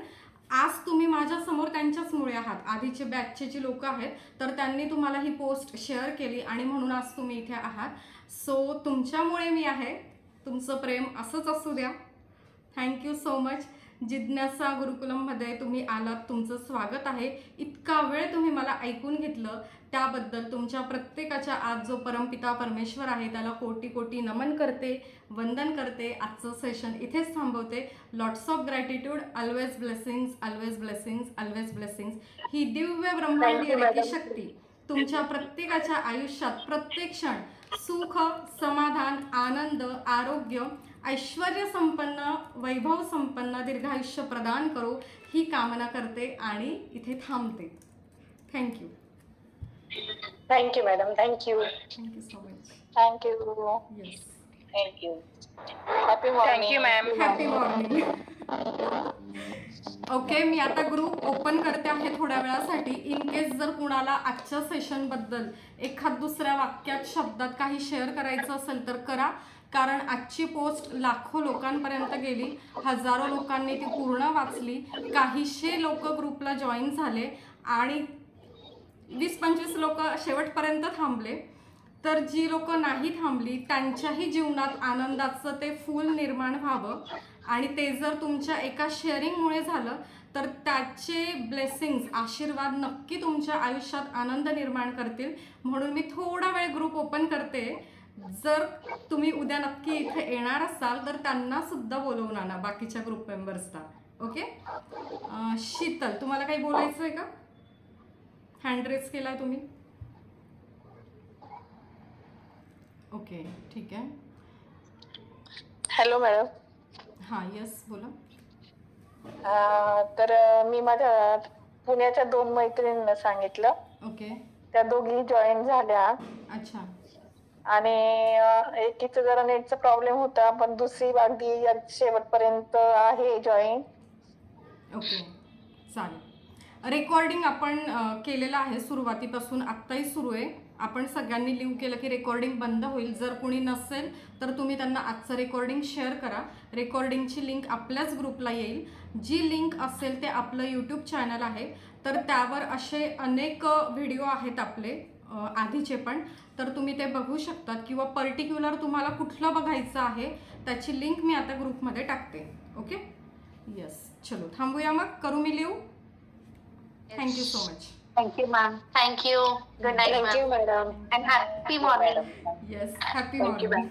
आज तुम्ही माझ्यासमोर त्यांच्याचमुळे आहात. आधीचे बॅचचे जी लोक आहेत तर त्यांनी तुम्हाला ही पोस्ट शेअर केली आणि म्हणून आज तुम्ही इथे आहात. सो तुमच्यामुळे मी आहे. तुमचं प्रेम असंच असू द्या. Thank you so much. जिज्ञासा गुरुकुलममध्ये तुम्ही आलात, तुमचं स्वागत आहे. इतका वेळ तुम्ही मला ऐकून घेतलं त्याबद्दल तुमच्या प्रत्येकाच्या आज जो परमपिता परमेश्वर आहे त्याला कोटी कोटी नमन करते, वंदन करते. आजचं सेशन इथेच थांबवते. Lots of gratitude. Always blessings, always blessings, always blessings. ही दिव्य ब्रह्मांडीय रेकी शक्ती तुमच्या प्रत्येकाच्या आयुष्यात प्रत्येक क्षण सुख, समाधान, आनंद, आरोग्य, ऐश्वर्य संपन्न, वैभव संपन्न दीर्घायुष्य प्रदान करो ही कामना करते आणि इथे थांबते. Thank you. Thank you madam. Thank you. Thank you so much. Thank you. Yes. Thank you. Happy morning. Thank you ma'am. Happy morning. Okay, मी आता ग्रुप ओपन करते आहे थोड्या वेळासाठी. इन केस जर कुणाला आजच्या सेशनबद्दल एखाद दुसऱ्या वाक्यात शब्दात काही शेअर करायचं असेल तर करा. कारण आजची पोस्ट लाखो लोकांपर्यंत गेली, हजारो लोकांनी ती पूर्ण वाचली, काहीशे लोक ग्रुपला जॉईन झाले आणि 20-25 लोक शेवटपर्यंत थांबले. तर जी लोक नाही थांबली त्यांच्याही जीवनात आनंदाचं ते फूल निर्माण व्हावं. आणि ते जर तुमच्या एका शेअरिंगमुळे झालं तर त्याचे ब्लेसिंग्स, आशीर्वाद नक्की तुमच्या आयुष्यात आनंद निर्माण करतील. म्हणून मी थोडा वेळ ग्रुप ओपन करते. जर तुम्ही उद्या नक्की इथे येणार असाल तर त्यांना सुद्धा बोलवून आणा, बाकीच्या ग्रुप मेंबर्सला. ओके. शीतल, तुम्हाला काही बोलायचं आहे का? हँड रेस केलाय तुम्ही. ओके, ठीक आहे. Hello madam. हां, येस, बोला. तर मी माझ्या पुण्याच्या 2 मैत्रिणींना सांगितलं. ओके. त्या दोघी जॉईन झाल्या. अच्छा. आणि एकीचं जरा नेटचा प्रॉब्लेम होता, पण दुसरी अगदी शेवटपर्यंत आहे जॉईन. ओके, चालेल. रेकॉर्डिंग आपण केलेलं आहे सुरुवातीपासून, आत्ताही सुरू आहे. आपण सगळ्यांनी लिव्ह केलं की रेकॉर्डिंग बंद होईल. जर कोणी नसेल तर तुम्ही त्यांना आजचं रेकॉर्डिंग शेअर करा. रेकॉर्डिंगची लिंक आपल्याच ग्रुपला येईल. जी लिंक असेल ते आपलं यूट्यूब चॅनल आहे, तर त्यावर असे अनेक व्हिडिओ आहेत आपले आधीचे पण, तर तुम्ही ते बघू शकतात. किंवा पर्टिक्युलर तुम्हाला कुठलं बघायचं आहे त्याची लिंक मी आता ग्रुपमध्ये टाकते. Okay, yes. चलो थांबूया मग, करू मी leave. Thank you so much. Thank you ma'am. Thank you. Good night thank you madam. And happy morning. Yes, happy morning.